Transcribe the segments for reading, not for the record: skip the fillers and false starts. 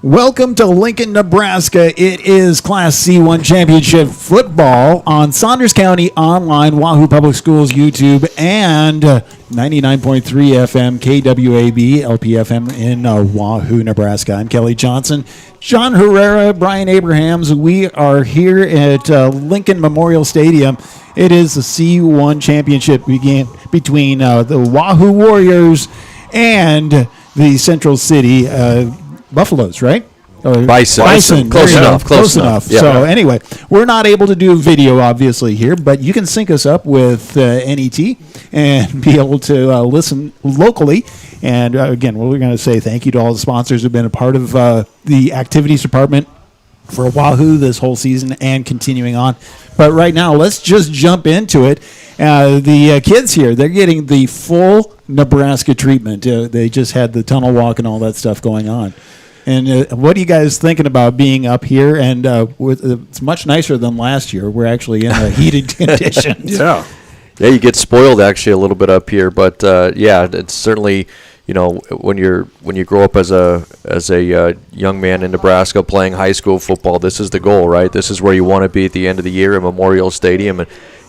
Welcome to Lincoln, Nebraska. It is Class C1 Championship football on Saunders County Online, Wahoo Public Schools YouTube, and 99.3 FM KWAB LPFM in Wahoo, Nebraska. I'm Kelly Johnson. John Herrera, Brian Abrahams. We are here at Lincoln Memorial Stadium. It is the C1 Championship between the Wahoo Warriors and the Central City Buffaloes, right? Bison. Close enough. Yeah. So anyway, we're not able to do video, obviously, here, but you can sync us up with NET and be able to listen locally. And again, we're going to say thank you to all the sponsors who've been a part of the activities department for Wahoo this whole season and continuing on. But right now, let's just jump into it. The kids here, they're getting the full Nebraska treatment. They just had the tunnel walk and all that stuff going on. And what are you guys thinking about being up here? And it's much nicer than last year. We're actually in heated conditions. Yeah, you get spoiled actually a little bit up here, but it's certainly, when you grow up as a young man in Nebraska playing high school football, this is the goal, right? This is where you want to be at the end of the year in Memorial Stadium,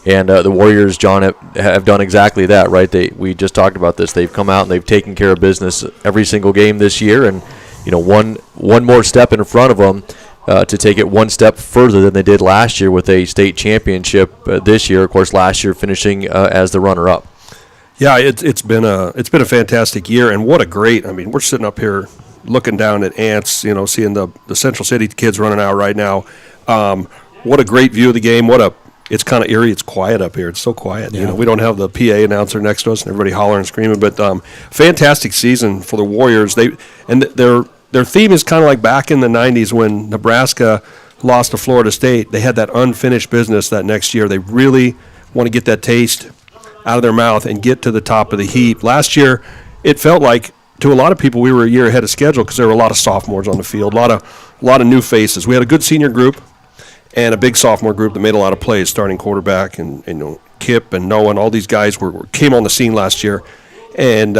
and the Warriors, John, have done exactly that, right? We just talked about this. They've come out and they've taken care of business every single game this year, and one more step in front of them to take it one step further than they did last year with a state championship this year. Of course, last year finishing as the runner-up. Yeah, it's been a fantastic year, and what a great. I mean, we're sitting up here looking down at Ants, seeing the Central City kids running out right now. What a great view of the game. It's kind of eerie. It's quiet up here. It's so quiet. Yeah. We don't have the PA announcer next to us and everybody hollering and screaming. But fantastic season for the Warriors. Their theme is kind of like back in the 90s when Nebraska lost to Florida State. They had that unfinished business that next year. They really want to get that taste out of their mouth and get to the top of the heap. Last year, it felt like to a lot of people we were a year ahead of schedule because there were a lot of sophomores on the field, a lot of new faces. We had a good senior group and a big sophomore group that made a lot of plays, starting quarterback and Kip and Noah and all these guys came on the scene last year. And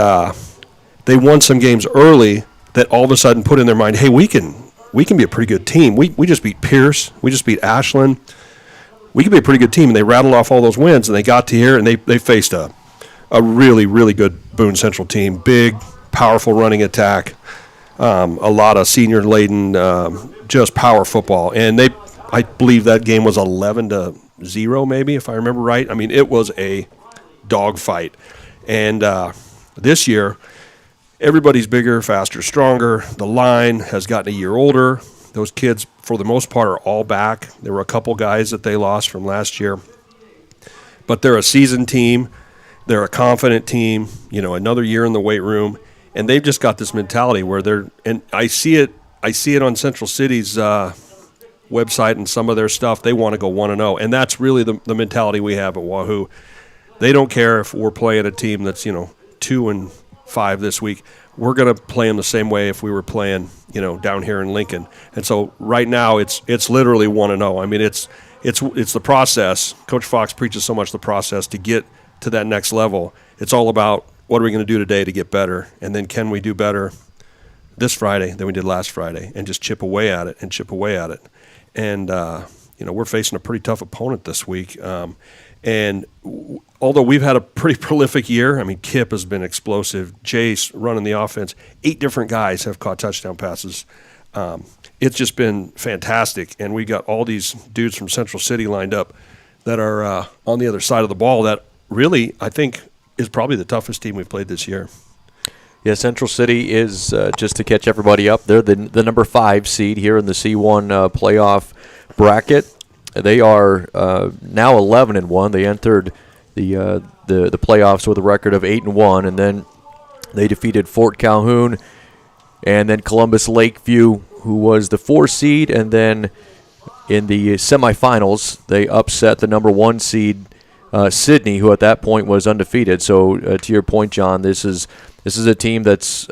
they won some games early that all of a sudden put in their mind, hey, we can be a pretty good team. We just beat Pierce. We just beat Ashland. We can be a pretty good team. And they rattled off all those wins, and they got to here, and they faced a really, really good Boone Central team. Big, powerful running attack, a lot of senior-laden, just power football. And I believe that game was 11-0 maybe, if I remember right. I mean, it was a dogfight. And this year, everybody's bigger, faster, stronger. The line has gotten a year older. Those kids, for the most part, are all back. There were a couple guys that they lost from last year. But they're a seasoned team. They're a confident team, another year in the weight room. And they've just got this mentality where and I see it on Central City's website and some of their stuff. They want to go 1-0. And that's really the mentality we have at Wahoo. They don't care if we're playing a team that's, 2-5 this week. We're going to play them the same way if we were playing, down here in Lincoln. And so right now it's literally 1-0. I mean, it's the process. Coach Fox preaches so much the process to get to that next level. It's all about what are we going to do today to get better, and then can we do better this Friday than we did last Friday, and just chip away at it. And we're facing a pretty tough opponent this week. And although we've had a pretty prolific year, I mean, Kip has been explosive. Jace running the offense. 8 different guys have caught touchdown passes. It's just been fantastic. And we got all these dudes from Central City lined up that are on the other side of the ball that really, I think, is probably the toughest team we've played this year. Yeah, Central City is, just to catch everybody up, they're the number 5 seed here in the C1 playoff bracket. They are now 11-1. They entered the playoffs with a record of 8-1, and then they defeated Fort Calhoun, and then Columbus Lakeview, who was the 4 seed, and then in the semifinals they upset the number 1 seed Sydney, who at that point was undefeated. So to your point, John, this is a team that's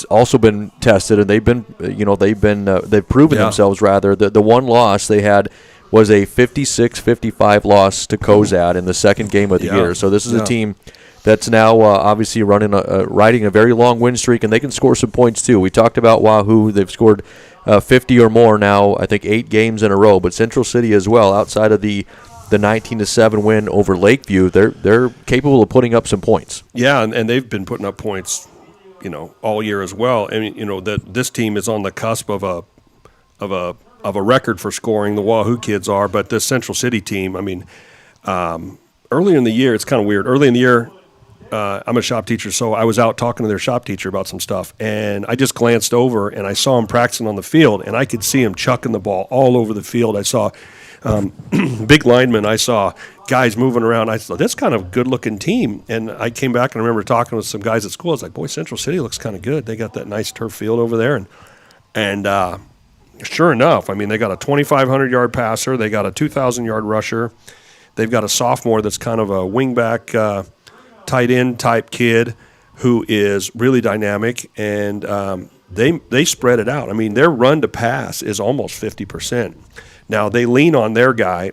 also been tested, and they've proven themselves rather. The one loss they had was a 56-55 loss to Cozad in the second game of the year. So this is a team that's now obviously riding a very long win streak, and they can score some points too. We talked about Wahoo. They've scored 50 or more now, I think 8 games in a row. But Central City as well, outside of the 19-7 win over Lakeview, they're capable of putting up some points. Yeah, and they've been putting up points, all year as well. I mean, that this team is on the cusp of a record for scoring. The Wahoo kids are, but this Central City team, I mean, early in the year, it's kind of weird. Early in the year, I'm a shop teacher, so I was out talking to their shop teacher about some stuff, and I just glanced over and I saw him practicing on the field, and I could see him chucking the ball all over the field. I saw big linemen. I saw guys moving around. I thought, that's kind of a good-looking team. And I came back and I remember talking with some guys at school. I was like, boy, Central City looks kind of good. They got that nice turf field over there. And sure enough, I mean, they got a 2,500-yard passer. They got a 2,000-yard rusher. They've got a sophomore that's kind of a wingback, tight end type kid who is really dynamic. And they spread it out. I mean, their run to pass is almost 50%. Now, they lean on their guy,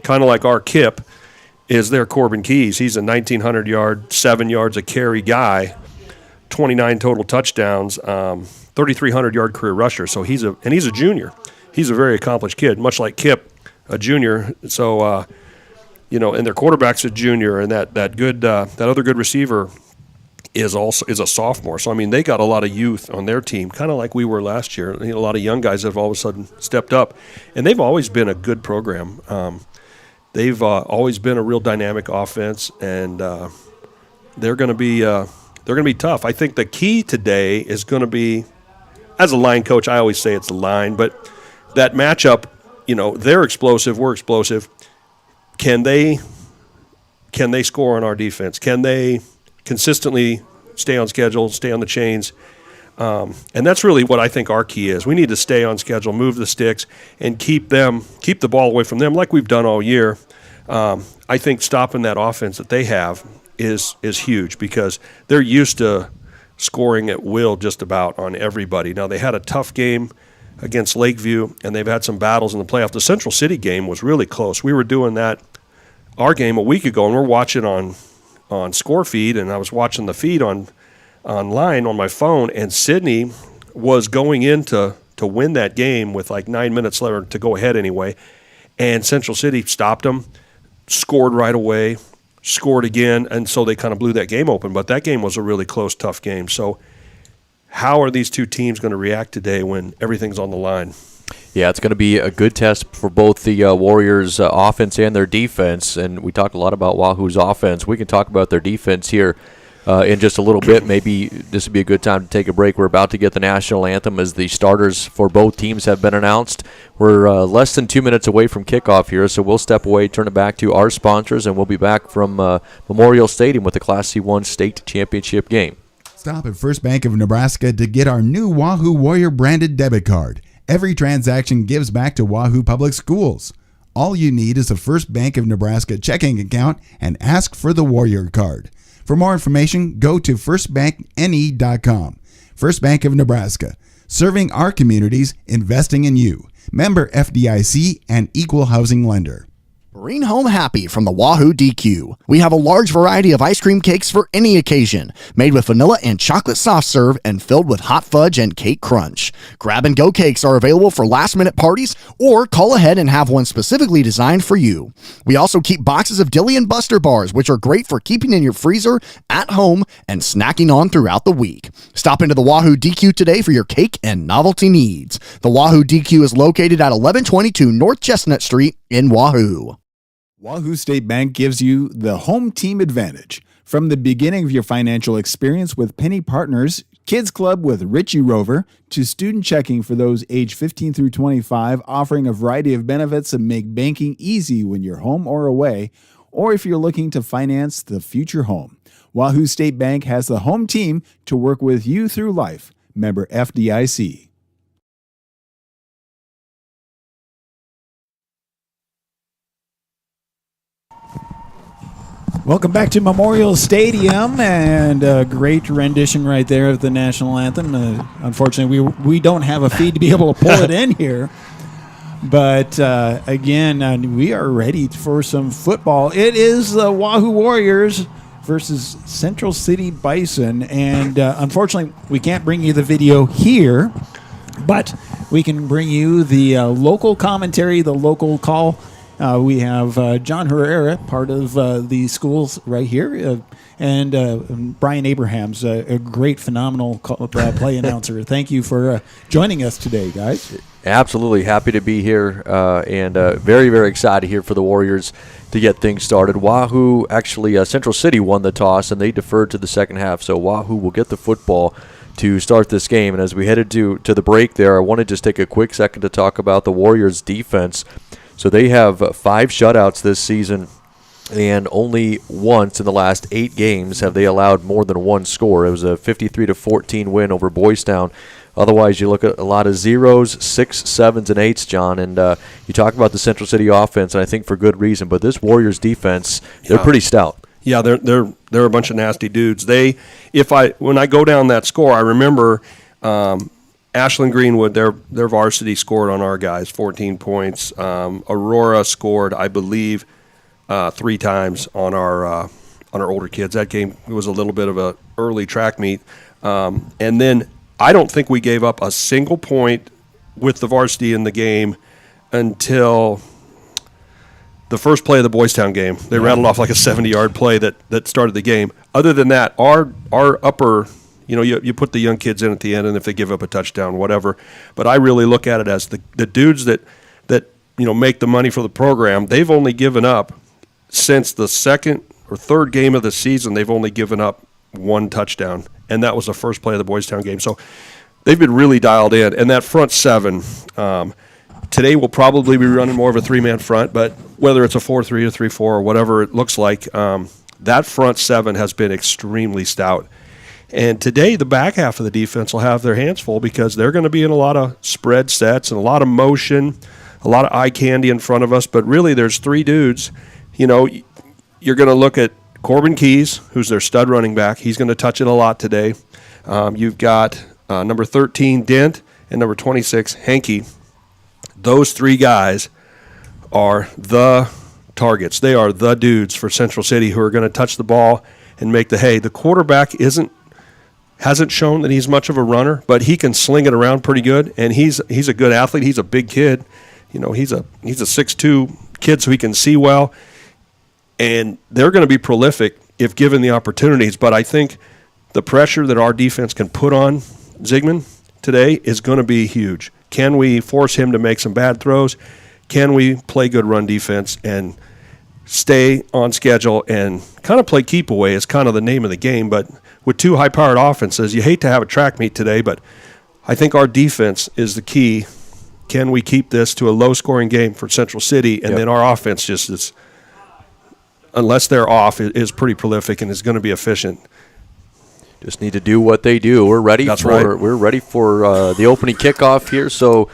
kind of like our Kip is their Corbin Keys. He's a 1,900-yard, 7 yards a carry guy, 29 total touchdowns, 3,300-yard career rusher. So he's a junior. He's a very accomplished kid, much like Kip, a junior. So, and their quarterback's a junior, and that other good receiver is a sophomore. So, I mean, they got a lot of youth on their team, kind of like we were last year. A lot of young guys have all of a sudden stepped up, and they've always been a good program. They've always been a real dynamic offense, and they're going to be tough. I think the key today is going to be, as a line coach, I always say it's the line, but that matchup, they're explosive, we're explosive. Can they score on our defense? Can they consistently stay on schedule, stay on the chains? And that's really what I think our key is. We need to stay on schedule, move the sticks, and keep the ball away from them like we've done all year. I think stopping that offense that they have is huge because they're used to scoring at will just about on everybody. Now, they had a tough game against Lakeview, and they've had some battles in the playoff. The Central City game was really close. We were doing our game a week ago, and we're watching on Score Feed, and I was watching the feed online on my phone, and Sydney was going in to win that game with like 9 minutes left to go ahead anyway, and Central City stopped them, scored right away, scored again, and so they kind of blew that game open. But that game was a really close, tough game. So how are these two teams going to react today when everything's on the line? Yeah, it's going to be a good test for both the Warriors' offense and their defense. And we talked a lot about Wahoo's offense. We can talk about their defense here in just a little bit. Maybe this would be a good time to take a break. We're about to get the national anthem as the starters for both teams have been announced. We're less than 2 minutes away from kickoff here, so we'll step away, turn it back to our sponsors, and we'll be back from Memorial Stadium with the Class C1 state championship game. Stop at First Bank of Nebraska to get our new Wahoo Warrior branded debit card. Every transaction gives back to Wahoo Public Schools. All you need is a First Bank of Nebraska checking account and ask for the Warrior card. For more information, go to firstbankne.com. First Bank of Nebraska, serving our communities, investing in you. Member FDIC and equal housing lender. Bring home happy from the Wahoo DQ. We have a large variety of ice cream cakes for any occasion, made with vanilla and chocolate soft serve and filled with hot fudge and cake crunch. Grab-and-go cakes are available for last-minute parties, or call ahead and have one specifically designed for you. We also keep boxes of Dilly and Buster bars, which are great for keeping in your freezer, at home, and snacking on throughout the week. Stop into the Wahoo DQ today for your cake and novelty needs. The Wahoo DQ is located at 1122 North Chestnut Street in Wahoo. Wahoo State Bank gives you the home team advantage. From the beginning of your financial experience with Penny Partners, Kids Club with Richie Rover, to student checking for those age 15 through 25, offering a variety of benefits that make banking easy when you're home or away, or if you're looking to finance the future home. Wahoo State Bank has the home team to work with you through life. Member FDIC. Welcome back to Memorial Stadium, and a great rendition right there of the national anthem. Unfortunately, we don't have a feed to be able to pull it in here. But again, we are ready for some football. It is the Wahoo Warriors versus Central City Bison, and unfortunately, we can't bring you the video here. But we can bring you the local commentary, the local call. We have John Herrera, part of the schools right here, and Brian Abrahams, a great, phenomenal play announcer. Thank you for joining us today, guys. Absolutely happy to be here, and very, very excited here for the Warriors to get things started. Wahoo, actually, Central City won the toss, and they deferred to the second half, so Wahoo will get the football to start this game. And as we headed to the break there, I want to just take a quick second to talk about the Warriors' defense. So they have 5 shutouts this season, and only once in the last 8 games have they allowed more than 1 score. It was a 53-14 win over Boys Town. Otherwise, you look at a lot of 0s, 6s, 7s, and 8s, John, and you talk about the Central City offense, and I think for good reason. But this Warriors defense, they're pretty stout. Yeah, they're a bunch of nasty dudes. When I go down that score, I remember Ashland Greenwood, their varsity scored on our guys 14 points. Aurora scored, I believe, 3 times on our older kids. That game was a little bit of a early track meet, and then I don't think we gave up a single point with the varsity in the game until the first play of the Boys Town game. They rattled off like a 70-yard play that started the game. Other than that, our upper, you put the young kids in at the end, and if they give up a touchdown, whatever. But I really look at it as the dudes that make the money for the program. They've only given up since the second or third game of the season. They've only given up 1 touchdown, and that was the first play of the Boys Town game. So they've been really dialed in. And that front 7, today we'll probably be running more of a 3-man front, but whether it's a 4-3 or 3-4 or whatever it looks like, that front 7 has been extremely stout. And today the back half of the defense will have their hands full because they're going to be in a lot of spread sets and a lot of motion, a lot of eye candy in front of us. But really there's 3 dudes. You're going to look at Corbin Keys, who's their stud running back. He's going to touch it a lot today. You've got number 13, Dent, and number 26, Hankey. Those 3 guys are the targets. They are the dudes for Central City who are going to touch the ball and make the hay. The quarterback hasn't shown that he's much of a runner, but he can sling it around pretty good, and he's a good athlete. He's a big kid. He's a 6'2" kid, so he can see well. And they're going to be prolific if given the opportunities. But I think the pressure that our defense can put on Zygmunt today is going to be huge. Can we force him to make some bad throws? Can we play good run defense and stay on schedule and kind of play keep away is kind of the name of the game. But with 2 high-powered offenses, you hate to have a track meet today, but I think our defense is the key. Can we keep this to a low-scoring game for Central City? And then our offense just is – unless they're off, is pretty prolific and is going to be efficient. Just need to do what they do. We're ready. We're ready for the opening kickoff here. So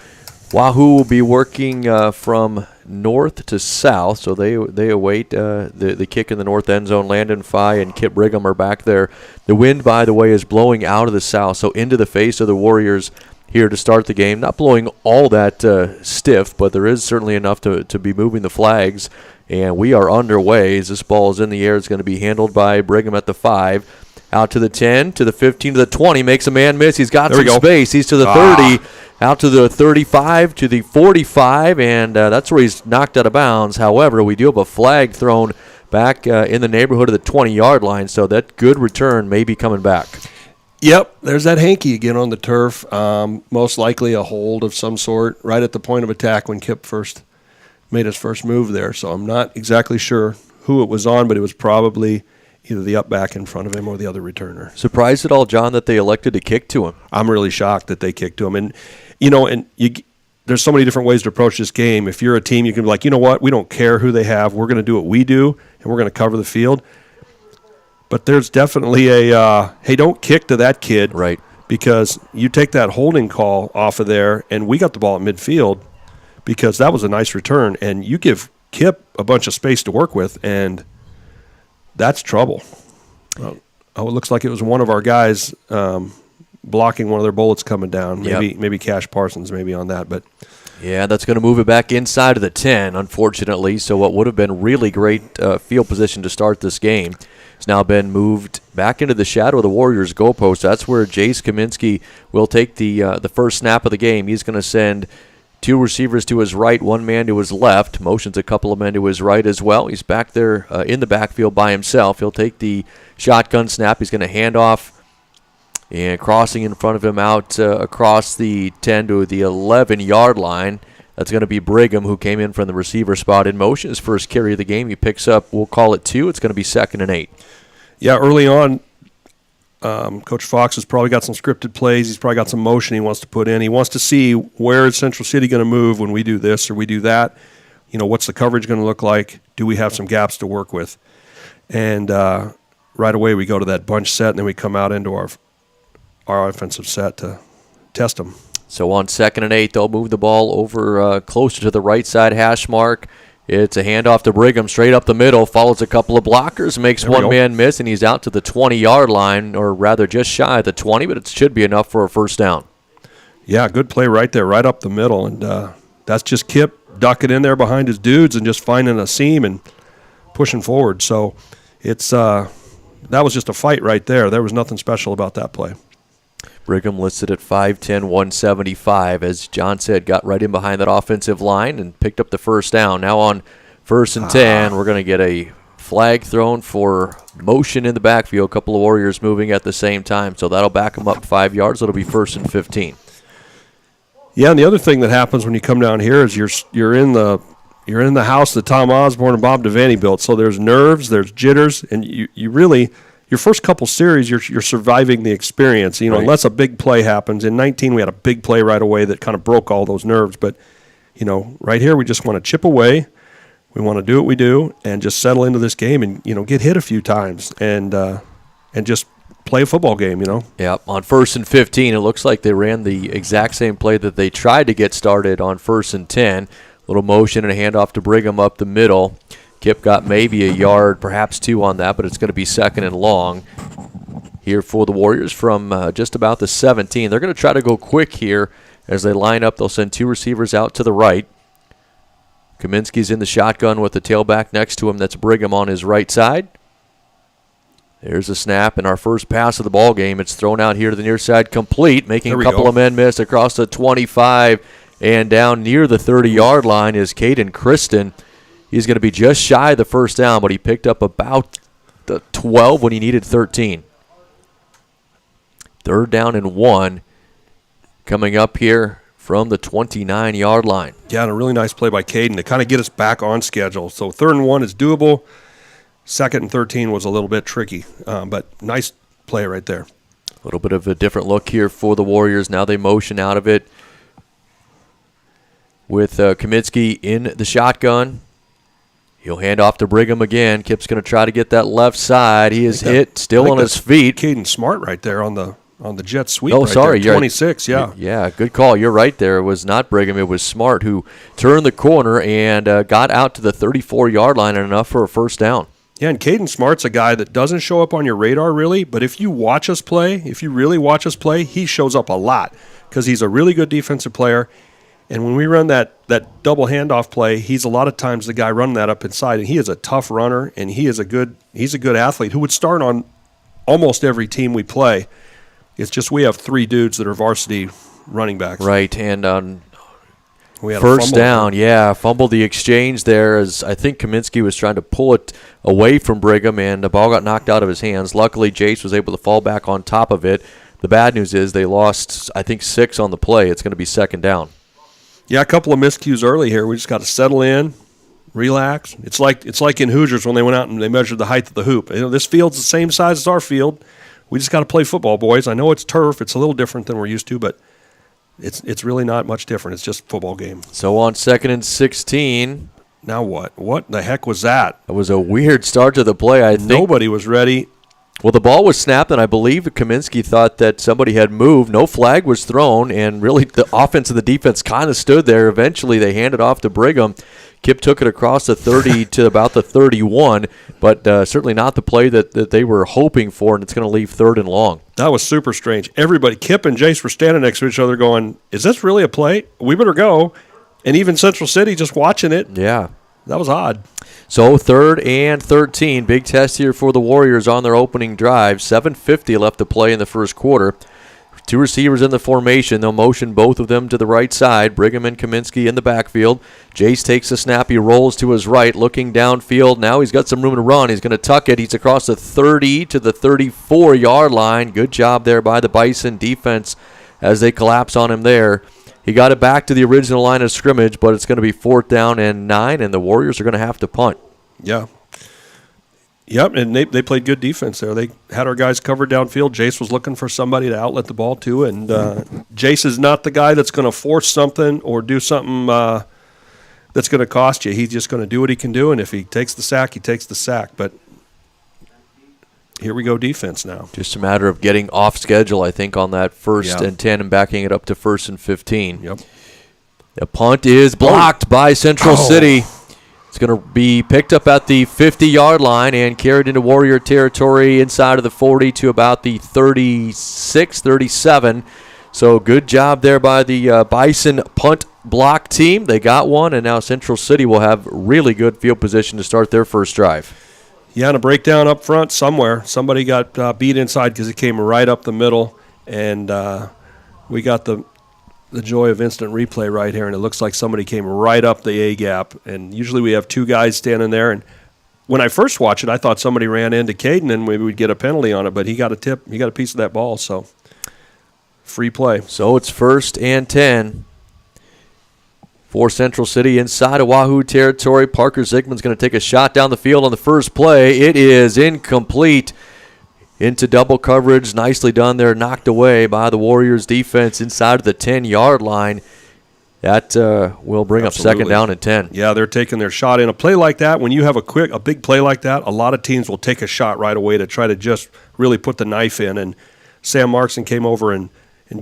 Wahoo will be working from north to south. So they await the kick in the north end zone. Landon Fye and Kip Brigham are back there. The wind, by the way, is blowing out of the south, so into the face of the Warriors here to start the game. Not blowing all that stiff, but there is certainly enough to be moving the flags. And we are underway as this ball is in the air. It's going to be handled by Brigham at the 5. Out to the 10, to the 15, to the 20. Makes a man miss. He's got some space. He's to the 30, out to the 35, to the 45, and that's where he's knocked out of bounds. However, we do have a flag thrown back in the neighborhood of the 20-yard line, so that good return may be coming back. Yep, there's that Hankey again on the turf. Most likely a hold of some sort right at the point of attack when Kip first made his first move there. So I'm not exactly sure who it was on, but it was probably either the up back in front of him or the other returner. Surprised at all, John, that they elected to kick to him? I'm really shocked that they kicked to him. And, there's so many different ways to approach this game. If you're a team, you can be like, you know what, we don't care who they have. We're going to do what we do, and we're going to cover the field. But there's definitely hey, don't kick to that kid. Right. Because you take that holding call off of there, and we got the ball at midfield because that was a nice return. And you give Kip a bunch of space to work with, and that's trouble. It looks like it was one of our guys blocking one of their bullets coming down. Maybe Cash Parsons maybe on that. But Yeah, that's going to move it back inside of the 10, unfortunately. So what would have been really great field position to start this game has now been moved back into the shadow of the Warriors' goalpost. That's where Jace Kaminsky will take the first snap of the game. He's going to send 2 receivers to his right, 1 man to his left. Motions a couple of men to his right as well. He's back there in the backfield by himself. He'll take the shotgun snap. He's going to hand off. And crossing in front of him out across the 10 to the 11-yard line. That's going to be Brigham, who came in from the receiver spot in motion. His first carry of the game. He picks up, we'll call it 2. It's going to be 2nd and 8. Yeah, early on, Coach Fox has probably got some scripted plays. He's probably got some motion he wants to put in. He wants to see where is Central City going to move when we do this or we do that. You know, what's the coverage going to look like? Do we have some gaps to work with? And right away we go to that bunch set, and then we come out into our offensive set to test them. So on 2nd and 8, they'll move the ball over closer to the right side hash mark. It's a handoff to Brigham straight up the middle, follows a couple of blockers, makes one man miss, and he's out to the 20-yard line, or rather just shy of the 20, but it should be enough for a first down. Yeah, good play right there, right up the middle. And that's just Kip ducking in there behind his dudes and just finding a seam and pushing forward. So it's that was just a fight right there. There was nothing special about that play. Brigham listed at 5'10", 175. As John said, got right in behind that offensive line and picked up the first down. Now on 1st and 10, we're going to get a flag thrown for motion in the backfield. A couple of Warriors moving at the same time, so that'll back them up 5 yards. It'll be 1st and 15. Yeah, and the other thing that happens when you come down here is you're in the house that Tom Osborne and Bob Devaney built. So there's nerves, there's jitters, and you really – your first couple series, you're surviving the experience. You know, right. Unless a big play happens. In 19, we had a big play right away that kind of broke all those nerves. But, you know, right here we just want to chip away. We want to do what we do and just settle into this game and, you know, get hit a few times and just play a football game, you know. Yeah, on 1st and 15, it looks like they ran the exact same play that they tried to get started on 1st and 10. Little motion and a handoff to Brigham up the middle. Kip got maybe a yard, perhaps 2 on that, but it's going to be 2nd and long here for the Warriors from just about the 17. They're going to try to go quick here as they line up. They'll send 2 receivers out to the right. Kaminsky's in the shotgun with the tailback next to him. That's Brigham on his right side. There's a snap, and our first pass of the ball game. It's thrown out here to the near side, complete, making a couple of men miss across the 25, and down near the 30-yard line is Caden Kristen. He's going to be just shy of the first down, but he picked up about the 12 when he needed 13. 3rd down and 1 coming up here from the 29-yard line. Yeah, and a really nice play by Caden to kind of get us back on schedule. So 3rd and 1 is doable. 2nd and 13 was a little bit tricky, but nice play right there. A little bit of a different look here for the Warriors. Now they motion out of it with Kaminsky in the shotgun. He'll hand off to Brigham again. Kip's going to try to get that left side. He is hit, still on his feet. Caden Smart right there on the jet sweep. Oh, right sorry. there. 26, yeah. Yeah, good call. You're right there. It was not Brigham. It was Smart who turned the corner and got out to the 34-yard line and enough for a first down. Yeah, and Caden Smart's a guy that doesn't show up on your radar really, but if you watch us play, if you really watch us play, he shows up a lot because he's a really good defensive player. And when we run that double handoff play, he's a lot of times the guy running that up inside, and he is a tough runner, and he's a good athlete who would start on almost every team we play. It's just we have 3 dudes that are varsity running backs. Right, and on we had first down, fumbled the exchange there as I think Kaminsky was trying to pull it away from Brigham, and the ball got knocked out of his hands. Luckily, Jace was able to fall back on top of it. The bad news is they lost, I think, 6 on the play. It's going to be 2nd down. Yeah, a couple of miscues early here. We just got to settle in, relax. It's like in Hoosiers when they went out and they measured the height of the hoop. You know, this field's the same size as our field. We just got to play football, boys. I know it's turf. It's a little different than we're used to, but it's really not much different. It's just a football game. So on 2nd and 16. Now what? What the heck was that? It was a weird start to the play. I think nobody was ready. Well, the ball was snapped, and I believe Kaminsky thought that somebody had moved. No flag was thrown, and really the offense and the defense kind of stood there. Eventually, they handed off to Brigham. Kip took it across the 30 to about the 31, but certainly not the play that they were hoping for, and it's going to leave 3rd and long. That was super strange. Everybody, Kip and Jace were standing next to each other going, is this really a play? We better go. And even Central City just watching it, Yeah. that was odd. So 3rd and 13. Big test here for the Warriors on their opening drive. 7:50 left to play in the first quarter. 2 receivers in the formation. They'll motion both of them to the right side. Brigham and Kaminsky in the backfield. Jace takes the snap. He rolls to his right, looking downfield. Now he's got some room to run. He's going to tuck it. He's across the 30 to the 34-yard line. Good job there by the Bison defense as they collapse on him there. He got it back to the original line of scrimmage, but it's going to be 4th down and 9, and the Warriors are going to have to punt. Yeah. Yep, and they played good defense there. They had our guys covered downfield. Jace was looking for somebody to outlet the ball to, and Jace is not the guy that's going to force something or do something that's going to cost you. He's just going to do what he can do, and if he takes the sack, he takes the sack. But here we go defense now. Just a matter of getting off schedule, I think, on that 1st and 10 and backing it up to 1st and 15. Yep. The punt is blocked by Central City. It's going to be picked up at the 50-yard line and carried into Warrior territory inside of the 40 to about the 36, 37. So good job there by the Bison punt block team. They got one, and now Central City will have really good field position to start their first drive. Yeah, and a breakdown up front somewhere. Somebody got beat inside because it came right up the middle, and we got the joy of instant replay right here, and it looks like somebody came right up the A-gap. And usually we have 2 guys standing there, and when I first watched it, I thought somebody ran into Caden and we would get a penalty on it, but he got a tip. He got a piece of that ball, so free play. So it's 1st and 10 for Central City inside of Wahoo territory. Parker Zickman's going to take a shot down the field on the first play. It is incomplete. Into double coverage. Nicely done there. Knocked away by the Warriors defense inside of the 10-yard line. That will bring Absolutely. up 2nd down and 10. Yeah, they're taking their shot. In a play like that, when you have a big play like that, a lot of teams will take a shot right away to try to just really put the knife in. And Sam Markson came over and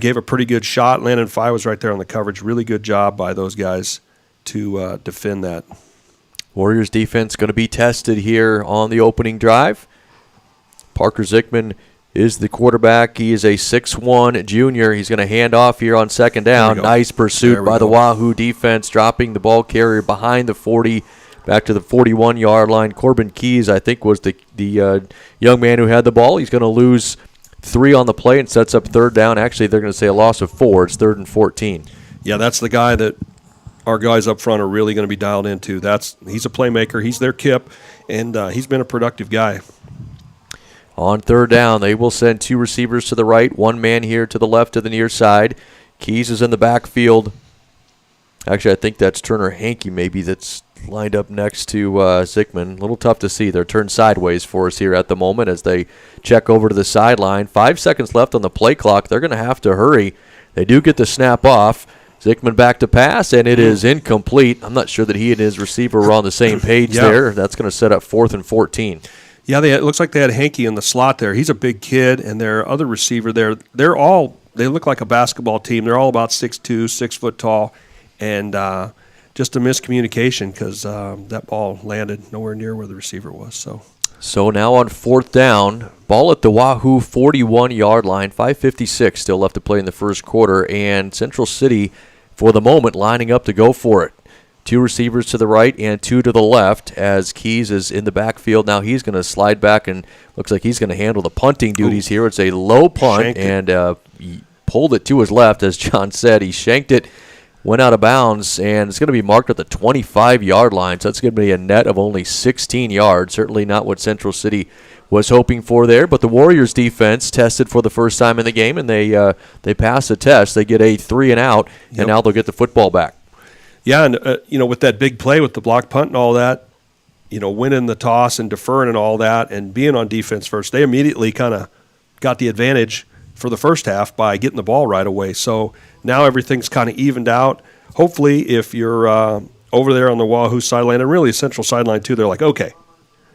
gave a pretty good shot. Landon Fye was right there on the coverage. Really good job by those guys to defend that. Warriors defense going to be tested here on the opening drive. Parker Zickman is the quarterback. He is a 6'1 junior. He's going to hand off here on 2nd down. Nice pursuit by the Wahoo defense, dropping the ball carrier behind the 40, back to the 41-yard line. Corbin Keys, I think, was the young man who had the ball. He's going to lose 3 on the play and sets up 3rd down. Actually, they're going to say a loss of 4. It's 3rd and 14. Yeah, that's the guy that our guys up front are really going to be dialed into. He's a playmaker. He's their Kip, and he's been a productive guy. On 3rd down, they will send 2 receivers to the right, 1 man here to the left to the near side. Keys is in the backfield. Actually, I think that's Turner Hankey maybe that's lined up next to Zickman. A little tough to see. They're turned sideways for us here at the moment as they check over to the sideline. 5 seconds left on the play clock. They're going to have to hurry. They do get the snap off. Zickman back to pass, and it is incomplete. I'm not sure that he and his receiver were on the same page there. That's going to set up 4th and 14. Yeah, it looks like they had Hankey in the slot there. He's a big kid, and their other receiver there, they look like a basketball team. They're all about 6'2", 6 foot tall, and just a miscommunication because that ball landed nowhere near where the receiver was. So now on 4th down, ball at the Wahoo 41-yard line, 5:56 still left to play in the first quarter, and Central City, for the moment, lining up to go for it. 2 receivers to the right and 2 to the left as Keys is in the backfield. Now he's going to slide back and looks like he's going to handle the punting duties here. It's a low punt and he pulled it to his left, as John said. He shanked it, went out of bounds, and it's going to be marked at the 25-yard line. So it's going to be a net of only 16 yards. Certainly not what Central City was hoping for there. But the Warriors defense tested for the first time in the game, and they pass the test. They get a 3 and out, and now they'll get the football back. Yeah, and with that big play with the block punt and all that, winning the toss and deferring and all that and being on defense first, they immediately kind of got the advantage for the first half by getting the ball right away. So now everything's kind of evened out. Hopefully, if you're over there on the Wahoo sideline, and really Central sideline too, they're like, okay,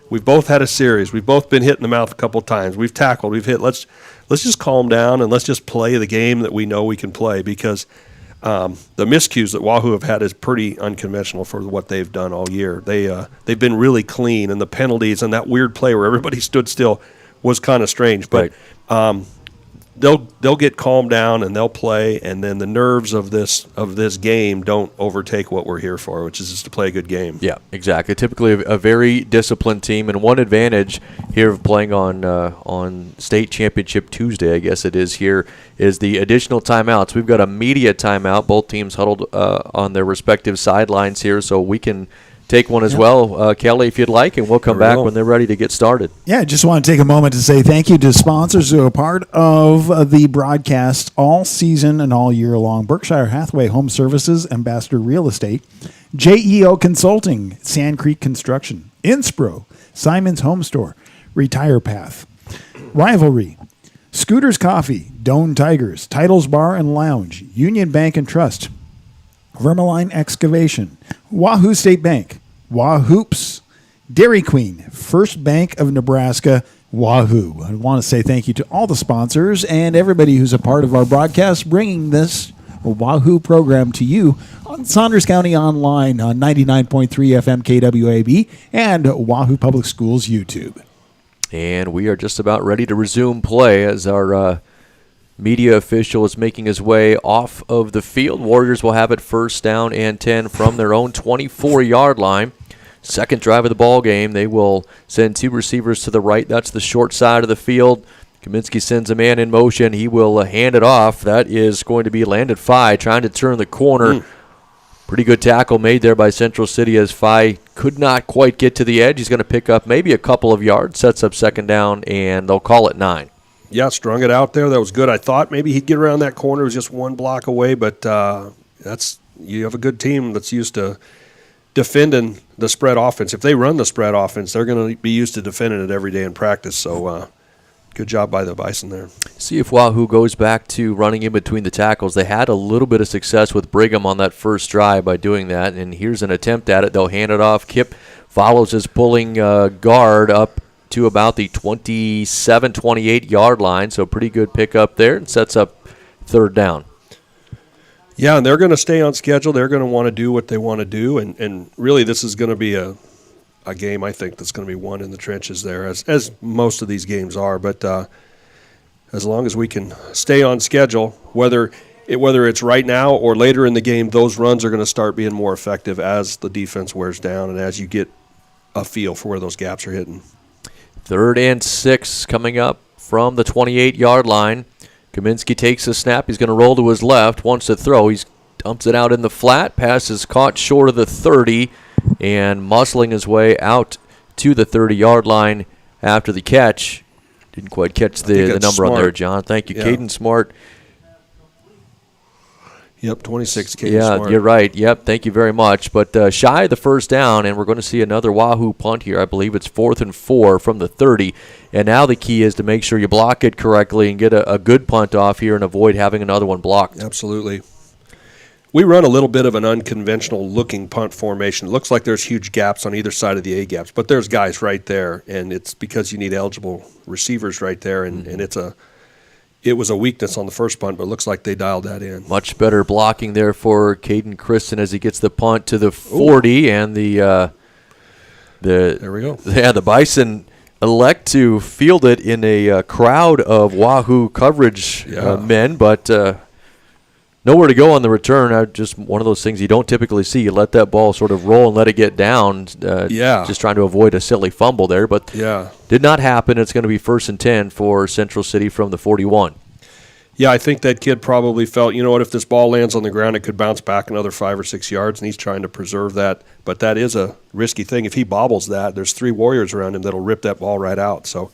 we've both had a series. We've both been hit in the mouth a couple of times. We've tackled. We've hit. Let's just calm down and let's just play the game that we know we can play because the miscues that Wahoo have had is pretty unconventional for what they've done all year. They've been really clean, and the penalties and that weird play where everybody stood still was kind of strange. But they'll get calmed down and they'll play, and then the nerves of this game don't overtake what we're here for, which is just to play a good game. Yeah, exactly. Typically a very disciplined team, and one advantage here of playing on state championship Tuesday, I guess it is here, is the additional timeouts. We've got a media timeout. Both teams huddled on their respective sidelines here, so we can take one as well, Kelly, if you'd like, and we'll come back when they're ready to get started. Yeah, just want to take a moment to say thank you to sponsors who are part of the broadcast all season and all year long. Berkshire Hathaway Home Services, Ambassador Real Estate, JEO Consulting, Sand Creek Construction, Inspro, Simon's Home Store, Retire Path, Rivalry, Scooters Coffee, Doan Tigers, Titles Bar and Lounge, Union Bank and Trust, Vermaline Excavation, Wahoo State Bank, Wahoops, Dairy Queen, First Bank of Nebraska, Wahoo. I want to say thank you to all the sponsors and everybody who's a part of our broadcast, bringing this Wahoo program to you on Saunders County Online on 99.3 FM KWAB and Wahoo Public Schools YouTube. And we are just about ready to resume play as our media official is making his way off of the field. Warriors will have it first down and 10 from their own 24-yard line. Second drive of the ball game. They will send two receivers to the right. That's the short side of the field. Kaminsky sends a man in motion. He will hand it off. That is going to be Landon Fye trying to turn the corner. Pretty good tackle made there by Central City as Fye could not quite get to the edge. He's going to pick up maybe a couple of yards, sets up second down, and they'll call it 9. Yeah, strung it out there. That was good. I thought maybe he'd get around that corner. It was just one block away, but you have a good team that's used to defending the spread offense. If they run the spread offense, they're going to be used to defending it every day in practice. So good job by the Bison there. See if Wahoo goes back to running in between the tackles. They had a little bit of success with Brigham on that first drive by doing that, and here's an attempt at it. They'll hand it off. Kip follows his pulling guard up to about the 27, 28-yard line, so pretty good pickup there, and sets up third down. Yeah, and they're going to stay on schedule. They're going to want to do what they want to do, and really this is going to be a game, I think, that's going to be won in the trenches there, as most of these games are. But as long as we can stay on schedule, whether it's right now or later in the game, those runs are going to start being more effective as the defense wears down and as you get a feel for where those gaps are hitting. 3rd and 6 coming up from the 28-yard line. Kaminsky takes the snap. He's going to roll to his left. Wants to throw. He dumps it out in the flat. Pass is caught short of the 30 and muscling his way out to the 30-yard line after the catch. Didn't quite catch the number on there, John. Thank you. Yeah. Caden Smart. Yep, 26, Caden Smart. Yeah, you're right. Yep, thank you very much. But shy of the first down, and we're going to see another Wahoo punt here. I believe it's 4th and 4 from the 30. And now the key is to make sure you block it correctly and get a good punt off here and avoid having another one blocked. Absolutely. We run a little bit of an unconventional-looking punt formation. It looks like there's huge gaps on either side of the A-gaps, but there's guys right there, and it's because you need eligible receivers right there, and it was a weakness on the first punt, but it looks like they dialed that in. Much better blocking there for Caden Christen as he gets the punt to the 40, Ooh. And there we go. Yeah, the Bison elect to field it in a crowd of Wahoo coverage men, but nowhere to go on the return. Just one of those things you don't typically see. You let that ball sort of roll and let it get down. Just trying to avoid a silly fumble there, but did not happen. It's going to be 1st and 10 for Central City from the 41. Yeah, I think that kid probably felt, you know what, if this ball lands on the ground, it could bounce back another 5 or 6 yards, and he's trying to preserve that. But that is a risky thing. If he bobbles that, there's 3 Warriors around him that'll rip that ball right out. So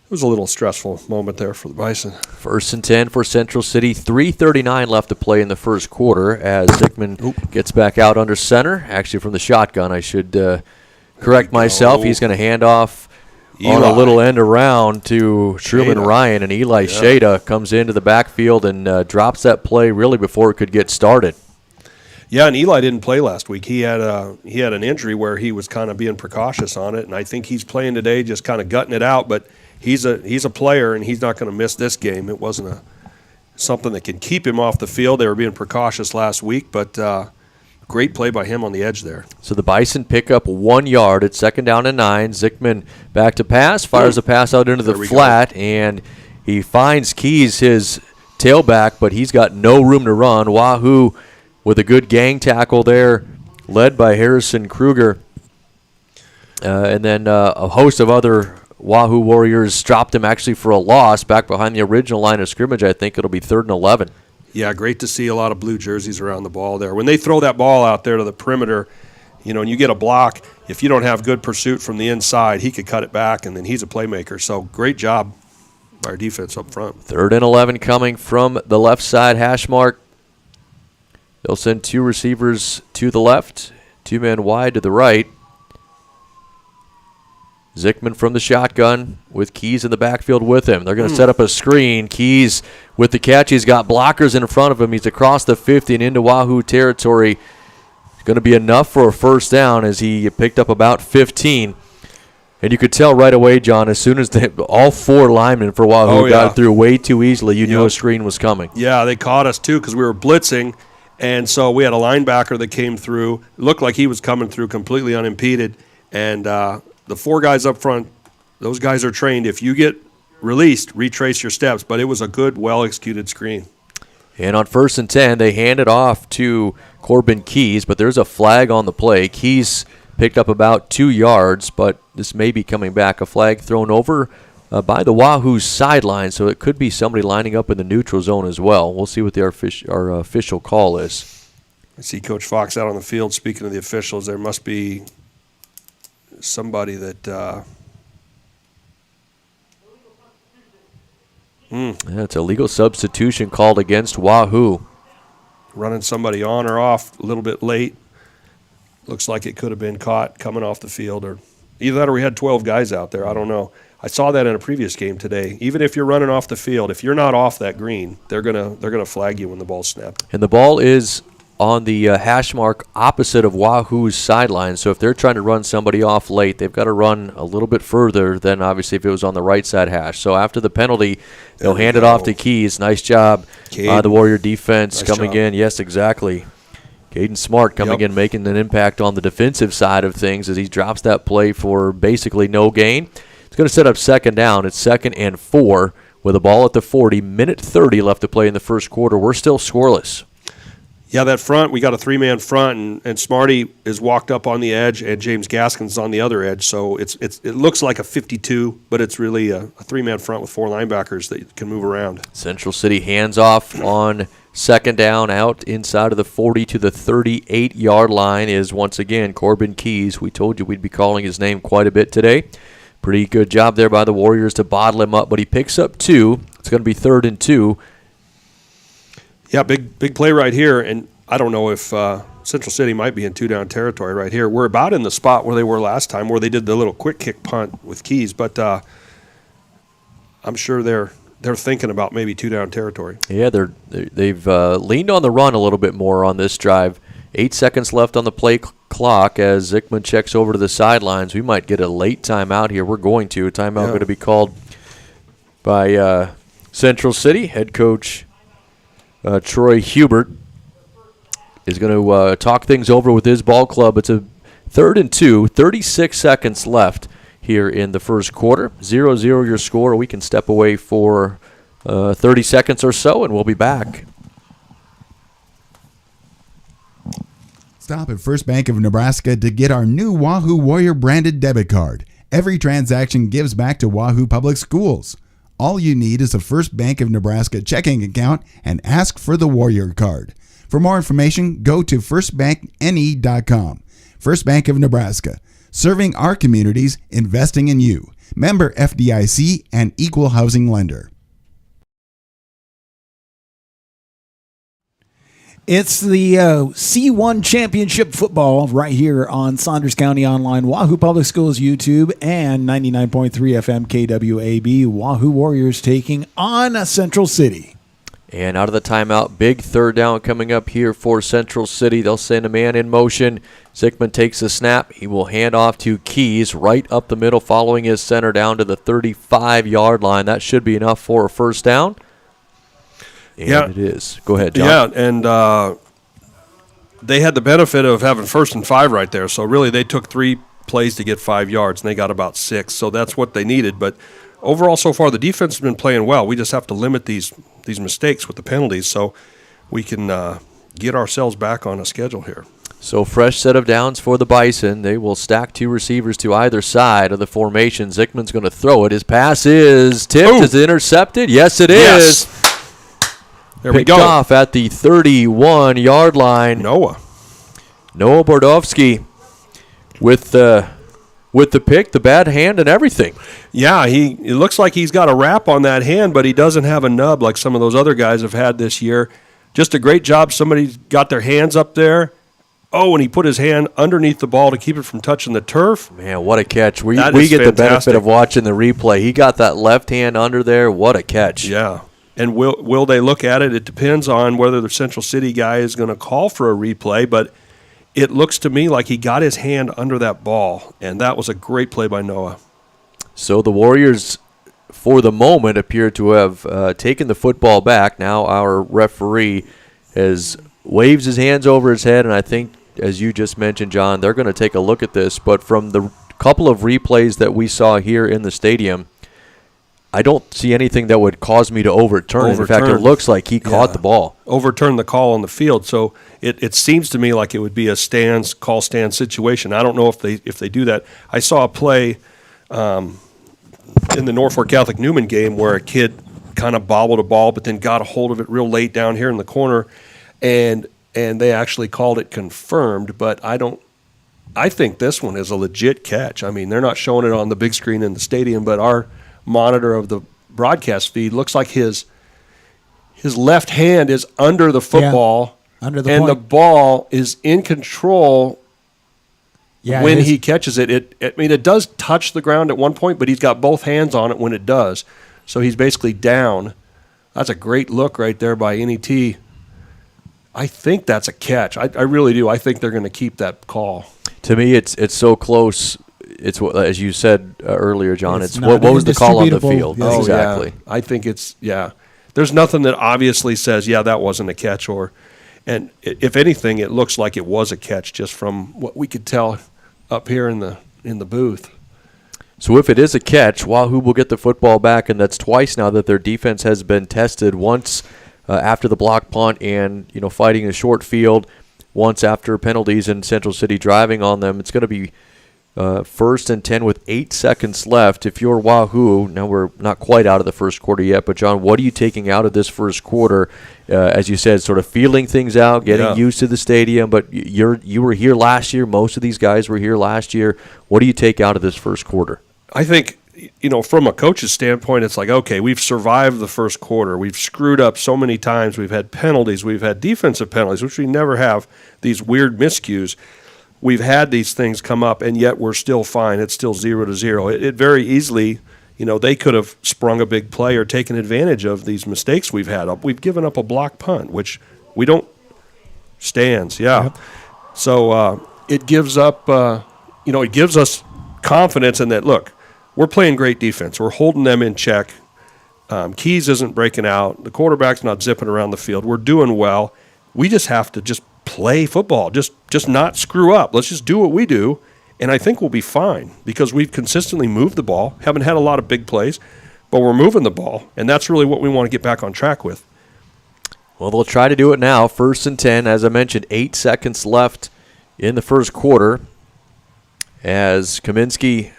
it was a little stressful moment there for the Bison. 1st and 10 for Central City. 3:39 left to play in the first quarter as Zickman gets back out under center. Actually, from the shotgun, I should correct myself. He's going to hand off on a little end around to Truman Ryan, and Eli Shada comes into the backfield and drops that play really before it could get started. Yeah, and Eli didn't play last week. He had an injury where he was kind of being precautious on it, and I think he's playing today, just kind of gutting it out. But he's a player, and he's not going to miss this game. It wasn't something that can keep him off the field. They were being precautious last week, but great play by him on the edge there. So the Bison pick up 1 yard at 2nd down and 9. Zickman back to pass, fires a pass out into the flat, and He finds Keys, his tailback, but he's got no room to run. Wahoo with a good gang tackle there, led by Harrison Kruger. And then a host of other Wahoo Warriors dropped him actually for a loss back behind the original line of scrimmage. I think it'll be 3rd and 11. Yeah, great to see a lot of blue jerseys around the ball there. When they throw that ball out there to the perimeter, and you get a block, if you don't have good pursuit from the inside, he could cut it back, and then he's a playmaker. So great job by our defense up front. 3rd and 11 coming from the left side hash mark. They'll send 2 receivers to the left, 2 men wide to the right. Zickman from the shotgun with Keys in the backfield with him. They're going to set up a screen. Keys with the catch. He's got blockers in front of him. He's across the 50 and into Wahoo territory. It's going to be enough for a first down as he picked up about 15. And you could tell right away, John, as soon as all 4 linemen for Wahoo got through way too easily, you knew a screen was coming. Yeah, they caught us too because we were blitzing. And so we had a linebacker that came through. It looked like he was coming through completely unimpeded. And the 4 guys up front, those guys are trained. If you get released, retrace your steps. But it was a good, well-executed screen. And on 1st and 10, they hand it off to Corbin Keys, but there's a flag on the play. Keys picked up about 2 yards, but this may be coming back. A flag thrown over by the Wahoo sideline, so it could be somebody lining up in the neutral zone as well. We'll see what our official call is. I see Coach Fox out on the field speaking to the officials. There must be somebody that That's a legal substitution called against Wahoo. running somebody on or off a little bit late. Looks like it could have been caught coming off the field, or either that or we had 12 guys out there. I don't know. I saw that in a previous game today. Even if you're running off the field, if you're not off that green, they're gonna flag you when the ball's snapped. And the ball is on the hash mark opposite of Wahoo's sideline. So if they're trying to run somebody off late, they've got to run a little bit further than obviously if it was on the right side hash. So after the penalty, they'll hand it off to Keys. Nice job. The Warrior defense coming in. Yes, exactly. Caden Smart coming in, making an impact on the defensive side of things as he drops that play for basically no gain. It's going to set up 2nd down. It's 2nd and 4 with a ball at the 40. Minute 30 left to play in the first quarter. We're still scoreless. Yeah, that front, we got a 3-man front, and Smarty is walked up on the edge, and James Gaskin's on the other edge. So it looks like a 52, but it's really a 3-man front with 4 linebackers that can move around. Central City hands off on 2nd down, out inside of the 40 to the 38-yard line is once again Corbin Keys. We told you we'd be calling his name quite a bit today. Pretty good job there by the Warriors to bottle him up, but he picks up 2. It's going to be 3rd and 2. Yeah, big play right here, and I don't know if Central City might be in 2-down territory right here. We're about in the spot where they were last time, where they did the little quick kick punt with Keys, but I'm sure they're thinking about maybe 2-down territory. Yeah, they've leaned on the run a little bit more on this drive. 8 seconds left on the play clock as Zickman checks over to the sidelines. We might get a late timeout here. We're going to. A timeout going to be called by Central City. Head coach Troy Hubert is going to talk things over with his ball club. It's a 3rd and 2, 36 seconds left here in the first quarter. 0-0 your score. We can step away for 30 seconds or so, and we'll be back. Stop at First Bank of Nebraska to get our new Wahoo Warrior branded debit card. Every transaction gives back to Wahoo Public Schools. All you need is a First Bank of Nebraska checking account and ask for the Warrior card. For more information, go to firstbankne.com. First Bank of Nebraska, serving our communities, investing in you. Member FDIC and equal housing lender. It's the C1 Championship Football right here on Saunders County Online, Wahoo Public Schools YouTube, and 99.3 FM KWAB. Wahoo Warriors taking on Central City. And out of the timeout, big 3rd down coming up here for Central City. They'll send a man in motion. Zickman takes the snap. He will hand off to Keys right up the middle, following his center down to the 35-yard line. That should be enough for a first down. And it is. Go ahead, John. Yeah, and they had the benefit of having 1st and 5 right there. So really they took 3 plays to get 5 yards, and they got about 6. So that's what they needed. But overall so far the defense has been playing well. We just have to limit these mistakes with the penalties so we can get ourselves back on a schedule here. So fresh set of downs for the Bison. They will stack 2 receivers to either side of the formation. Zickman's going to throw it. His pass is tipped. Ooh. Is it intercepted? Yes, it Yes. is. There we Picked go. off at the 31-yard line. Noah Bordovsky with the pick, the bad hand, and everything. Yeah, it looks like he's got a wrap on that hand, but he doesn't have a nub like some of those other guys have had this year. Just a great job. Somebody got their hands up there. Oh, and he put his hand underneath the ball to keep it from touching the turf. Man, what a catch. We That get is the benefit fantastic. of watching the replay. He got that left hand under there. What a catch. Yeah. And will they look at it? It depends on whether the Central City guy is going to call for a replay, but it looks to me like he got his hand under that ball, and that was a great play by Noah. So the Warriors, for the moment, appear to have taken the football back. Now our referee waves his hands over his head, and I think, as you just mentioned, John, they're going to take a look at this. But from the couple of replays that we saw here in the stadium, I don't see anything that would cause me to overturn it. In fact, it looks like he caught the ball. Overturn the call on the field. So it seems to me like it would be a call stand situation. I don't know if they do that. I saw a play in the Norfolk Catholic Newman game where a kid kind of bobbled a ball but then got a hold of it real late down here in the corner, and they actually called it confirmed, but I think this one is a legit catch. I mean, they're not showing it on the big screen in the stadium, but our monitor of the broadcast feed looks like his left hand is under the football, under the and point. the ball is in control when he catches it. It does touch the ground at one point, but he's got both hands on it when it does. So he's basically down. That's a great look right there by NET. I think that's a catch. I really do. I think they're going to keep that call. To me, it's so close. It's what, as you said earlier, John. It's It's not what was the call on the indisputable. field? Yes. Exactly. Yeah. I think there's nothing that obviously says, that wasn't a catch, and if anything, it looks like it was a catch just from what we could tell up here in the booth. So if it is a catch, Wahoo will get the football back, and that's twice now that their defense has been tested. Once after the block punt and fighting a short field, once after penalties and Central City driving on them. It's going to be 1st and 10 with 8 seconds left. If you're Wahoo, now we're not quite out of the first quarter yet, but John, what are you taking out of this first quarter? As you said, sort of feeling things out, getting used to the stadium, but you were here last year. Most of these guys were here last year. What do you take out of this first quarter? I think, from a coach's standpoint, it's like, okay, we've survived the first quarter. We've screwed up so many times. We've had penalties. We've had defensive penalties, which we never have, these weird miscues. We've had these things come up, and yet we're still fine. It's still 0-0. It very easily, they could have sprung a big play or taken advantage of these mistakes we've had. We've given up a block punt, which we don't stands. Yeah. Yep. So it gives up, it gives us confidence in that, look, we're playing great defense. We're holding them in check. Keys isn't breaking out. The quarterback's not zipping around the field. We're doing well. We just have to just play football, just not screw up. Let's just do what we do, and I think we'll be fine because we've consistently moved the ball, haven't had a lot of big plays, but we're moving the ball, and that's really what we want to get back on track with. Well, they'll try to do it now. 1st and 10, as I mentioned, 8 seconds left in the first quarter as Kaminsky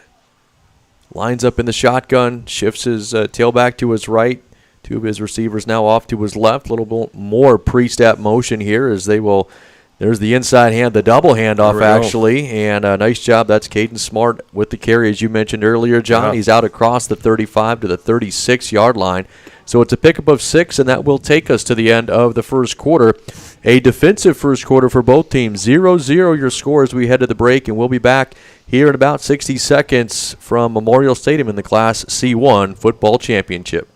lines up in the shotgun, shifts his tailback to his right. 2 of his receivers now off to his left. A little bit more pre-step motion here as they will. There's the inside hand, the double handoff actually, and a nice job. That's Caden Smart with the carry, as you mentioned earlier, John. Yeah. He's out across the 35 to the 36-yard line. So it's a pickup of 6, and that will take us to the end of the first quarter. A defensive first quarter for both teams. 0-0 your score as we head to the break, and we'll be back here in about 60 seconds from Memorial Stadium in the Class C1 Football Championship.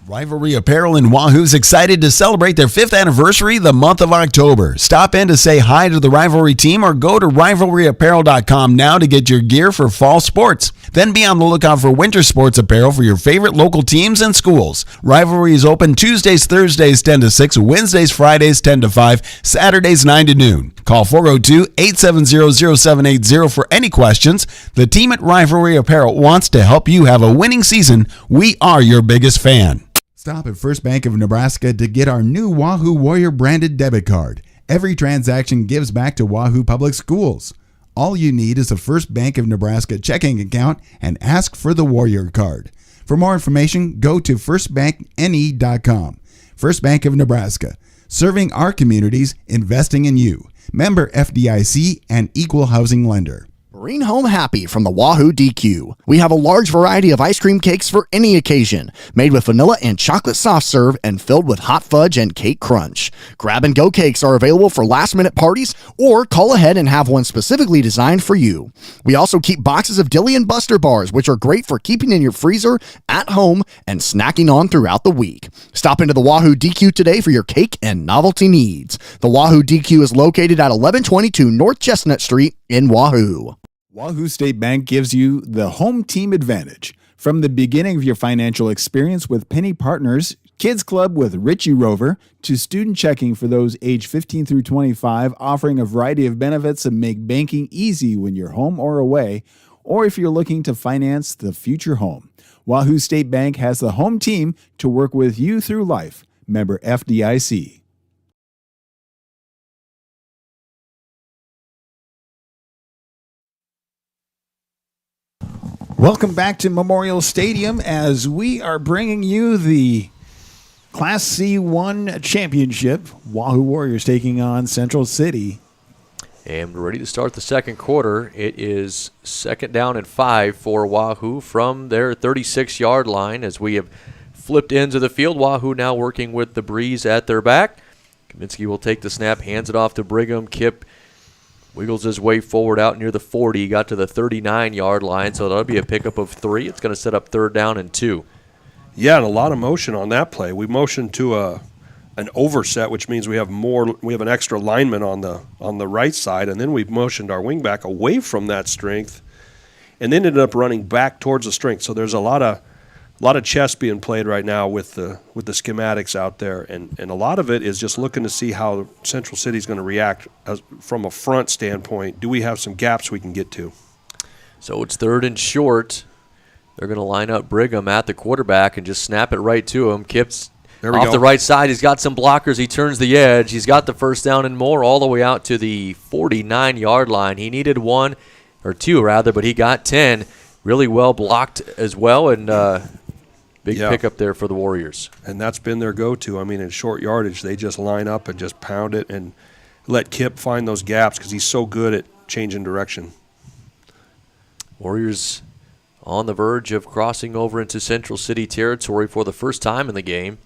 Rivalry Apparel in Wahoo's excited to celebrate their 5th anniversary the month of October. Stop in to say hi to the Rivalry team or go to rivalryapparel.com now to get your gear for fall sports. Then be on the lookout for winter sports apparel for your favorite local teams and schools. Rivalry is open Tuesdays, Thursdays 10 to 6, Wednesdays, Fridays 10 to 5, Saturdays 9 to noon. Call 402-870-0780 for any questions. The team at Rivalry Apparel wants to help you have a winning season. We are your biggest fan. Stop at First Bank of Nebraska to get our new Wahoo Warrior branded debit card. Every transaction gives back to Wahoo Public Schools. All you need is a First Bank of Nebraska checking account and ask for the Warrior card. For more information, go to firstbankne.com. First Bank of Nebraska, serving our communities, investing in you. Member FDIC and equal housing lender. Bring home happy from the Wahoo DQ. We have a large variety of ice cream cakes for any occasion, made with vanilla and chocolate soft serve and filled with hot fudge and cake crunch. Grab-and-go cakes are available for last-minute parties, or call ahead and have one specifically designed for you. We also keep boxes of Dilly and Buster bars, which are great for keeping in your freezer, at home, and snacking on throughout the week. Stop into the Wahoo DQ today for your cake and novelty needs. The Wahoo DQ is located at 1122 North Chestnut Street in Wahoo. Wahoo State Bank gives you the home team advantage. From the beginning of your financial experience with Penny Partners, Kids Club with Richie Rover, to student checking for those age 15 through 25, offering a variety of benefits that make banking easy when you're home or away, or if you're looking to finance the future home. Wahoo State Bank has the home team to work with you through life. Member FDIC. Welcome back to Memorial Stadium as we are bringing you the Class C1 Championship. Wahoo Warriors taking on Central City. And we're ready to start the second quarter. It is 2nd down and 5 for Wahoo from their 36-yard line as we have flipped ends of the field. Wahoo now working with the breeze at their back. Kaminsky will take the snap, hands it off to Brigham. Kip wiggles his way forward out near the 40. He got to the 39-yard line, so that'll be a pickup of 3. It's going to set up 3rd down and 2. Yeah, and a lot of motion on that play. We motioned to an overset, which means we have an extra lineman on the right side, and then we motioned our wingback away from that strength, and then ended up running back towards the strength. So there's a lot of chess being played right now with the schematics out there, and a lot of it is just looking to see how Central City is going to react from a front standpoint. Do we have some gaps we can get to? So it's 3rd and short. They're going to line up Brigham at the quarterback and just snap it right to him. Kip's off the right side. He's got some blockers. He turns the edge. He's got the 1st down and more all the way out to the 49-yard line. He needed 1 or 2 rather, but he got 10. Really well blocked as well, and big pickup there for the Warriors. And that's been their go-to. I mean, in short yardage, they just line up and just pound it and let Kip find those gaps because he's so good at changing direction. Warriors on the verge of crossing over into Central City territory for the first time in the game.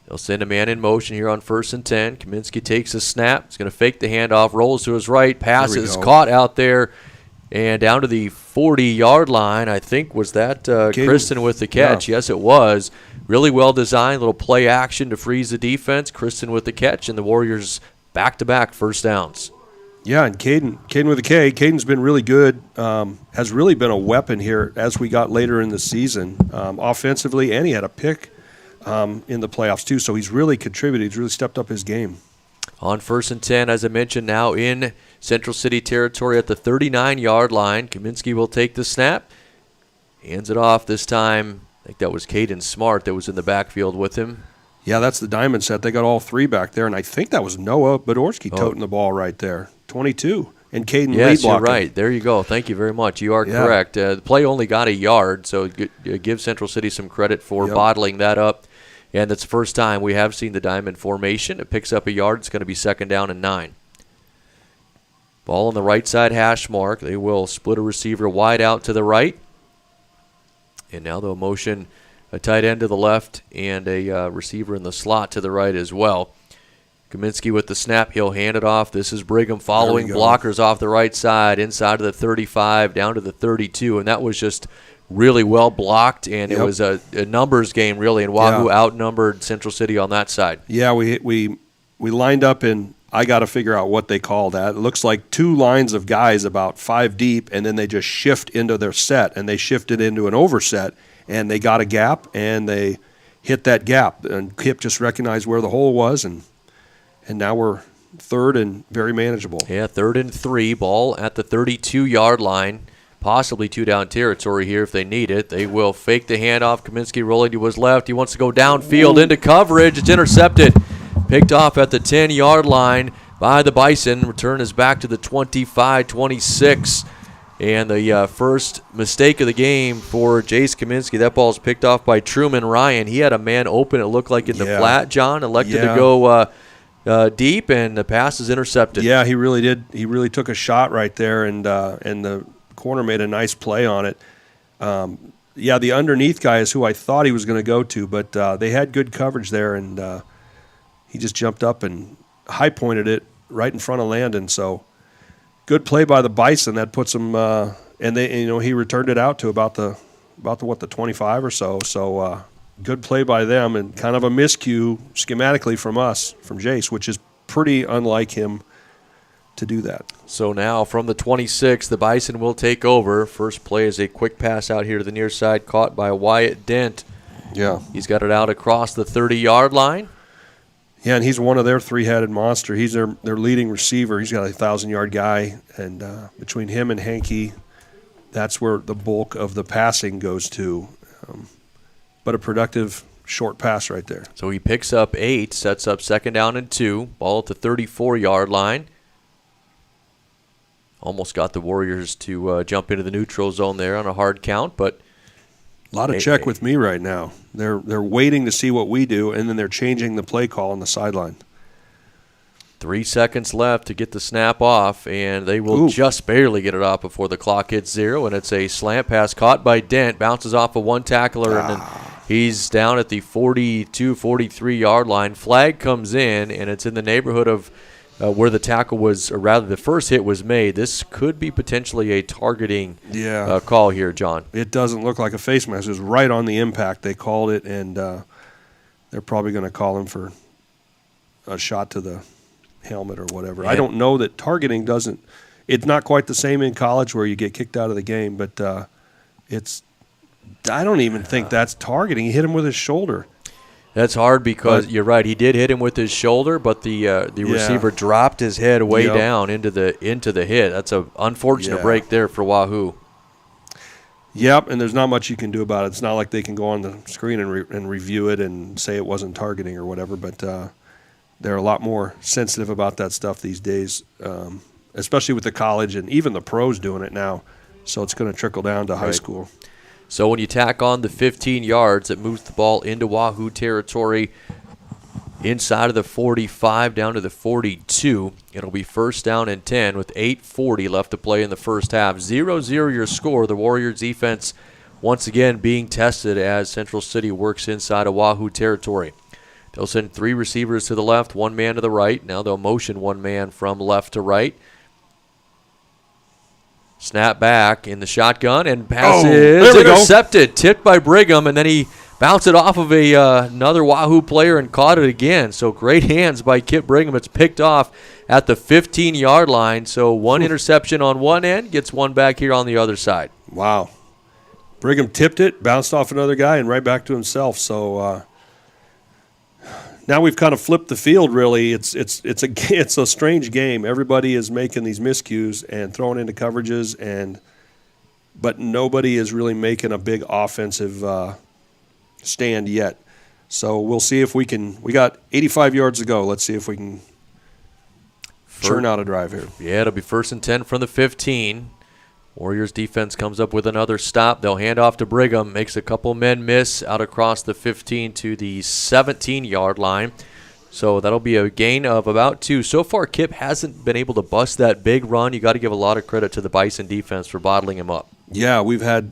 They'll send a man in motion here on 1st and 10. Kaminsky takes a snap. He's going to fake the handoff, rolls to his right. Pass is caught out there and down to the 40-yard line. I think was that Kristen with the catch. Yeah. Yes, it was. Really well designed, little play action to freeze the defense. Kristen with the catch, and the Warriors back-to-back 1st downs. Yeah, and Caden with a K. Caden's been really good, has really been a weapon here as we got later in the season offensively, and he had a pick in the playoffs too, so he's really contributed. He's really stepped up his game. On 1st and 10, as I mentioned, now in Central City territory at the 39-yard line. Kaminsky will take the snap. Hands it off this time. I think that was Caden Smart that was in the backfield with him. Yeah, that's the diamond set. They got all 3 back there, and I think that was Noah Bodorski toting the ball right there. 22. And Caden lead blocking. Yes, you're right. There you go. Thank you very much. You are correct. The play only got a yard, so give Central City some credit for bottling that up. And that's the first time we have seen the diamond formation. It picks up a yard. It's going to be 2nd down and 9. Ball on the right side hash mark. They will split a receiver wide out to the right. And now they'll motion a tight end to the left and a receiver in the slot to the right as well. Kaminsky with the snap. He'll hand it off. This is Brigham following There we go. blockers off the right side, inside of the 35, down to the 32, and that was just really well blocked, and it Yep. was a numbers game, really, and Wahoo Yeah. outnumbered Central City on that side. Yeah, we lined up in. I got to figure out what they call that. It looks like two lines of guys about 5 deep, and then they just shift into their set, and they shifted into an overset, and they got a gap, and they hit that gap, and Kip just recognized where the hole was, and now we're third and very manageable. Yeah, 3rd and 3, ball at the 32-yard line. Possibly 2-down territory here if they need it. They will fake the handoff. Kaminsky rolling to his left. He wants to go downfield into coverage. It's intercepted. Picked off at the 10-yard line by the Bison. Return is back to the 25-26. And the first mistake of the game for Jace Kaminsky. That ball is picked off by Truman Ryan. He had a man open, it looked like in the flat, John. Elected to go deep, and the pass is intercepted. Yeah, he really did. He really took a shot right there, and the corner made a nice play on it. The underneath guy is who I thought he was going to go to, but they had good coverage there, and he just jumped up and high-pointed it right in front of Landon. So good play by the Bison. That puts him, and he returned it out to about the 25 or so. So good play by them, and kind of a miscue schematically from us, from Jace, which is pretty unlike him to do that. So now from the 26, the Bison will take over. First play is a quick pass out here to the near side, caught by Wyatt Dent. Yeah. He's got it out across the 30-yard line. Yeah, and he's one of their three-headed monster. He's their leading receiver. He's got a 1,000-yard guy, and between him and Hankey, that's where the bulk of the passing goes to. But a productive short pass right there. So he picks up 8, sets up 2nd down and 2. Ball at the 34-yard line. Almost got the Warriors to jump into the neutral zone there on a hard count, but a lot of check with me right now. They're waiting to see what we do, and then they're changing the play call on the sideline. 3 seconds left to get the snap off, and they will just barely get it off before the clock hits 0, and it's a slant pass caught by Dent, bounces off of one tackler, and then he's down at the 42, 43-yard line. Flag comes in, and it's in the neighborhood of where the tackle was, or rather the first hit was made. This could be potentially a targeting call here, John. It doesn't look like a face mask. It was right on the impact. They called it, and they're probably going to call him for a shot to the helmet or whatever. Yeah. I don't know that targeting doesn't – it's not quite the same in college where you get kicked out of the game, but it's – I don't even think that's targeting. He hit him with his shoulder. That's hard because you're right. He did hit him with his shoulder, but the receiver dropped his head way down into the hit. That's an unfortunate break there for Wahoo. Yep, and there's not much you can do about it. It's not like they can go on the screen and review it and say it wasn't targeting or whatever, but they're a lot more sensitive about that stuff these days, especially with the college and even the pros doing it now. So it's going to trickle down to high school. So when you tack on the 15 yards, it moves the ball into Wahoo territory inside of the 45 down to the 42. It'll be 1st down and 10 with 8:40 left to play in the first half. 0-0 your score. The Warriors defense once again being tested as Central City works inside of Wahoo territory. They'll send 3 receivers to the left, 1 man to the right. Now they'll motion 1 man from left to right. Snap back in the shotgun, and pass is intercepted. Tipped by Brigham, and then he bounced it off of another Wahoo player and caught it again. So great hands by Kip Brigham. It's picked off at the 15-yard line. So 1 interception on one end, gets 1 back here on the other side. Wow. Brigham tipped it, bounced off another guy, and right back to himself. So now we've kind of flipped the field, really. It's a strange game. Everybody is making these miscues and throwing into coverages, but nobody is really making a big offensive stand yet. So we'll see if we can. We got 85 yards to go. Let's see if we can churn out a drive here. Yeah, it'll be 1st and 10 from the 15. Warriors defense comes up with another stop. They'll hand off to Brigham. Makes a couple men miss out across the 15 to the 17-yard line. So that'll be a gain of about 2. So far, Kip hasn't been able to bust that big run. You got to give a lot of credit to the Bison defense for bottling him up. Yeah, we've had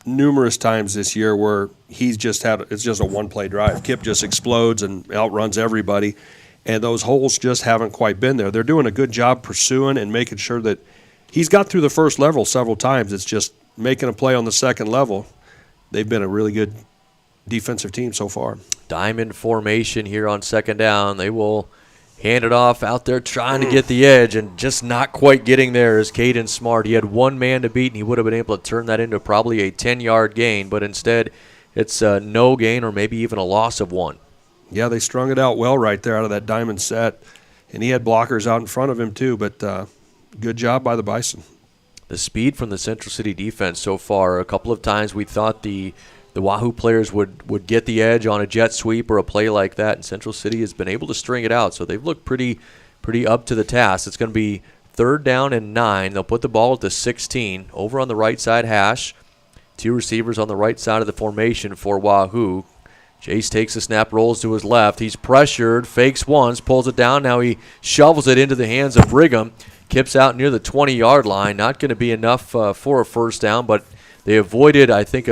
numerous times this year where it's just a one-play drive. Kip just explodes and outruns everybody. and those holes just haven't quite been there. They're doing a good job pursuing and making sure that he's got through the first level several times. It's just making a play on the second level. They've been a really good defensive team so far. Diamond formation here on second down. They will hand it off out there trying to get the edge and just not quite getting there is Caden Smart. He had one man to beat, and he would have been able to turn that into probably a 10-yard gain, but instead it's no gain or maybe even a loss of one. Yeah, they strung it out well right there out of that diamond set, and he had blockers out in front of him too, but good job by the Bison. The speed from the Central City defense so far, a couple of times we thought the Wahoo players would get the edge on a jet sweep or a play like that, and Central City has been able to string it out, so they've looked pretty up to the task. It's going to be 3rd down and 9. They'll put the ball at the 16, over on the right side hash. 2 receivers on the right side of the formation for Wahoo. Jace takes the snap, rolls to his left. He's pressured, fakes once, pulls it down. Now he shovels it into the hands of Brigham. Kips out near the 20-yard line. Not going to be enough for a first down, but they avoided, I think,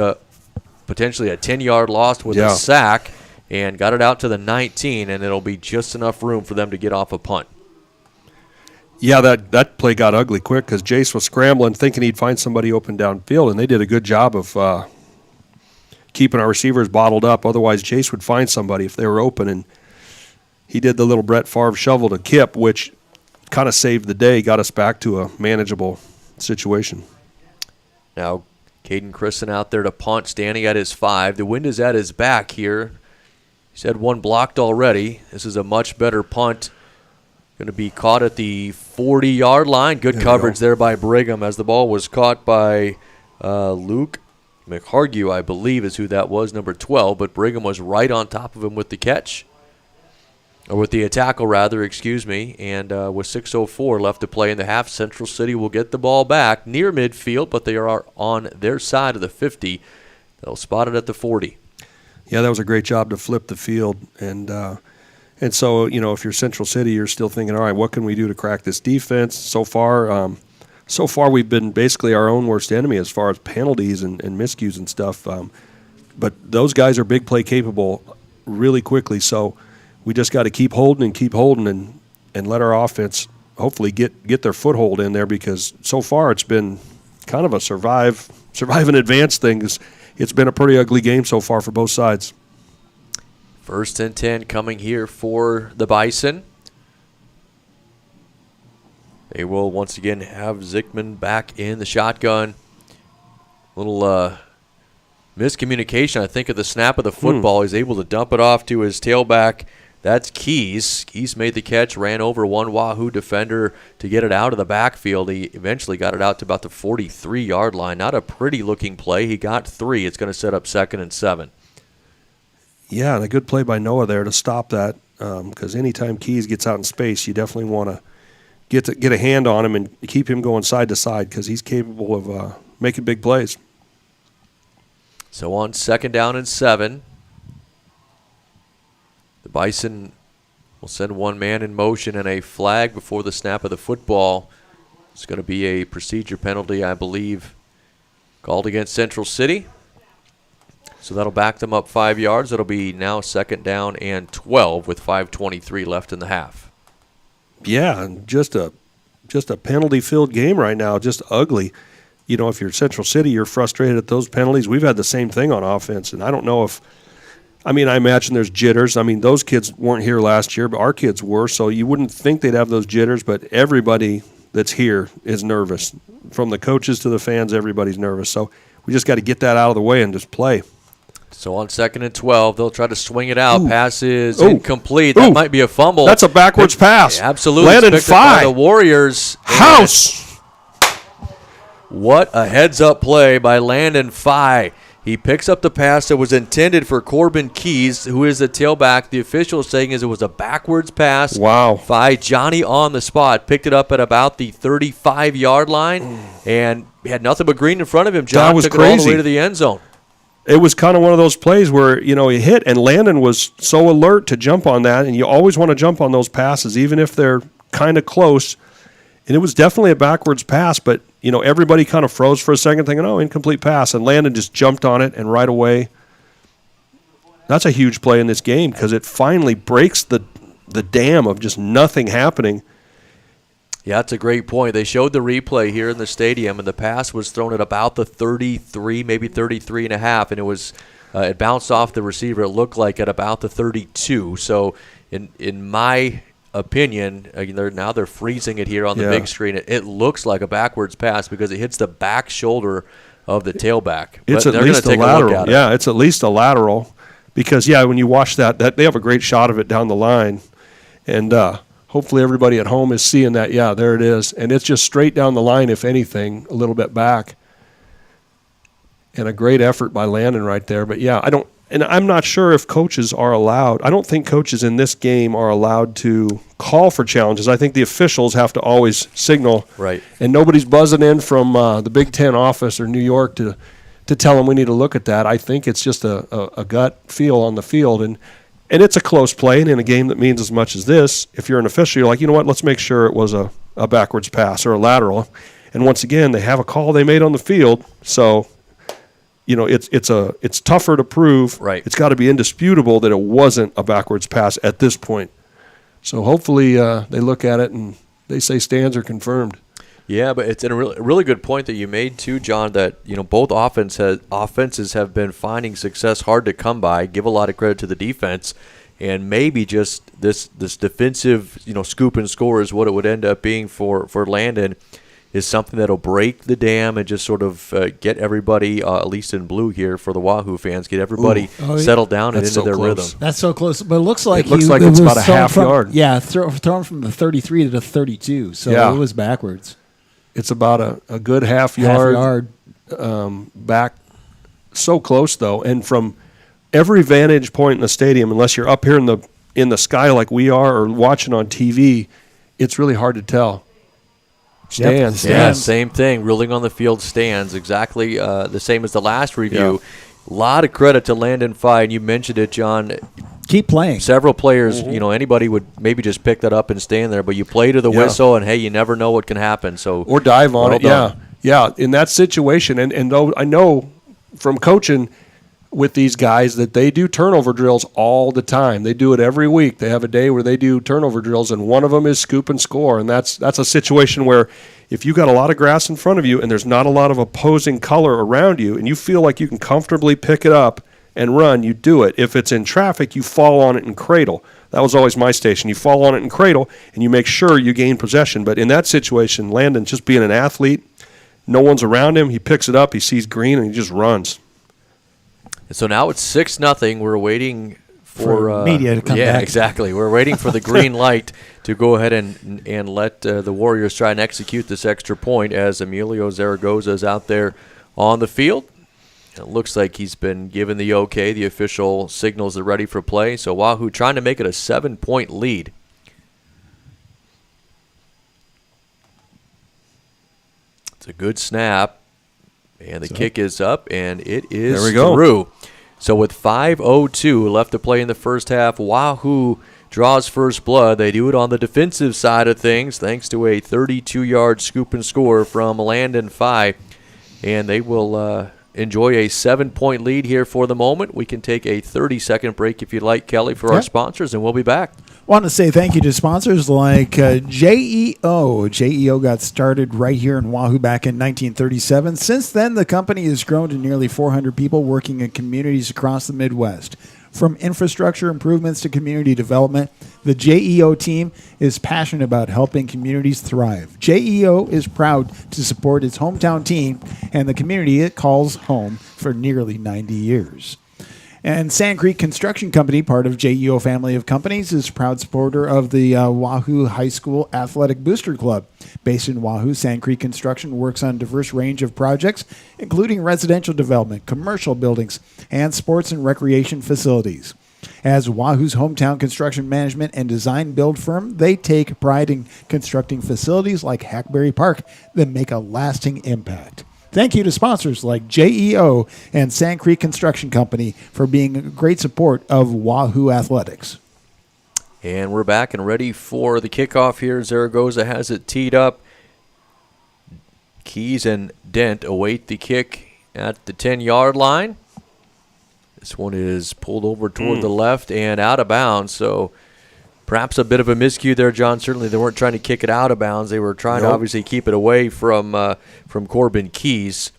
potentially a 10-yard loss with a sack and got it out to the 19, and it'll be just enough room for them to get off a punt. Yeah, that play got ugly quick because Jace was scrambling, thinking he'd find somebody open downfield, and they did a good job of keeping our receivers bottled up. Otherwise, Jace would find somebody if they were open, and he did the little Brett Favre shovel to Kip, which kind of saved the day, got us back to a manageable situation. Now, Caden Christen out there to punt, standing at his 5. The wind is at his back here. He's had one blocked already. This is a much better punt. Going to be caught at the 40-yard line. Good coverage there by Brigham as the ball was caught by Luke McHargue, I believe is who that was, number 12. But Brigham was right on top of him with the catch. Or with the tackle, rather, excuse me. And with 6:04 left to play in the half, Central City will get the ball back near midfield, but they are on their side of the 50. They'll spot it at the 40. Yeah, that was a great job to flip the field. And so, if you're Central City, you're still thinking, all right, what can we do to crack this defense? So far we've been basically our own worst enemy as far as penalties and miscues and stuff. But those guys are big play capable really quickly, so we just got to keep holding and let our offense hopefully get their foothold in there, because so far it's been kind of a survive and advance thing. It's been a pretty ugly game so far for both sides. 1st and 10 coming here for the Bison. They will once again have Zickman back in the shotgun. Little miscommunication, I think, at the snap of the football. He's able to dump it off to his tailback. That's Keys. Keys made the catch, ran over one Wahoo defender to get it out of the backfield. He eventually got it out to about the 43-yard line. Not a pretty-looking play. He got 3. It's going to set up 2nd and 7. Yeah, and a good play by Noah there to stop that, because anytime Keys gets out in space, you definitely want to get a hand on him and keep him going side to side, because he's capable of making big plays. So on 2nd down and 7, the Bison will send one man in motion and a flag before the snap of the football. It's going to be a procedure penalty, I believe, called against Central City. So that'll back them up 5 yards. It'll be now 2nd down and 12 with 5:23 left in the half. Yeah, and just a penalty-filled game right now, just ugly. If you're Central City, you're frustrated at those penalties. We've had the same thing on offense, and I don't know if – I imagine there's jitters. Those kids weren't here last year, but our kids were, so you wouldn't think they'd have those jitters, but everybody that's here is nervous. From the coaches to the fans, everybody's nervous. So we just got to get that out of the way and just play. So on 2nd and 12, they'll try to swing it out. Pass is incomplete. That might be a fumble. That's a backwards pass. Absolutely. Landon Fye. The Warriors. House. What a heads-up play by Landon Fye. He picks up the pass that was intended for Corbin Keys, who is the tailback. The official saying is it was a backwards pass. Wow. Fye, Johnny on the spot, picked it up at about the 35-yard line, and had nothing but green in front of him. John that was took crazy. it all the way to the end zone. It was kind of one of those plays where, he hit, and Landon was so alert to jump on that, and you always want to jump on those passes, even if they're kind of close. And it was definitely a backwards pass, but, everybody kind of froze for a second thinking, incomplete pass, and Landon just jumped on it, and right away, that's a huge play in this game because it finally breaks the the dam of just nothing happening. Yeah, that's a great point. They showed the replay here in the stadium, and the pass was thrown at about the 33, maybe 33 and a half, and it was it bounced off the receiver. It looked like at about the 32. So, in my opinion, now they're freezing it here on the big screen. It looks like a backwards pass because it hits the back shoulder of the tailback. It's But at they're least gonna a take look lateral. at it. Yeah, it's at least a lateral because, when you watch that they have a great shot of it down the line. And hopefully everybody at home is seeing that. Yeah, there it is. And it's just straight down the line, if anything, a little bit back. And a great effort by Landon right there. But, I'm not sure if coaches are allowed. I don't think coaches in this game are allowed to call for challenges. I think the officials have to always signal. Right. And nobody's buzzing in from the Big Ten office or New York to tell them we need to look at that. I think it's just a gut feel on the field. And it's a close play, and in a game that means as much as this, if you're an official, you're like, you know what, let's make sure it was a backwards pass or a lateral. And once again, they have a call they made on the field, so it's tougher to prove. Right. It's got to be indisputable that it wasn't a backwards pass at this point. So hopefully they look at it and they say stands are confirmed. Yeah, but it's a really good point that you made too, John, that both offenses have been finding success hard to come by. Give a lot of credit to the defense, and maybe just this defensive scoop and score is what it would end up being for Landon, is something that'll break the dam and just sort of get everybody, at least in blue here for the Wahoo fans, get everybody settled down and into their rhythm. That's so close, but it looks like it's about a half yard. Yeah, thrown from the 33 to the 32, so it was backwards. It's about a good half yard. Back. So close though, and from every vantage point in the stadium, unless you're up here in the sky like we are or watching on TV, it's really hard to tell. Stands. Yeah, same thing. Ruling on the field stands, exactly the same as the last review. A lot of credit to Landon Fye, and you mentioned it, John. Keep playing. Several players, anybody would maybe just pick that up and stand there, but you play to the whistle, and hey, you never know what can happen. So or dive on it. Yeah. In that situation, and though I know from coaching with these guys that they do turnover drills all the time. They do it every week. They have a day where they do turnover drills, and one of them is scoop and score. And that's a situation where if you got a lot of grass in front of you and there's not a lot of opposing color around you, and you feel like you can comfortably pick it up and run, you do it. If it's in traffic, you fall on it and cradle. That was always my station. You fall on it and cradle, and you make sure you gain possession. But in that situation, Landon, just being an athlete, no one's around him. He picks it up, he sees green, and he just runs. So now it's 6-0. We're waiting for media to come back. Yeah, exactly. We're waiting for the green light to go ahead and let the Warriors try and execute this extra point as Emilio Zaragoza is out there on the field. It looks like he's been given the okay. The official signals are ready for play. So Wahoo trying to make it a 7-point lead. It's a good snap. And the kick is up, and it is there we go. Through. So with 5:02 left to play in the first half, Wahoo draws first blood. They do it on the defensive side of things thanks to a 32-yard scoop and score from Landon Fye. And they will enjoy a 7-point lead here for the moment. We can take a 30-second break if you'd like, Kelly, for our sponsors, and we'll be back. Want to say thank you to sponsors like JEO. JEO got started right here in Wahoo back in 1937. Since then, the company has grown to nearly 400 people working in communities across the Midwest. From infrastructure improvements to community development, the JEO team is passionate about helping communities thrive. JEO is proud to support its hometown team and the community it calls home for nearly 90 years. And Sand Creek Construction Company, part of JEO family of companies, is a proud supporter of the Wahoo High School Athletic Booster Club. Based in Wahoo, Sand Creek Construction works on a diverse range of projects, including residential development, commercial buildings, and sports and recreation facilities. As Wahoo's hometown construction management and design build firm, they take pride in constructing facilities like Hackberry Park that make a lasting impact. Thank you to sponsors like JEO and Sand Creek Construction Company for being a great support of Wahoo Athletics. And we're back and ready for the kickoff here. Zaragoza has it teed up. Keys and Dent await the kick at the 10-yard line. This one is pulled over toward the left and out of bounds, so Perhaps a bit of a miscue there, John. Certainly they weren't trying to kick it out of bounds. They were trying to obviously keep it away from Corbin Keys.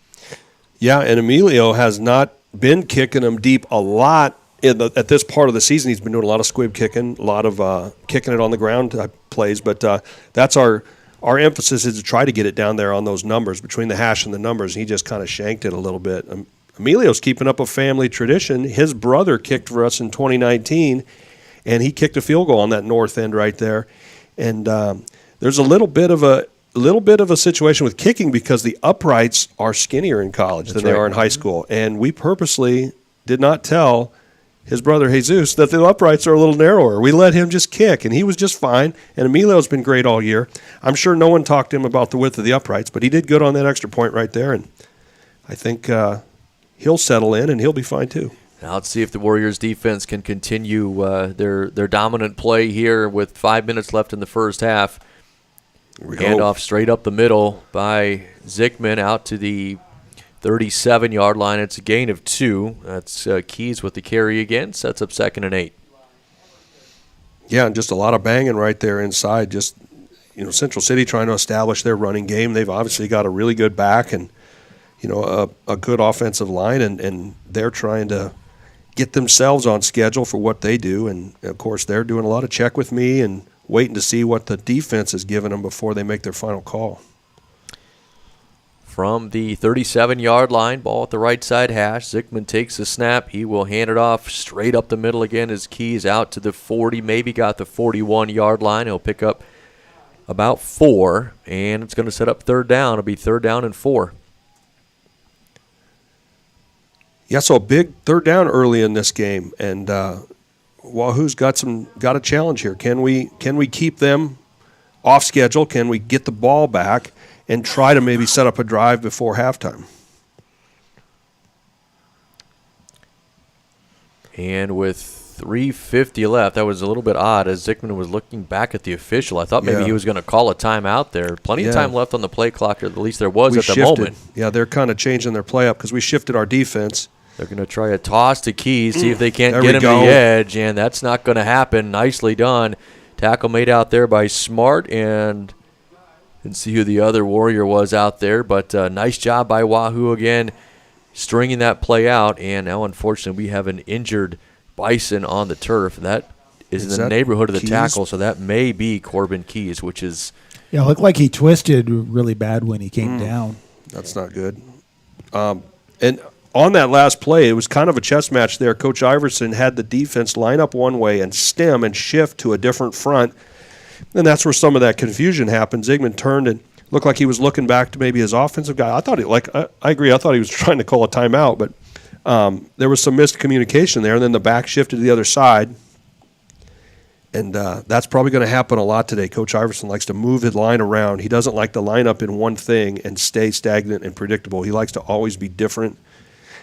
Yeah, and Emilio has not been kicking them deep a lot at this part of the season. He's been doing a lot of squib kicking, a lot of kicking it on the ground type plays. But that's our emphasis, is to try to get it down there on those numbers, between the hash and the numbers. He just kind of shanked it a little bit. Emilio's keeping up a family tradition. His brother kicked for us in 2019, and he kicked a field goal on that north end right there. And there's a little bit of a situation with kicking, because the uprights are skinnier in college than they are in high school. And we purposely did not tell his brother Jesus that the uprights are a little narrower. We let him just kick, and he was just fine. And Emilio's been great all year. I'm sure no one talked to him about the width of the uprights, but he did good on that extra point right there. And I think he'll settle in, and he'll be fine too. Now let's see if the Warriors defense can continue their dominant play here with 5 minutes left in the first half. Handoff straight up the middle by Zickman out to the 37-yard line. It's a gain of 2. That's Keys with the carry again. Sets up 2nd and 8. Yeah, and just a lot of banging right there inside. Just, Central City trying to establish their running game. They've obviously got a really good back and, a good offensive line, and they're trying to get themselves on schedule for what they do. And, of course, they're doing a lot of check with me and waiting to see what the defense is giving them before they make their final call. From the 37-yard line, ball at the right side hash. Zickman takes the snap. He will hand it off straight up the middle again as Keys out to the 40, maybe got the 41-yard line. He'll pick up about 4, and it's going to set up 3rd down. It'll be 3rd down and 4. Yeah, so a big 3rd down early in this game, and Wahoo's got a challenge here. Can we keep them off schedule? Can we get the ball back and try to maybe set up a drive before halftime? And with 3:50 left, that was a little bit odd as Zickman was looking back at the official. I thought maybe he was going to call a timeout there. Plenty of time left on the play clock, or at least there was at the moment. Yeah, they're kind of changing their play up because we shifted our defense. They're going to try a toss to Keys, see if they can't get him to the edge, and that's not going to happen. Nicely done. Tackle made out there by Smart, and didn't see who the other Warrior was out there, but nice job by Wahoo again, stringing that play out. And now, unfortunately, we have an injured Bison on the turf. That is in the neighborhood of the tackle, so that may be Corbin Keys, which is... Yeah, it looked like he twisted really bad when he came down. That's not good. And on that last play, it was kind of a chess match there. Coach Iverson had the defense line up one way and stem and shift to a different front. And that's where some of that confusion happened. Zickman turned and looked like he was looking back to maybe his offensive guy. I agree. I thought he was trying to call a timeout, but there was some miscommunication there. And then the back shifted to the other side. And that's probably going to happen a lot today. Coach Iverson likes to move his line around. He doesn't like to line up in one thing and stay stagnant and predictable. He likes to always be different.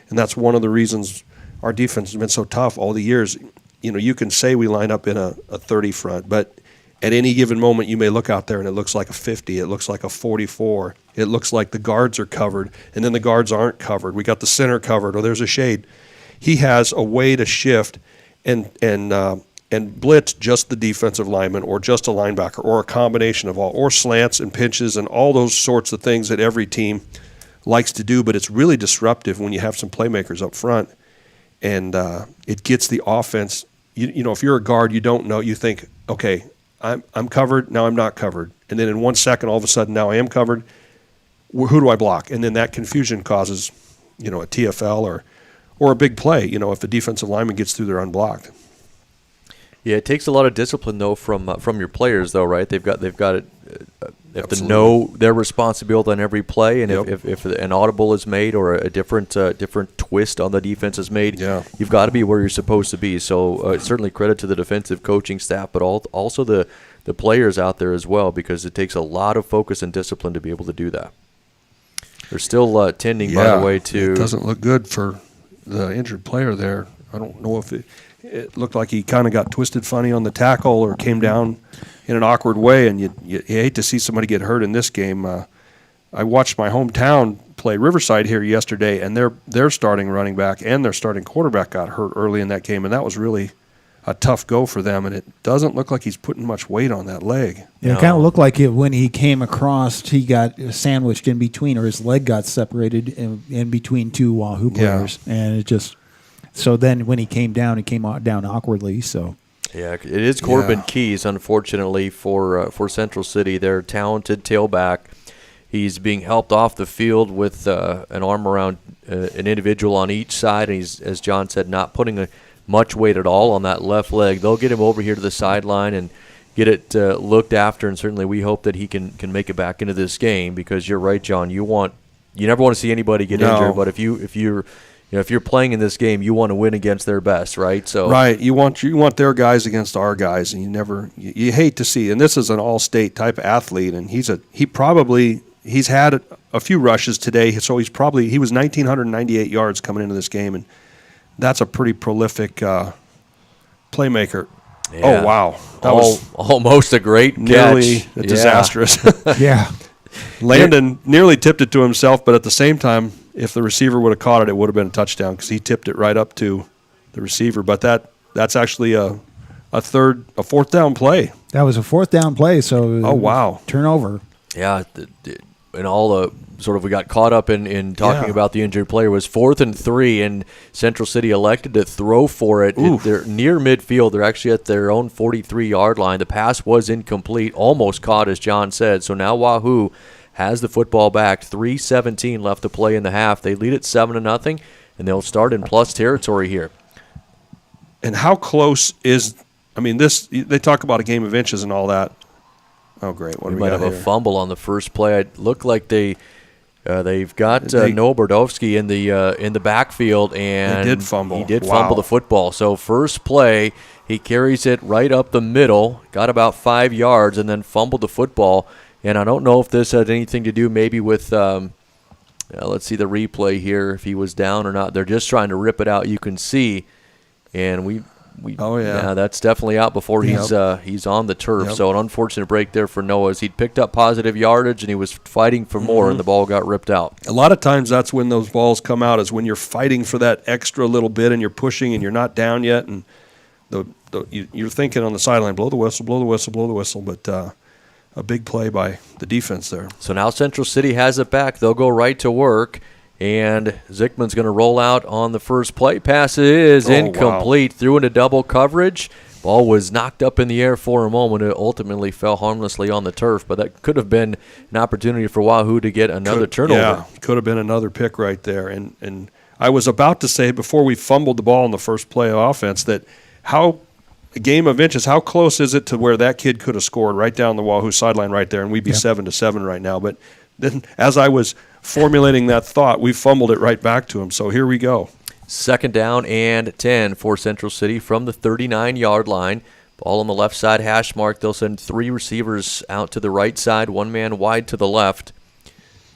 And that's one of the reasons our defense has been so tough all the years. You can say we line up in a 30 front, but at any given moment you may look out there and it looks like a 50, it looks like a 44, it looks like the guards are covered, and then the guards aren't covered. We got the center covered, or there's a shade. He has a way to shift and blitz just the defensive lineman or just a linebacker or a combination of all, or slants and pinches and all those sorts of things that every team likes to do, but it's really disruptive when you have some playmakers up front, and it gets the offense. If you're a guard, you don't know. You think, okay, I'm covered, now I'm not covered, and then in 1 second, all of a sudden, now I am covered. Who do I block? And then that confusion causes, a TFL or a big play. If the defensive lineman gets through there unblocked. Yeah, it takes a lot of discipline though from your players though, right? They've got it. They have to know their responsibility on every play, and if an audible is made or a different twist on the defense is made, you've got to be where you're supposed to be. So certainly credit to the defensive coaching staff, but also the players out there as well, because it takes a lot of focus and discipline to be able to do that. They're still tending, by the way, to... It doesn't look good for the injured player there. I don't know if it looked like he kind of got twisted funny on the tackle or came down in an awkward way, and you hate to see somebody get hurt in this game. I watched my hometown play Riverside here yesterday, and their starting running back and their starting quarterback got hurt early in that game, and that was really a tough go for them, and it doesn't look like he's putting much weight on that leg. Yeah, it kind of looked like it when he came across, he got sandwiched in between, or his leg got separated in between two Wahoo players. And it just, so then when he came down awkwardly. So yeah, it is Corbin Keys, unfortunately, for Central City. Their talented tailback. He's being helped off the field with an arm around an individual on each side, and he's, as John said, not putting much weight at all on that left leg. They'll get him over here to the sideline and get it looked after, and certainly we hope that he can make it back into this game, because you're right, John. You never want to see anybody get injured, but if you're playing in this game, you want to win against their best, right? So right, you want their guys against our guys, and you hate to see. And this is an all-state type of athlete, and he's had a few rushes today, so he was 1,998 yards coming into this game, and that's a pretty prolific playmaker. yeah. Oh wow, that was almost a great nearly catch. disastrous. yeah, Landon nearly tipped it to himself, but at the same time, if the receiver would have caught it would have been a touchdown, because he tipped it right up to the receiver. But that's actually a fourth down play. that was a fourth down play. So Oh wow, turnover. Yeah, and all the sort of we got caught up in talking about the injured player. Was 4th and 3, and Central City elected to throw for it. They're near midfield. They're actually at their own 43-yard line. The pass was incomplete, almost caught, as John said. So now Wahoo has the football back. 3:17 left to play in the half. They lead it 7-0, and they'll start in plus territory here. and how close is? I mean, this they talk about a game of inches and all that. Oh great, what do we might got have here? a fumble on the first play. It looked like they've got Noah Bordowski in the backfield, and They did fumble. He did Wow. fumble the football. So first play, he carries it right up the middle, got about 5 yards, and then fumbled the football. And I don't know if this had anything to do maybe with let's see the replay here, if he was down or not. They're just trying to rip it out. You can see, and we Oh, yeah. that's definitely out before he's on the turf. Yep. So an unfortunate break there for Noah, as he'd picked up positive yardage and he was fighting for more, and the ball got ripped out. A lot of times that's when those balls come out, is when you're fighting for that extra little bit and you're pushing and you're not down yet, and you're thinking on the sideline, blow the whistle, blow the whistle, blow the whistle. But a big play by the defense there. So now Central City has it back. They'll go right to work, and Zickman's going to roll out on the first play. Pass is incomplete. Threw into double coverage. Ball was knocked up in the air for a moment. It ultimately fell harmlessly on the turf, but that could have been an opportunity for Wahoo to get another turnover. Yeah, could have been another pick right there. And I was about to say, before we fumbled the ball in the first play of offense, that a game of inches, how close is it to where that kid could have scored right down the Wahoo sideline right there, and we'd be 7-7 right now. But then as I was formulating that thought, we fumbled it right back to him. So here we go. 2nd down and 10 for Central City from the 39-yard line. Ball on the left side hash mark. They'll send 3 receivers out to the right side, 1 man wide to the left.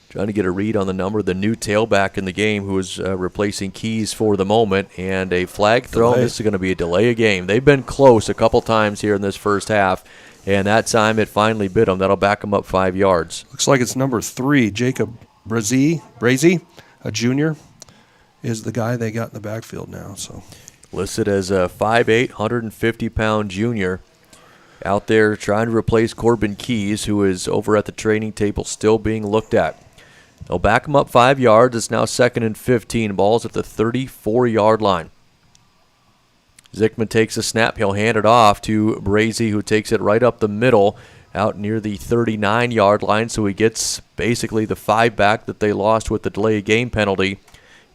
Trying to get a read on the number, the new tailback in the game who is replacing Keys for the moment, and a flag thrown. Delay. This is going to be a delay of game. They've been close a couple times here in this first half, and that time it finally bit them. That'll back them up 5 yards. Looks like it's number 3, Jacob Brazy, a junior, is the guy they got in the backfield now. So Listed as a 5'8", 150-pound junior out there trying to replace Corbin Keys, who is over at the training table still being looked at. They'll back him up 5 yards. It's now 2nd and 15. Ball's at the 34-yard line. Zickman takes a snap. He'll hand it off to Brazy, who takes it right up the middle out near the 39-yard line. So he gets basically the 5 back that they lost with the delay of game penalty.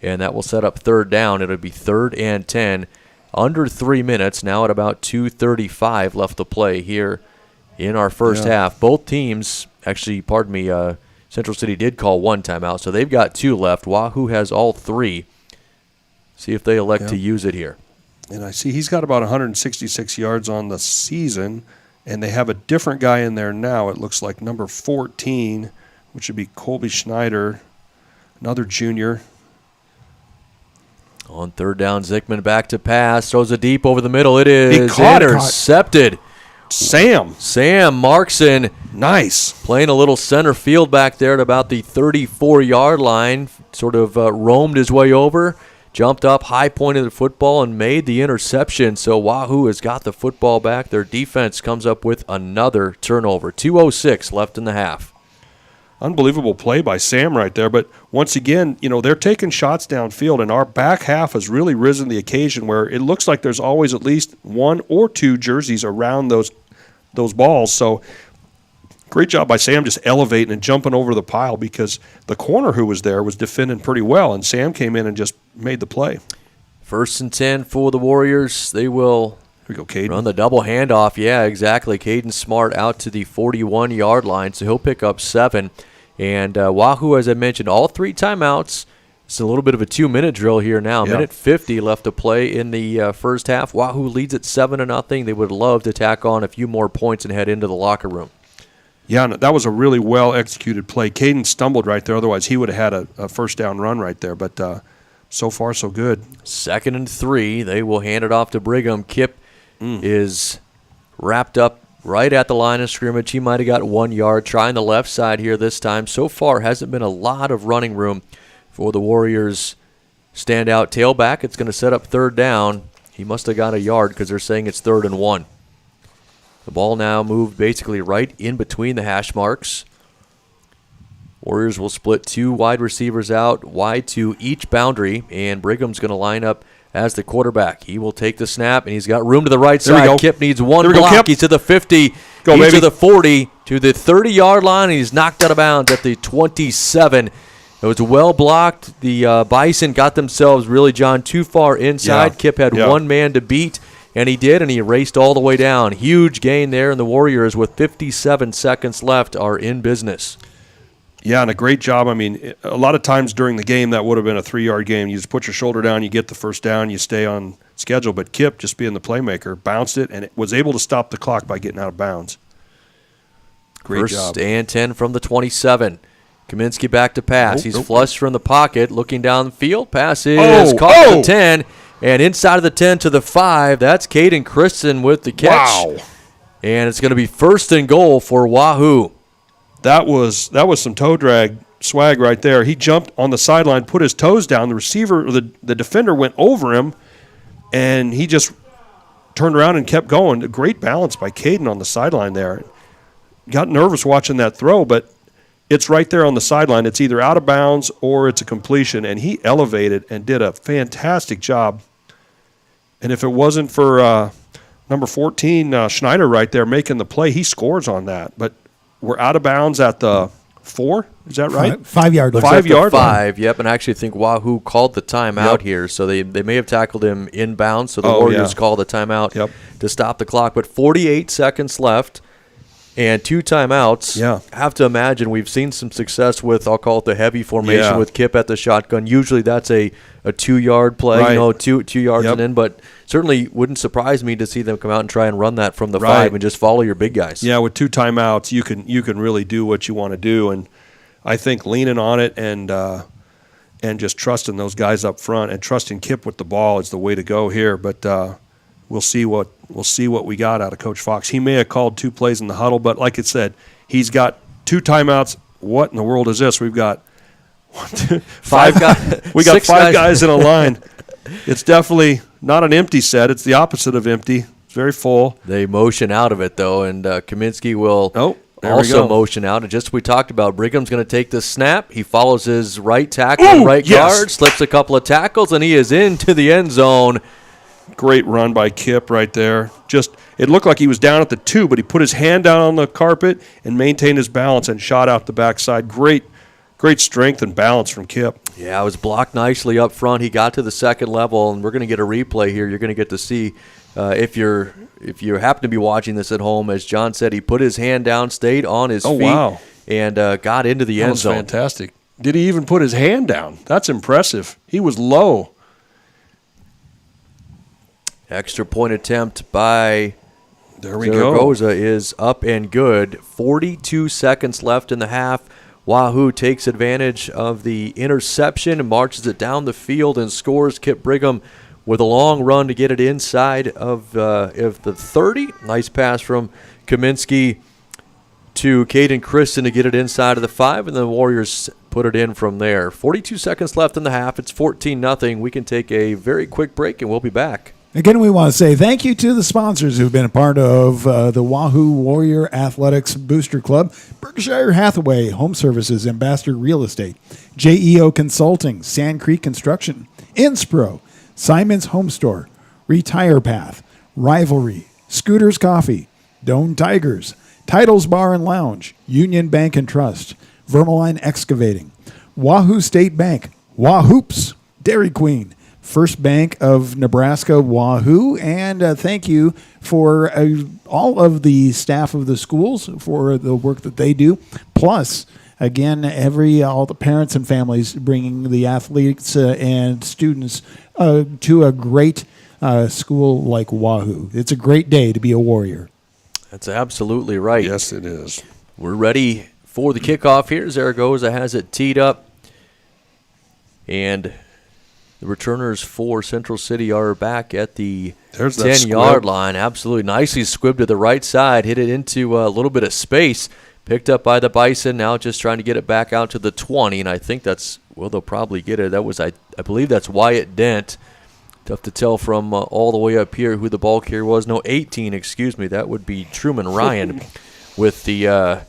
And that will set up 3rd down. It'll be 3rd and 10. Under 3 minutes, now at about 2:35 left to play here in our first half. Both teams, actually, Central City did call 1 timeout, so they've got 2 left. Wahoo has all 3. See if they elect to use it here. And I see he's got about 166 yards on the season, and they have a different guy in there now. It looks like number 14, which would be Colby Schneider, another junior. On 3rd down, Zickman back to pass, throws it deep over the middle. It is caught it. intercepted. Sam Markson nice. playing a little center field back there at about the 34-yard line, sort of roamed his way over, jumped up, high-pointed the football, and made the interception. So Wahoo has got the football back. Their defense comes up with another turnover. 2:06 left in the half. Unbelievable play by Sam right there. But once again, they're taking shots downfield, and our back half has really risen to the occasion where it looks like there's always at least one or two jerseys around those balls. So great job by Sam just elevating and jumping over the pile, because the corner who was there was defending pretty well, and Sam came in and just made the play. 1st and 10 for the Warriors. They will Here we go, Caden. run the double handoff. Yeah, exactly. Caden Smart out to the 41-yard line, so he'll pick up 7. And Wahoo, as I mentioned, all 3 timeouts. It's a little bit of a 2-minute drill here now. Yeah. Minute 50 left to play in the first half. Wahoo leads at 7-0. They would love to tack on a few more points and head into the locker room. Yeah, that was a really well-executed play. Caden stumbled right there. Otherwise, he would have had a first down run right there. But so far, so good. 2nd and 3. They will hand it off to Brigham. Kip is wrapped up right at the line of scrimmage. He might have got 1 yard. Trying the left side here this time. So far, hasn't been a lot of running room for the Warriors. Standout tailback. It's going to set up 3rd down. He must have got a yard because they're saying it's 3rd and 1. The ball now moved basically right in between the hash marks. Warriors will split 2 wide receivers out wide to each boundary, and Brigham's going to line up as the quarterback. He will take the snap, and he's got room to the right There we side. go. Kip needs one There we go, block. Kip. He's to the 50. Go, he's baby. to the 40, to the 30-yard line, and he's knocked out of bounds at the 27. It was well blocked. The Bison got themselves, really, John, too far inside. Yeah. Kip had Yeah. one man to beat, and he did, and he raced all the way down. Huge gain there, and the Warriors, with 57 seconds left, are in business. Yeah, and a great job. I mean, a lot of times during the game, that would have been a 3-yard game. You just put your shoulder down, you get the first down, you stay on schedule. But Kip, just being the playmaker, bounced it and was able to stop the clock by getting out of bounds. Great job. 1st and 10 from the 27. Kaminsky back to pass. Nope, He's nope. flushed from the pocket, looking down the field. Pass is caught at the 10, and inside of the 10 to the 5. That's Caden Christen with the catch. Wow. And it's going to be 1st and goal for Wahoo. That was some toe drag swag right there. He jumped on the sideline, put his toes down. The receiver, or the defender went over him, and he just turned around and kept going. A great balance by Caden on the sideline there. Got nervous watching that throw, but it's right there on the sideline. It's either out of bounds or it's a completion, and he elevated and did a fantastic job. And if it wasn't for number 14, Schneider right there making the play, he scores on that. But we're out of bounds at the 4. Is that right? 5-yard line. 5-yard line. 5, yep, and I actually think Wahoo called the timeout Yep. here, so they may have tackled him inbound, so the Oh, Warriors yeah. called the timeout Yep. to stop the clock. But 48 seconds left and 2 timeouts. Yeah. I have to imagine we've seen some success with, I'll call it the heavy formation Yeah. with Kip at the shotgun. Usually that's a 2-yard play, Right. two yards Yep. and in, but certainly wouldn't surprise me to see them come out and try and run that from the Right. 5 and just follow your big guys. Yeah, with 2 timeouts, you can really do what you want to do, and I think leaning on it and just trusting those guys up front and trusting Kip with the ball is the way to go here. But we'll see what we got out of Coach Fox. He may have called 2 plays in the huddle, but like I said, he's got 2 timeouts. What in the world is this? We've got 5 guys. We got 6 5 guys in a line. It's definitely not an empty set. It's the opposite of empty. It's very full. They motion out of it, though, and Kaminsky will There we also go. motion out. And just as we talked about, Brigham's going to take the snap. He follows his right tackle and right yes. guard, slips a couple of tackles, and he is into the end zone. Great run by Kip right there. Just it looked like he was down at the 2, but he put his hand down on the carpet and maintained his balance and shot out the backside. Great strength and balance from Kip. Yeah, it was blocked nicely up front. He got to the second level, and we're going to get a replay here. You're going to get to see if you happen to be watching this at home. As John said, he put his hand down, stayed on his feet, Wow. and got into the That end was zone. fantastic. Did he even put his hand down? That's impressive. He was low. Extra point attempt by There we go. Zaragoza is up and good. 42 seconds left in the half. Wahoo takes advantage of the interception and marches it down the field and scores. Kip Brigham with a long run to get it inside of the 30. Nice pass from Kaminsky to Caden Christen to get it inside of the 5, and the Warriors put it in from there. 42 seconds left in the half. It's 14-0. We can take a very quick break, and we'll be back. Again, we want to say thank you to the sponsors who've been a part of the Wahoo Warrior Athletics Booster Club: Berkshire Hathaway Home Services, Ambassador Real Estate, JEO Consulting, Sand Creek Construction, Inspro, Simon's Home Store, Retire Path, Rivalry, Scooters Coffee, Doan Tigers, Titles Bar and Lounge, Union Bank and Trust, Vermaline Excavating, Wahoo State Bank, Wahoops, Dairy Queen, First Bank of Nebraska, Wahoo, and thank you for all of the staff of the schools for the work that they do. Plus, again, all the parents and families bringing the athletes and students to a great school like Wahoo. It's a great day to be a Warrior. That's absolutely right. Yes, it is. We're ready for the kickoff here. Zaragoza has it teed up. And the returners for Central City are back at the 10-yard line. Absolutely nicely squibbed to the right side, hit it into a little bit of space. Picked up by the Bison, now just trying to get it back out to the 20, and I think they'll probably get it. That was, I believe that's Wyatt Dent. Tough to tell from all the way up here who the ball carrier was. No, 18, excuse me. That would be Truman Ryan with the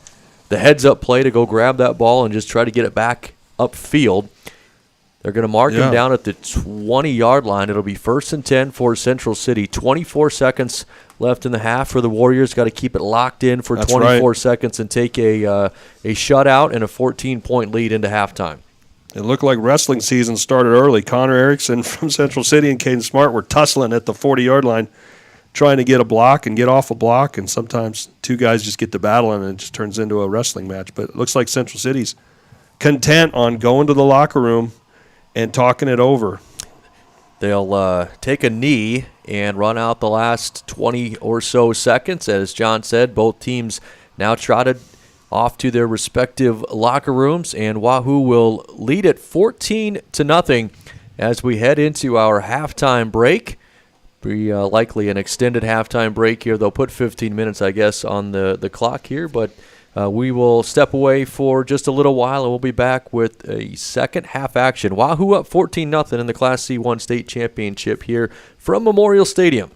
heads-up play to go grab that ball and just try to get it back upfield. They're going to mark him down at the 20-yard line. It'll be 1st and 10 for Central City. 24 seconds left in the half for the Warriors. Got to keep it locked in for 24 seconds and take a shutout and a 14-point lead into halftime. It looked like wrestling season started early. Connor Erickson from Central City and Caden Smart were tussling at the 40-yard line, trying to get a block and get off a block, and sometimes two guys just get to battle and it just turns into a wrestling match. But it looks like Central City's content on going to the locker room and talking it over. They'll take a knee and run out the last 20 or so seconds. As John said, both teams now trotted off to their respective locker rooms, and Wahoo will lead it 14-0 as we head into our halftime break. Be likely an extended halftime break here. They'll put 15 minutes, I guess, on the clock here, but we will step away for just a little while, and we'll be back with a second half action. Wahoo up 14-0 in the Class C1 state championship here from Memorial Stadium.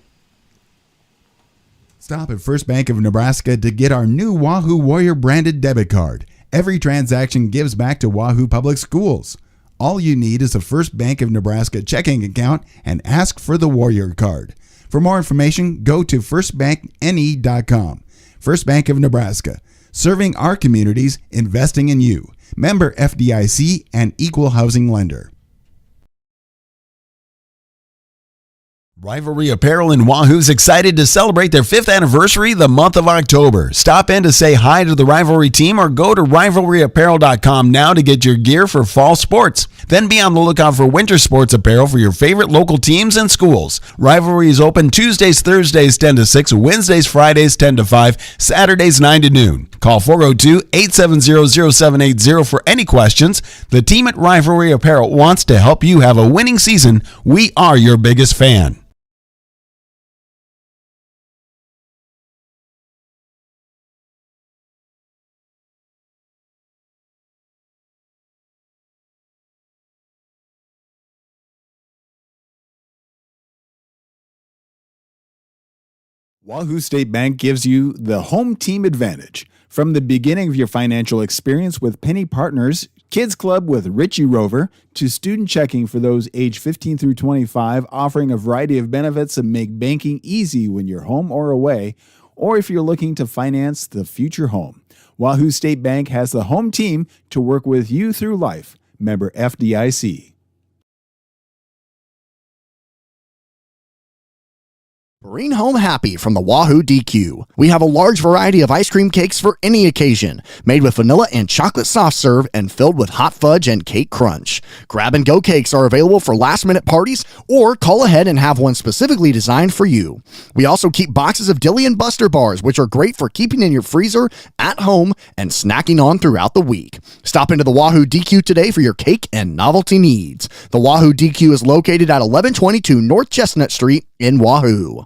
Stop at First Bank of Nebraska to get our new Wahoo Warrior branded debit card. Every transaction gives back to Wahoo Public Schools. All you need is a First Bank of Nebraska checking account and ask for the Warrior card. For more information, go to firstbankne.com. First Bank of Nebraska, serving our communities, investing in you. Member FDIC and equal housing lender. Rivalry Apparel in Wahoo's excited to celebrate their 5th anniversary the month of October. Stop in to say hi to the Rivalry team or go to rivalryapparel.com now to get your gear for fall sports. Then be on the lookout for winter sports apparel for your favorite local teams and schools. Rivalry is open Tuesdays, Thursdays 10 to 6, Wednesdays, Fridays 10 to 5, Saturdays 9 to noon. Call 402-870-0780 for any questions. The team at Rivalry Apparel wants to help you have a winning season. We are your biggest fan. Wahoo State Bank gives you the home team advantage. From the beginning of your financial experience with Penny Partners, Kids Club with Richie Rover, to student checking for those age 15 through 25, offering a variety of benefits that make banking easy when you're home or away, or if you're looking to finance the future home. Wahoo State Bank has the home team to work with you through life. Member FDIC. Bring home happy from the Wahoo DQ. We have a large variety of ice cream cakes for any occasion, made with vanilla and chocolate soft serve and filled with hot fudge and cake crunch. Grab-and-go cakes are available for last-minute parties, or call ahead and have one specifically designed for you. We also keep boxes of Dilly and Buster bars, which are great for keeping in your freezer, at home, and snacking on throughout the week. Stop into the Wahoo DQ today for your cake and novelty needs. The Wahoo DQ is located at 1122 North Chestnut Street in Wahoo.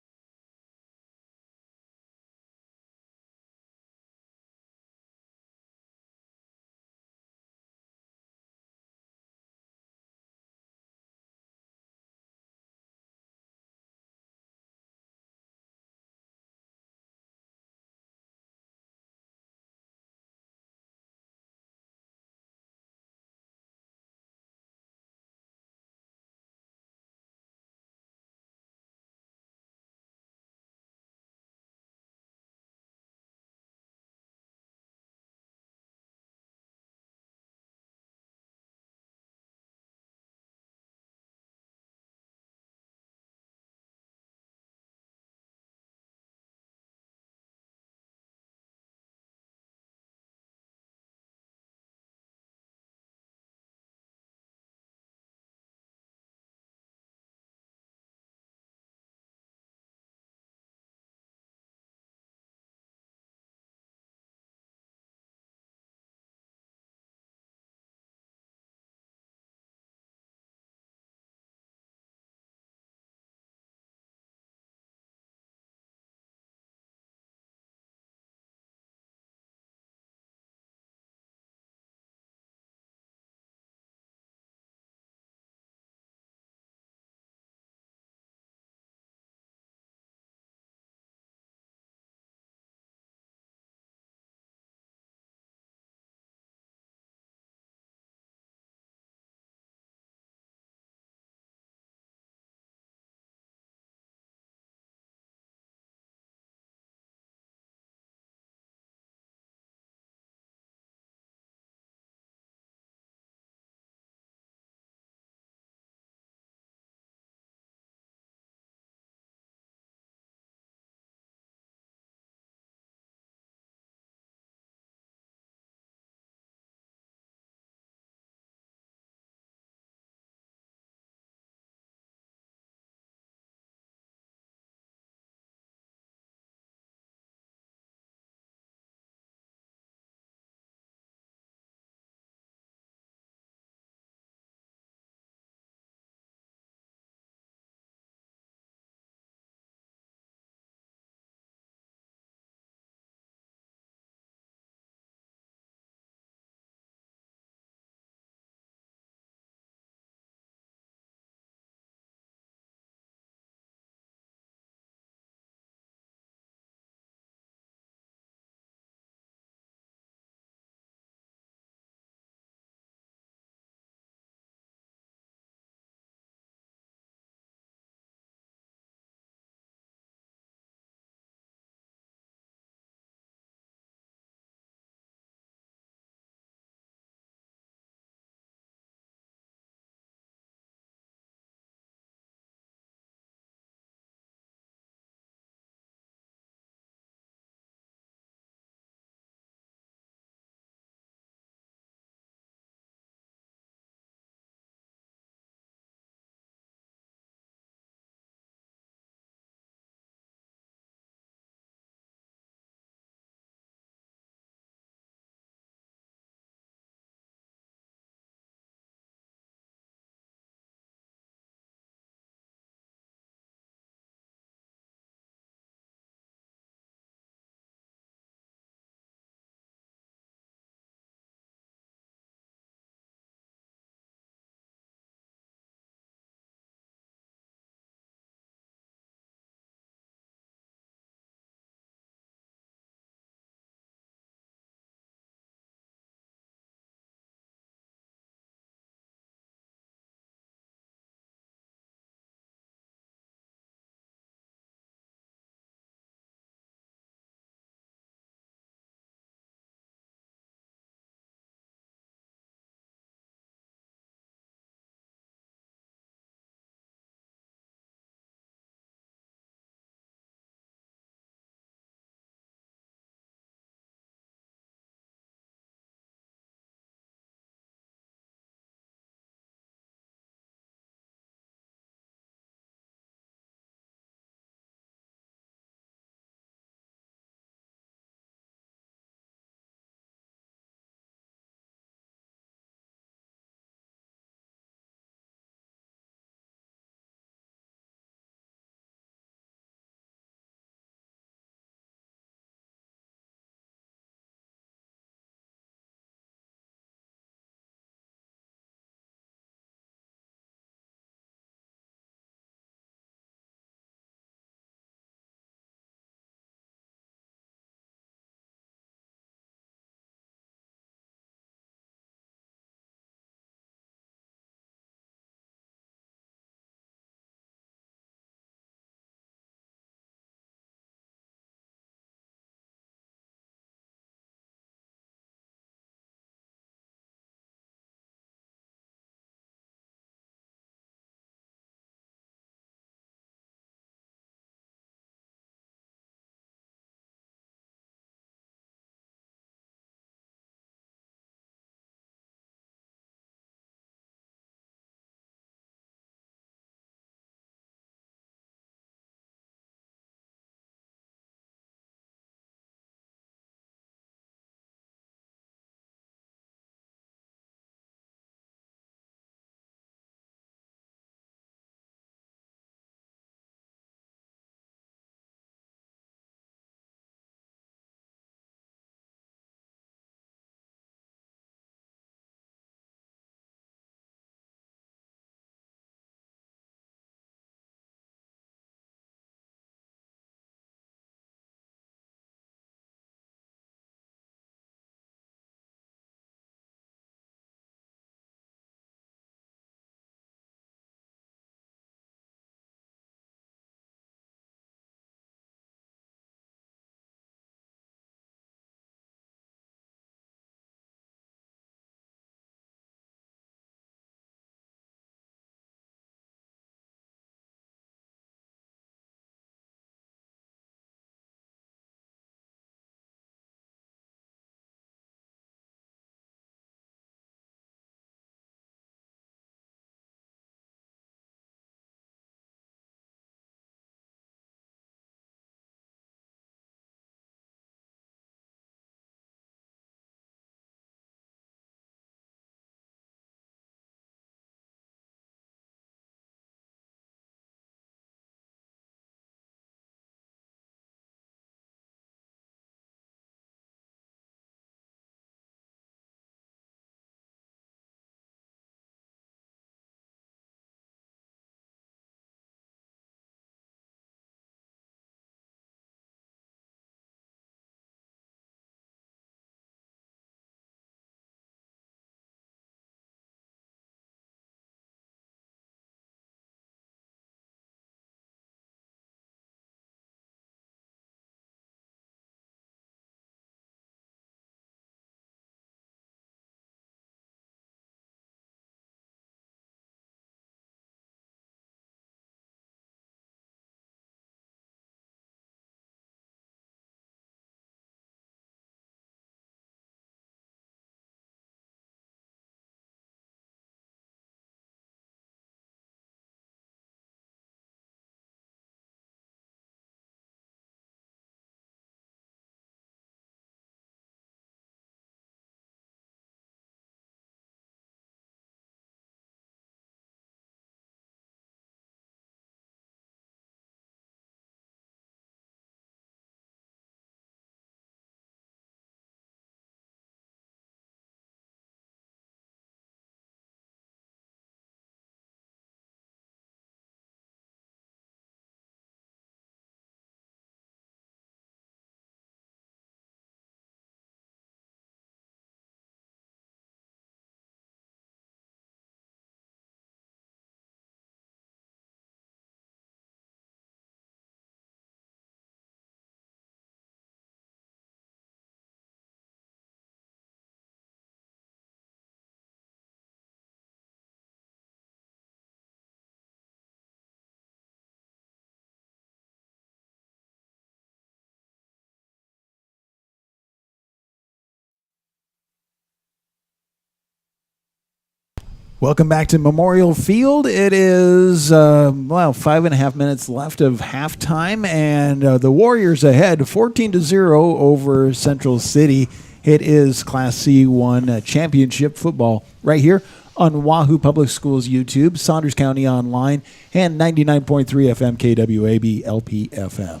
Welcome back to Memorial Field. It is, 5.5 minutes left of halftime, and the Warriors ahead 14-0 over Central City. It is Class C1 championship football right here on Wahoo Public Schools YouTube, Saunders County Online, and 99.3 FM KWAB LP FM.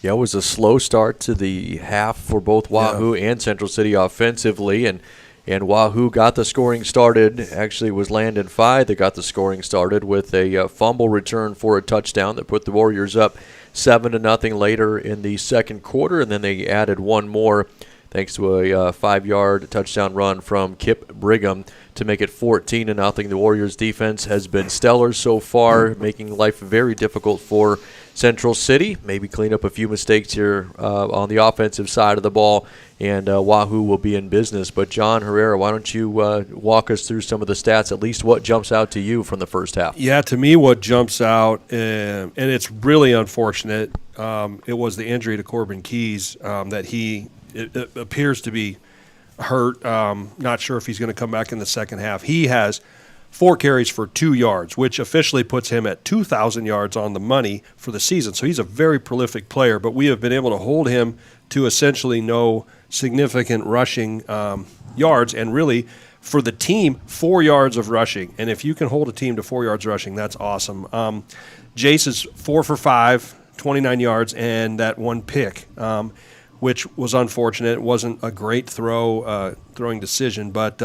Yeah, it was a slow start to the half for both Wahoo and Central City offensively, and Wahoo got the scoring started. Actually, it was Landon Fye that got the scoring started with a fumble return for a touchdown that put the Warriors up 7-0 later in the second quarter, and then they added one more thanks to a 5-yard touchdown run from Kip Brigham to make it 14-0. The Warriors' defense has been stellar so far, making life very difficult for Central City. Maybe clean up a few mistakes here on the offensive side of the ball, and Wahoo will be in business. But John Herrera, why don't you walk us through some of the stats, at least what jumps out to you from the first half? Yeah, to me what jumps out, and it's really unfortunate, it was the injury to Corbin Keys that it appears to be hurt. Not sure if he's going to come back in the second half. He has 4 carries for 2 yards, which officially puts him at 2,000 yards on the money for the season. So he's a very prolific player, but we have been able to hold him to essentially no significant rushing yards, and really for the team, 4 yards of rushing. And if you can hold a team to 4 yards rushing, that's awesome. Jace is 4 for 5, 29 yards, and that one pick, which was unfortunate. It wasn't a great throwing decision, but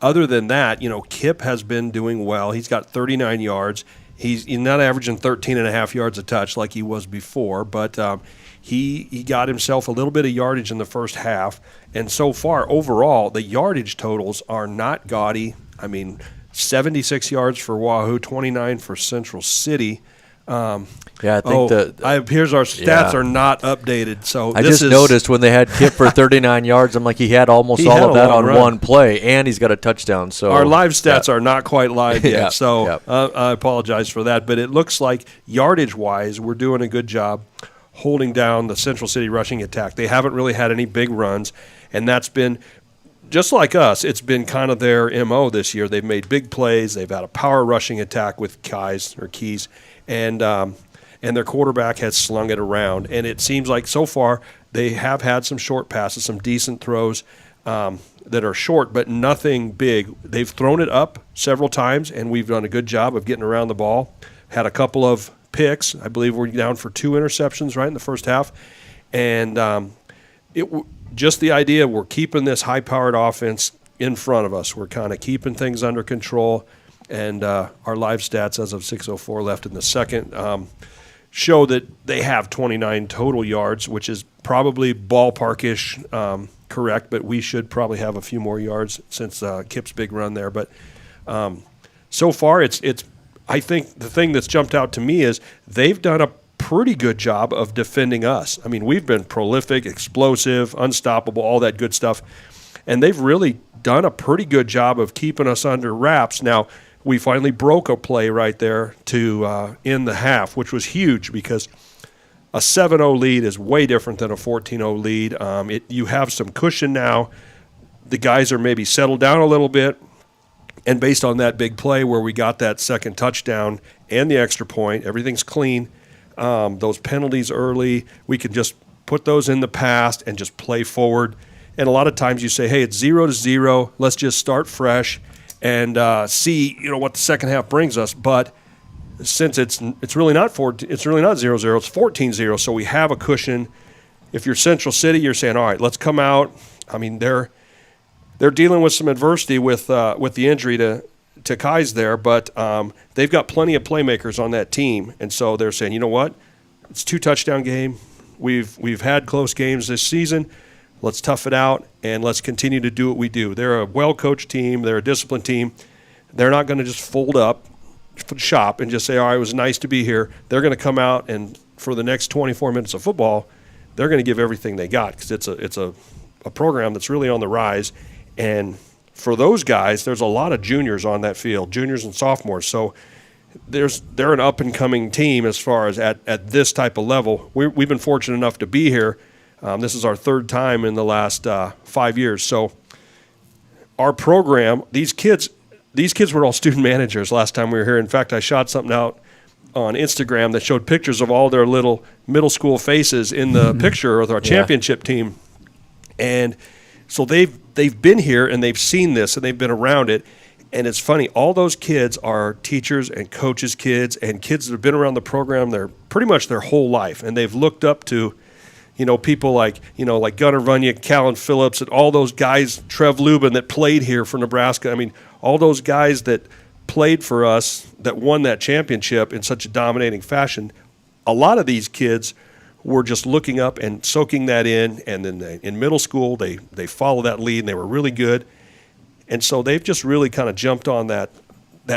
other than that, Kip has been doing well. He's got 39 yards. He's not averaging 13.5 yards a touch like he was before, but he got himself a little bit of yardage in the first half. And so far, overall, the yardage totals are not gaudy. 76 yards for Wahoo, 29 for Central City. I think it appears our stats are not updated. So I just noticed when they had Kip for 39 yards, I'm like, he had all of that on one play, and he's got a touchdown. So our live stats are not quite live yet. So I apologize for that. But it looks like yardage-wise, we're doing a good job holding down the Central City rushing attack. They haven't really had any big runs, and that's been just like us. It's been kind of their MO this year. They've made big plays. They've had a power rushing attack with Keys. And their quarterback has slung it around. And it seems like so far they have had some short passes, some decent throws that are short, but nothing big. They've thrown it up several times, and we've done a good job of getting around the ball. Had a couple of picks. I believe we're down for 2 interceptions right in the first half. And just the idea we're keeping this high-powered offense in front of us. We're kind of keeping things under control. And our live stats as of 6:04 left in the second show that they have 29 total yards, which is probably ballparkish correct, but we should probably have a few more yards since Kip's big run there. But so far, it's. I think the thing that's jumped out to me is they've done a pretty good job of defending us. We've been prolific, explosive, unstoppable, all that good stuff, and they've really done a pretty good job of keeping us under wraps. Now, we finally broke a play right there to end the half, which was huge because a 7-0 lead is way different than a 14-0 lead. You have some cushion now. The guys are maybe settled down a little bit, and based on that big play where we got that second touchdown and the extra point, everything's clean. Those penalties early, we can just put those in the past and just play forward. And a lot of times you say, hey, it's 0-0. Let's just start fresh and see, what the second half brings us. But since it's really not 0-0, it's 14-0. So we have a cushion. If you're Central City, you're saying, all right, let's come out. They're dealing with some adversity with the injury to Kai's there, but they've got plenty of playmakers on that team, and so they're saying, you know what, it's a 2-touchdown game. We've had close games this season. Let's tough it out, and let's continue to do what we do. They're a well-coached team. They're a disciplined team. They're not going to just fold up shop and just say, all right, it was nice to be here. They're going to come out, and for the next 24 minutes of football, they're going to give everything they got because it's a program that's really on the rise. And for those guys, there's a lot of juniors on that field, juniors and sophomores. So they're an up-and-coming team as far as at this type of level. We've been fortunate enough to be here. This is our third time in the last 5 years. So our program, these kids, these kids were all student managers last time we were here. In fact, I shot something out on Instagram that showed pictures of all their little middle school faces in the picture with our championship team. And so they've been here and they've seen this and they've been around it. And it's funny, all those kids are teachers and coaches' kids and kids that have been around the program their pretty much their whole life. And they've looked up to, people like Gunnar Vunick, Callan Phillips, and all those guys, Trev Lubin, that played here for Nebraska. I mean, all those guys that played for us that won that championship in such a dominating fashion. A lot of these kids were just looking up and soaking that in, and then in middle school they followed that lead and they were really good. And so they've just really kind of jumped on that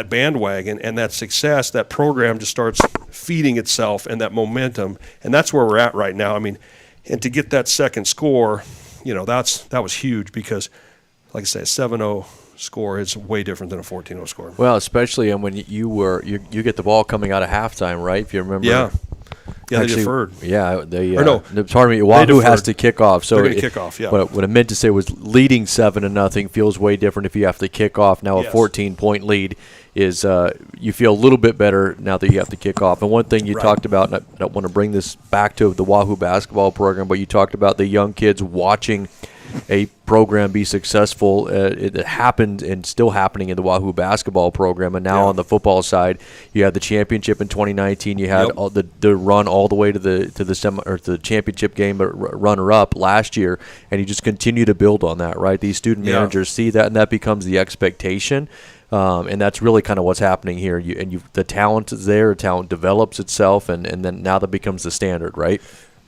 bandwagon, and that success, that program just starts feeding itself and that momentum, and that's where we're at right now. I mean, and to get that second score, that was huge because, like I said, a 7-0 score is way different than a 14-0 score. Well, especially when you get the ball coming out of halftime, right? If you remember. Yeah. Yeah, Actually, they deferred. Yeah, Pardon me. Wahoo has to kick off. So they're going to kick off. Yeah. What I meant to say was leading 7-0 feels way different if you have to kick off. Now Yes. a 14-point lead is you feel a little bit better now that you have to kick off. And one thing you talked about, and I don't want to bring this back to the Wahoo basketball program, but you talked about the young kids watching a program be successful. It happened and still happening in the Wahoo basketball program, and now on the football side, you had the championship in 2019. You had all the run all the way to the championship game, but runner up last year, and you just continue to build on that. Right, these student managers see that, and that becomes the expectation. And that's really kind of what's happening here. The talent is there, talent develops itself, and then now that becomes the standard, right?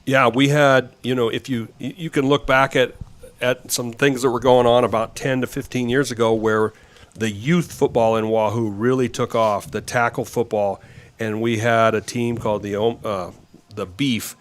Yeah, we had, if you can look back at some things that were going on about 10 to 15 years ago where the youth football in Wahoo really took off, the tackle football, and we had a team called the Beef,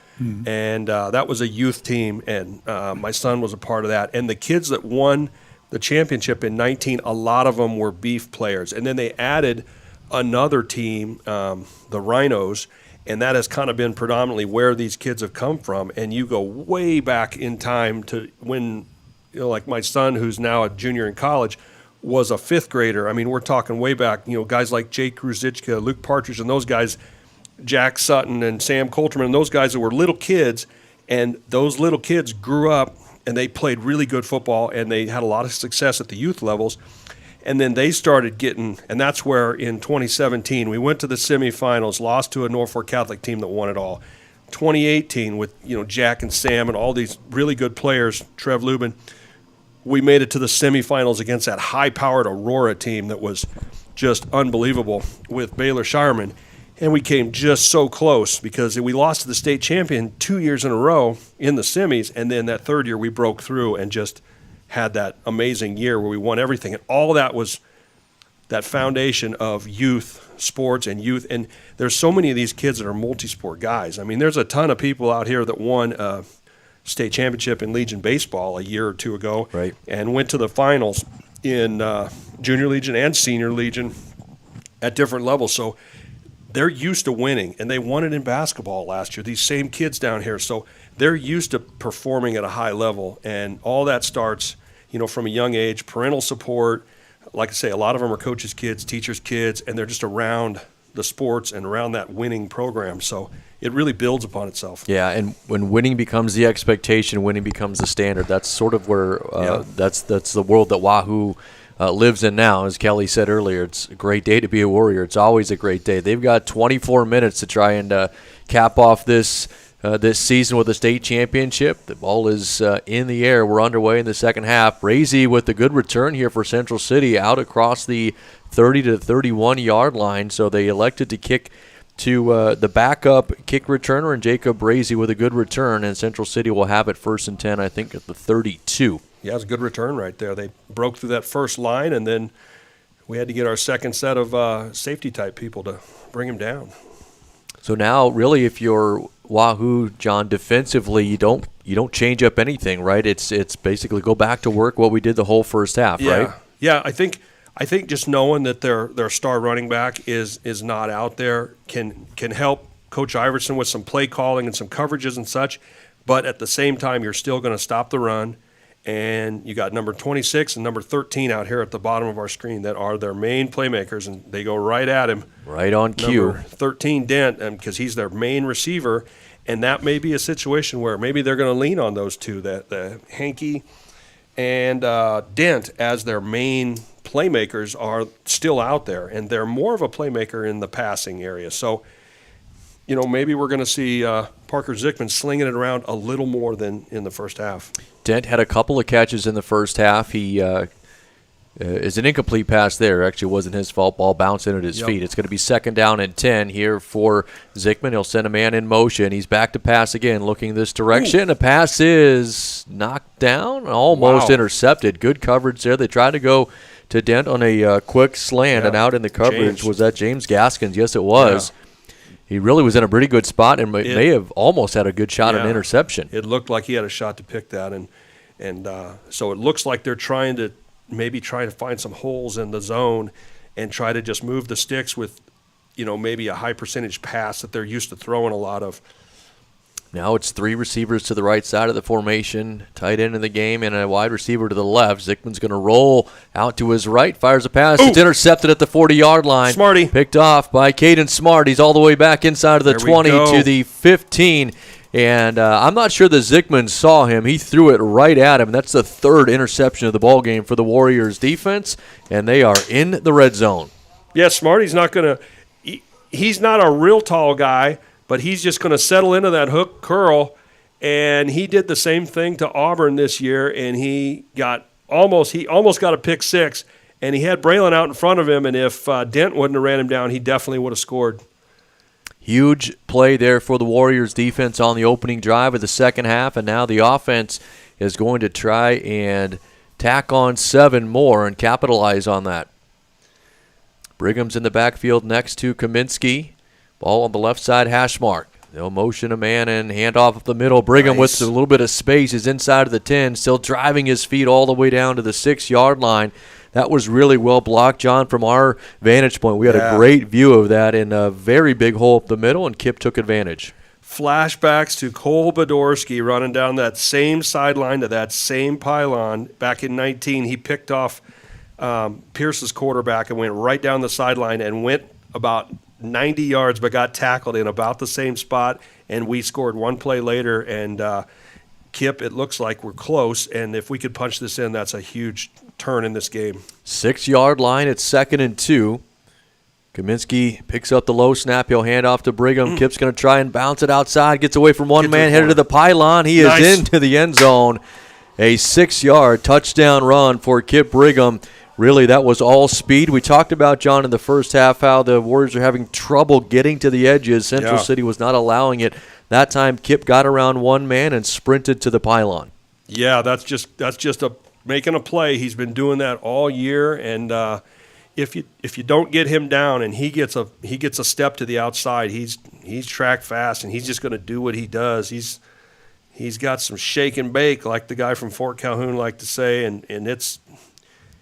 and that was a youth team, and my son was a part of that. And the kids that won the championship in 19, a lot of them were Beef players. And then they added another team, the Rhinos, and that has kind of been predominantly where these kids have come from. And you go way back in time to when, like my son, who's now a junior in college, was a fifth grader. I mean, we're talking way back, guys like Jake Gruzichka, Luke Partridge, and those guys, Jack Sutton and Sam Coulterman, and those guys that were little kids. And those little kids grew up and they played really good football and they had a lot of success at the youth levels. And then they started getting, and that's where in 2017 we went to the semifinals, lost to a Norfolk Catholic team that won it all. 2018 with Jack and Sam and all these really good players, Trev Lubin, we made it to the semifinals against that high-powered Aurora team that was just unbelievable with Baylor Shireman. And we came just so close because we lost to the state champion 2 years in a row in the semis, and then that third year we broke through and just had that amazing year where we won everything. And all that was that foundation of youth sports and youth. And there's so many of these kids that are multi-sport guys. I mean, there's a ton of people out here that won a state championship in Legion baseball a year or two ago, right, and went to the finals in Junior Legion and Senior Legion at different levels. So they're used to winning, and they won it in basketball last year, these same kids down here. So they're used to performing at a high level, and all that starts, from a young age, parental support. Like I say, a lot of them are coaches' kids, teachers' kids, and they're just around the sports and around that winning program. So it really builds upon itself. Yeah, and when winning becomes the expectation, winning becomes the standard. That's sort of where that's the world that Wahoo lives in now. As Kelly said earlier, it's a great day to be a Warrior. It's always a great day. They've got 24 minutes to try and cap off this season with a state championship. The ball is in the air. We're underway in the second half. Brazy with a good return here for Central City out across the 30 to 31 yard line. So they elected to kick to the backup kick returner, and Jacob Brazy with a good return, and Central City will have it 1st and 10, I think, at the 32. Yeah, it was a good return right there. They broke through that first line, and then we had to get our second set of safety-type people to bring him down. So now, really, if you're Wahoo, John, defensively, you don't change up anything, right? It's basically go back to work what we did the whole first half, right? Yeah, I think just knowing that their star running back is not out there can help Coach Iverson with some play calling and some coverages and such. But at the same time, you're still going to stop the run, and you got number 26 and number 13 out here at the bottom of our screen that are their main playmakers, and they go right at him. Right on cue. Number 13, Dent, because he's their main receiver, and that may be a situation where maybe they're going to lean on those two, the Hankey and Dent as their main playmakers are still out there, and they're more of a playmaker in the passing area. So, maybe we're going to see Parker Zickman slinging it around a little more than in the first half. Dent had a couple of catches in the first half. He is an incomplete pass there. Actually, it wasn't his fault. Ball bounced in at his feet. It's going to be 2nd down and 10 here for Zickman. He'll send a man in motion. He's back to pass again, looking this direction. The pass is knocked down, almost intercepted. Good coverage there. They tried to go to Dent on a quick slant, and out in the coverage was that James Gaskins. Yes, it was. Yeah. He really was in a pretty good spot and may have almost had a good shot at an interception. It looked like he had a shot to pick that, and so it looks like they're trying to find some holes in the zone and try to just move the sticks with, maybe a high percentage pass that they're used to throwing a lot of. Now it's 3 receivers to the right side of the formation, tight end in the game, and a wide receiver to the left. Zickman's going to roll out to his right, fires a pass. It's intercepted at the 40-yard line. Smarty. Picked off by Caden Smart. He's all the way back inside of the 20 to the 15. And I'm not sure that Zickman saw him. He threw it right at him. That's the 3rd interception of the ball game for the Warriors defense, and they are in the red zone. Yeah, Smarty's not going to – he's not a real tall guy, but he's just going to settle into that hook curl, and he did the same thing to Auburn this year, and he almost got a pick 6, and he had Braylon out in front of him, and if Dent wouldn't have ran him down, he definitely would have scored. Huge play there for the Warriors defense on the opening drive of the second half, and now the offense is going to try and tack on 7 more and capitalize on that. Brigham's in the backfield next to Kaminsky. Ball on the left side hash mark. They'll motion a man and hand off up the middle. Brigham with a little bit of space is inside of the 10, still driving his feet all the way down to the 6-yard line. That was really well blocked, John, from our vantage point. We had a great view of that in a very big hole up the middle, and Kip took advantage. Flashbacks to Cole Bodorski running down that same sideline to that same pylon. Back in 19, he picked off Pierce's quarterback and went right down the sideline and went about 90 yards but got tackled in about the same spot, and we scored one play later. And Kip, it looks like we're close, and if we could punch this in, that's a huge turn in this game. 6-yard line, it's 2nd and 2. Kaminsky picks up the low snap. He'll hand off to Brigham. Kip's going to try and bounce it outside. Gets away from one man, headed to the pylon. He is into the end zone. A 6-yard touchdown run for Kip Brigham. Really, that was all speed. We talked about, John, in the first half how the Warriors are having trouble getting to the edges. Central City was not allowing it. That time, Kip got around one man and sprinted to the pylon. Yeah, that's just making a play. He's been doing that all year, and if you don't get him down and he gets a step to the outside, he's track fast, and he's just going to do what he does. He's got some shake and bake, like the guy from Fort Calhoun liked to say, and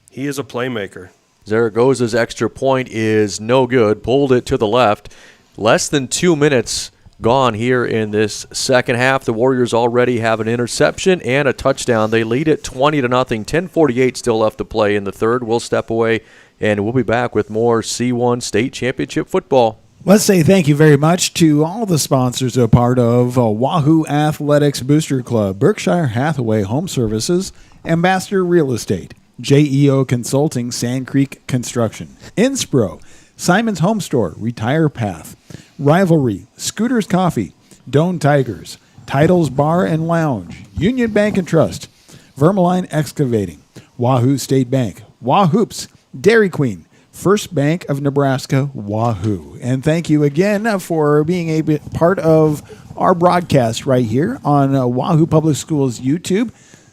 he is a playmaker. Zaragoza's extra point is no good. Pulled it to the left. Less than 2 minutes gone here in this second half. The Warriors already have an interception and a touchdown. They lead it 20-0. 10:48 still left to play in the third. We'll step away, and we'll be back with more C1 State Championship football. Let's say thank you very much to all the sponsors who are part of Wahoo Athletics Booster Club, Berkshire Hathaway Home Services, Ambassador Real Estate, JEO Consulting, Sand Creek Construction, Inspro, Simon's Home Store, Retire Path, Rivalry, Scooters Coffee, Doan Tigers, Titles Bar and Lounge, Union Bank and Trust, Vermaline Excavating, Wahoo State Bank, Wahoops, Dairy Queen, First Bank of Nebraska, Wahoo. And thank you again for being a part of our broadcast right here on Wahoo Public Schools YouTube,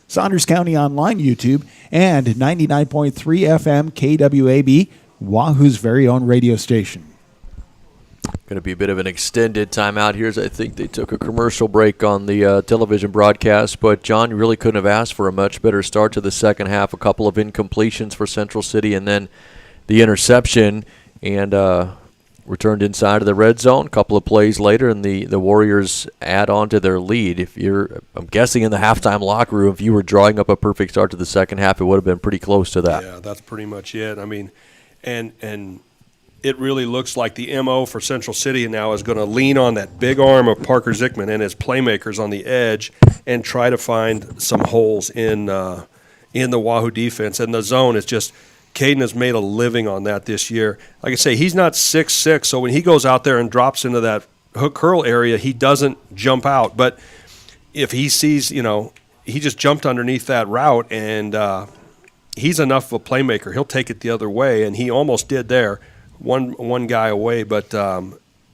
Saunders County Online YouTube, and 99.3 FM KWAB, Wahoo's very own radio station. Going to be a bit of an extended timeout here as I think they took a commercial break on the television broadcast. But, John, you really couldn't have asked for a much better start to the second half. A couple of incompletions for Central City and then the interception. And returned inside of the red zone. A couple of plays later, and the Warriors add on to their lead. I'm guessing in the halftime locker room, if you were drawing up a perfect start to the second half, it would have been pretty close to that. Yeah, that's pretty much it. I mean, and it really looks like the MO for Central City now is going to lean on that big arm of Parker Zickman and his playmakers on the edge and try to find some holes in the Wahoo defense. And the zone is just – Caden has made a living on that this year. Like I say, he's not 6'6", so when he goes out there and drops into that hook curl area, he doesn't jump out. But if he sees, he just jumped underneath that route, and he's enough of a playmaker. He'll take it the other way, and he almost did there, one guy away. But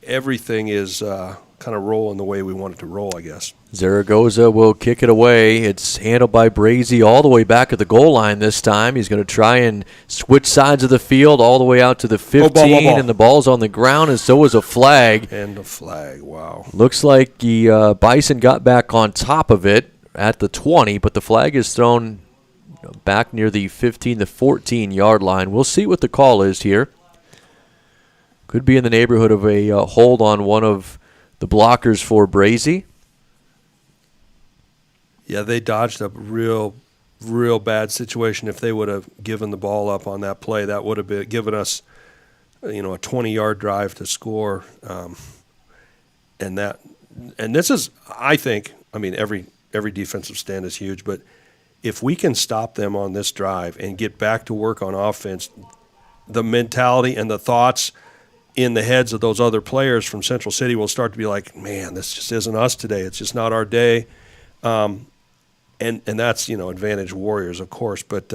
everything is kind of rolling the way we want it to roll, I guess. Zaragoza will kick it away. It's handled by Brazy all the way back at the goal line this time. He's going to try and switch sides of the field all the way out to the 15, ball. And the ball's on the ground, and so is a flag. And a flag, wow. Looks like the Bison got back on top of it at the 20, but the flag is thrown back near the 15 to 14-yard line. We'll see what the call is here. Could be in the neighborhood of a hold on one of the blockers for Brazy. Yeah, they dodged a real bad situation. If they would have given the ball up on that play, that would have given us, a 20-yard drive to score. And this is, I think, every defensive stand is huge, but if we can stop them on this drive and get back to work on offense, the mentality and the thoughts in the heads of those other players from Central City will start to be like, man, this just isn't us today. It's just not our day. And that's, advantage Warriors, of course, but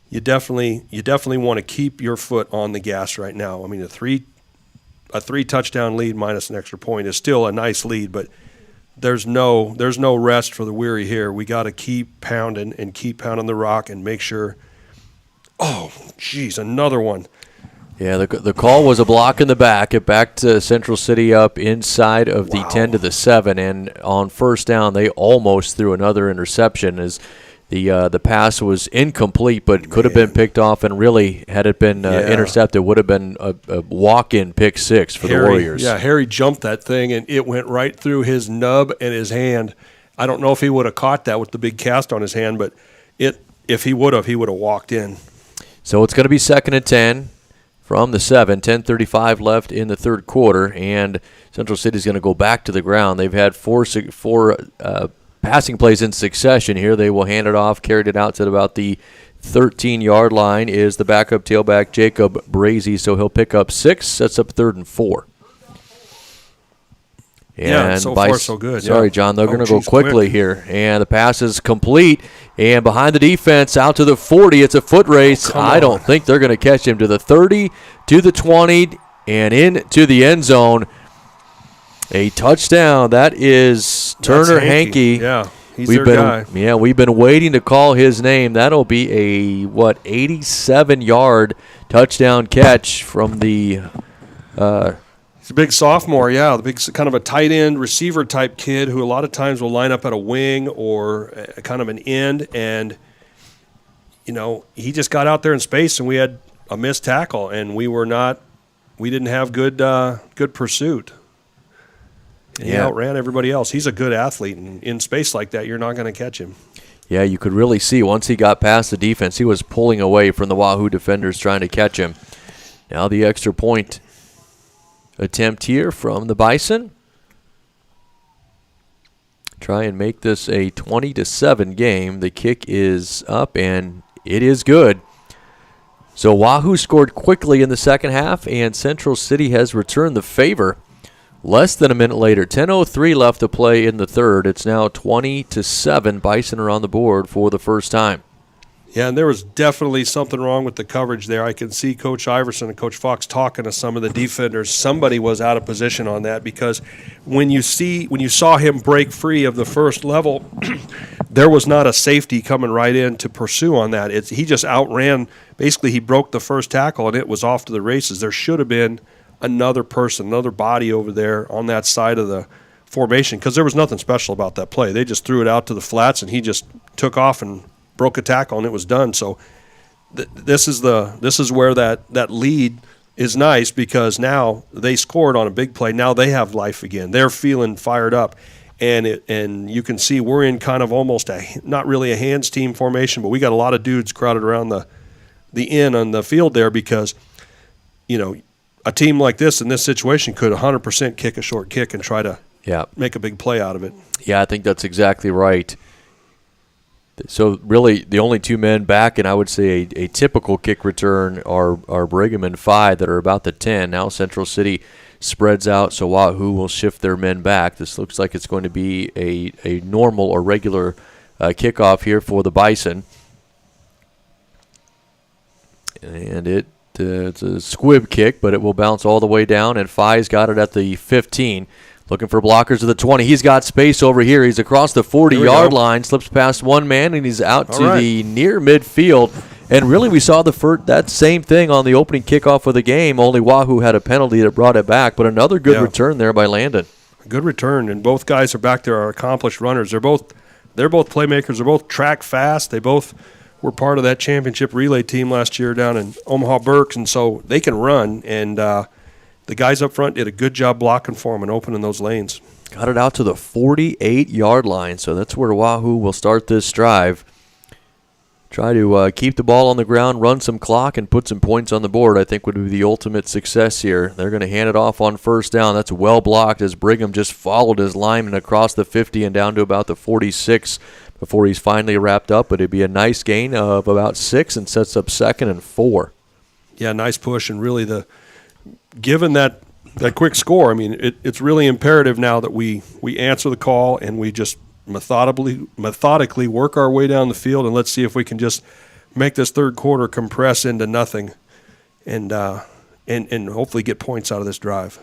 you definitely want to keep your foot on the gas right now. A three touchdown lead minus an extra point is still a nice lead, but there's no rest for the weary here. We got to keep pounding and keep pounding the rock and make sure. Oh, geez, another one. Yeah, the call was a block in the back. It backed Central City up inside of the 10 to the 7, and on first down they almost threw another interception as the pass was incomplete, but could have been picked off, and really, had it been intercepted, would have been a walk-in pick six for the Warriors. Yeah, Harry jumped that thing, and it went right through his nub and his hand. I don't know if he would have caught that with the big cast on his hand, but if he would have walked in. So it's going to be 2nd and 10. From the 7, 10:35 left in the third quarter, and Central City is going to go back to the ground. They've had four passing plays in succession here. They will hand it off, carried it out to about the 13-yard line is the backup tailback, Jacob Brazy, so he'll pick up 6, sets up 3rd and 4. And so far so good. Sorry, John, they're going to go quickly here. And the pass is complete. And behind the defense, out to the 40. It's a foot race. I don't think they're going to catch him. To the 30, to the 20, and into the end zone. A touchdown. That is Turner Hankey. Yeah, he's their guy. Yeah, we've been waiting to call his name. That'll be a, 87-yard touchdown catch from the He's a big sophomore, the big kind of a tight end receiver type kid who a lot of times will line up at a wing or kind of an end, and he just got out there in space, and we had a missed tackle, and we didn't have good pursuit. And he outran everybody else. He's a good athlete, and in space like that, you're not going to catch him. Yeah, you could really see once he got past the defense, he was pulling away from the Wahoo defenders trying to catch him. Now the extra point attempt here from the Bison. Try and make this a 20-7 game. The kick is up, and it is good. So Wahoo scored quickly in the second half, and Central City has returned the favor. Less than a minute later, 10:03 left to play in the third. It's now 20-7. Bison are on the board for the first time. Yeah, and there was definitely something wrong with the coverage there. I can see Coach Iverson and Coach Fox talking to some of the defenders. Somebody was out of position on that, because when you saw him break free of the first level, there was not a safety coming right in to pursue on that. He just outran. Basically, he broke the first tackle, and it was off to the races. There should have been another person, another body over there on that side of the formation, because there was nothing special about that play. They just threw it out to the flats, and he just took off and broke a tackle, and it was done. So this is where that lead is nice because now they scored on a big play. Now they have life again. They're feeling fired up. And you can see we're in kind of almost not really a hands team formation, but we got a lot of dudes crowded around the end on the field there because, a team like this in this situation could 100% kick a short kick and try to make a big play out of it. Yeah, I think that's exactly right. So really the only two men back, and I would say a typical kick return are Brigham and Phi that are about the 10. Now Central City spreads out, so Wahoo will shift their men back. This looks like it's going to be a normal or regular kickoff here for the Bison. And it's a squib kick, but it will bounce all the way down, and Phi's got it at the 15. Looking for blockers of the 20. He's got space over here. He's across the 40-yard line, slips past one man, and he's out to the near midfield. And really, we saw that same thing on the opening kickoff of the game, only Wahoo had a penalty that brought it back. But another good return there by Landon. Good return, and both guys are back there are accomplished runners. They're both playmakers. They're both track fast. They both were part of that championship relay team last year down in Omaha Burks, and so they can run. And the guys up front did a good job blocking for them and opening those lanes. Got it out to the 48-yard line, so that's where Wahoo will start this drive. Try to keep the ball on the ground, run some clock, and put some points on the board, I think would be the ultimate success here. They're going to hand it off on first down. That's well blocked as Brigham just followed his lineman across the 50 and down to about the 46 before he's finally wrapped up. But it'd be a nice gain of about 6 and sets up 2nd and 4. Yeah, nice push, and really given that quick score, I mean, it's really imperative now that we answer the call and we just methodically work our way down the field, and let's see if we can just make this third quarter compress into nothing and hopefully get points out of this drive.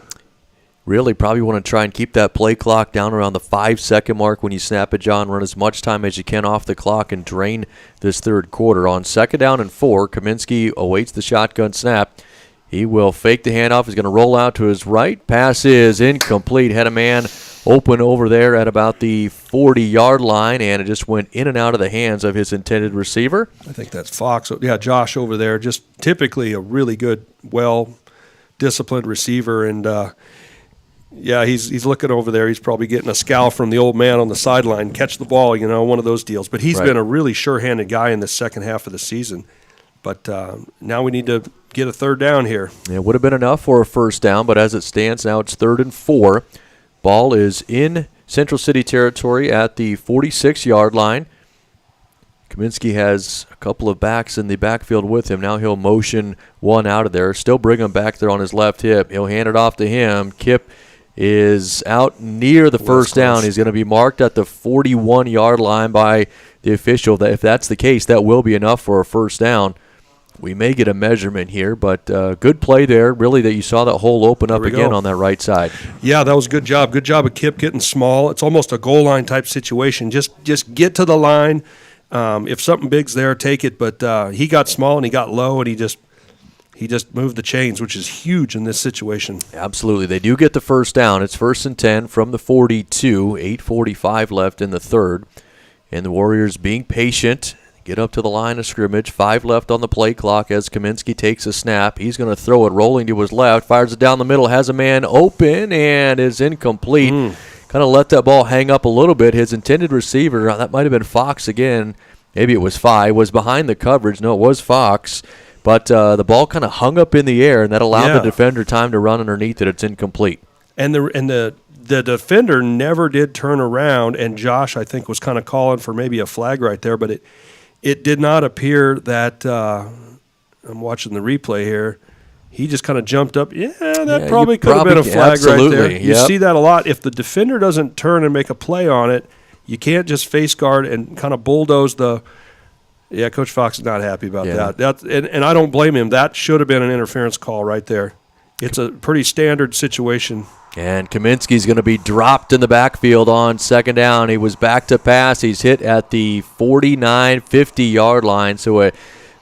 Really probably want to try and keep that play clock down around the 5-second mark when you snap it, John. Run as much time as you can off the clock and drain this third quarter. On 2nd down and 4, Kaminsky awaits the shotgun snap. He will fake the handoff. He's going to roll out to his right. Pass is incomplete. Had a man open over there at about the 40-yard line, and it just went in and out of the hands of his intended receiver. I think that's Fox. Yeah, Josh over there, just typically a really good, well-disciplined receiver. And, he's looking over there. He's probably getting a scowl from the old man on the sideline. Catch the ball, one of those deals. But he's been a really sure-handed guy in the second half of the season. But now we need to get a third down here. It would have been enough for a first down, but as it stands now, it's 3rd and 4. Ball is in Central City territory at the 46-yard line. Kaminsky has a couple of backs in the backfield with him. Now he'll motion one out of there. Still Brigham back there on his left hip. He'll hand it off to him. Kip is out near the first down. He's going to be marked at the 41-yard line by the official. If that's the case, that will be enough for a first down. We may get a measurement here, but good play there, really, that you saw that hole open up again on that right side. Yeah, that was a good job. Good job of Kip getting small. It's almost a goal line type situation. Just get to the line. If something big's there, take it. But he got small and he got low, and he just moved the chains, which is huge in this situation. Absolutely. They do get the first down. It's 1st and 10 from the 42, 8:45 left in the third. And the Warriors being patient. Get up to the line of scrimmage. 5 left on the play clock as Kaminsky takes a snap. He's going to throw it rolling to his left. Fires it down the middle. Has a man open and is incomplete. Kind of let that ball hang up a little bit. His intended receiver, that might have been Fox again. Maybe it was Phi. Was behind the coverage. No, it was Fox. But the ball kind of hung up in the air, and that allowed the defender time to run underneath it. It's incomplete. And the defender never did turn around, and Josh, I think, was kind of calling for maybe a flag right there, but it did not appear that I'm watching the replay here. He just kind of jumped up. That probably could have been a flag right there. You see that a lot. If the defender doesn't turn and make a play on it, you can't just face guard and kind of bulldoze the – Coach Fox is not happy about that. And I don't blame him. That should have been an interference call right there. It's a pretty standard situation. And Kaminsky's going to be dropped in the backfield on 2nd down. He was back to pass. He's hit at the 49, 50-yard line. So a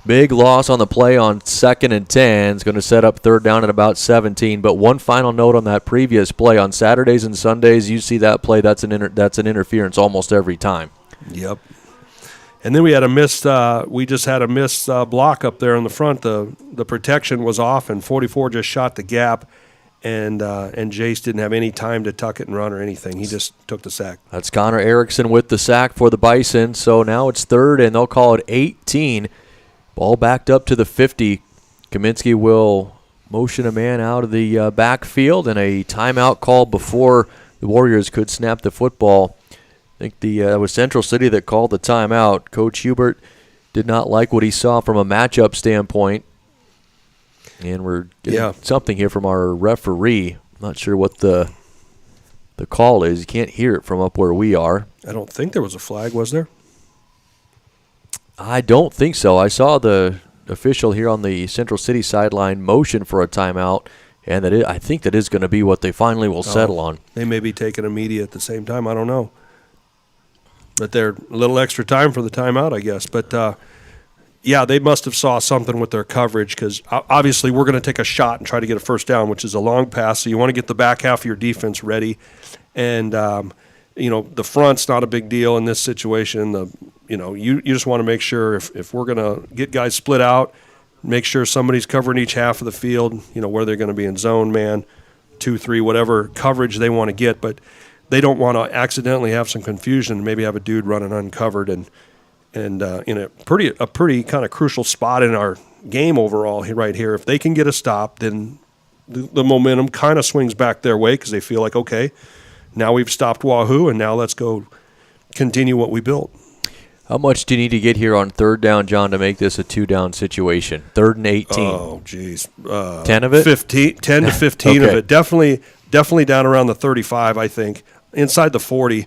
big loss on the play on 2nd and 10. It's going to set up 3rd down at about 17. But one final note on that previous play. On Saturdays and Sundays, you see that play. That's an interference almost every time. Yep. And then we had a missed. We just had a missed block up there in the front. The protection was off, and 44 just shot the gap, and Jace didn't have any time to tuck it and run or anything. He just took the sack. That's Connor Erickson with the sack for the Bison. So now it's third, and they'll call it 18. Ball backed up to the 50. Kaminsky will motion a man out of the backfield, and a timeout called before the Warriors could snap the football. I think it was Central City that called the timeout. Coach Hubert did not like what he saw from a matchup standpoint. And we're getting something here from our referee. Not sure what the call is. You can't hear it from up where we are. I don't think there was a flag, was there? I don't think so. I saw the official here on the Central City sideline motion for a timeout, and I think that is going to be what they finally will settle on. They may be taking a media at the same time. I don't know. But they're a little extra time for the timeout, I guess. But, they must have saw something with their coverage because obviously we're going to take a shot and try to get a first down, which is a long pass. So you want to get the back half of your defense ready. And, the front's not a big deal in this situation. You just want to make sure if we're going to get guys split out, make sure somebody's covering each half of the field, where they're going to be in zone, man, 2, 3, whatever coverage they want to get. But they don't want to accidentally have some confusion and maybe have a dude running uncovered and in a pretty kind of crucial spot in our game overall right here. If they can get a stop, then the momentum kind of swings back their way because they feel like, okay, now we've stopped Wahoo, and now let's go continue what we built. How much do you need to get here on third down, John, to make this a two-down situation? 3rd and 18. Oh, geez. 10 of it? 10 to 15 okay. of it. Definitely down around the 35, I think, inside the 40,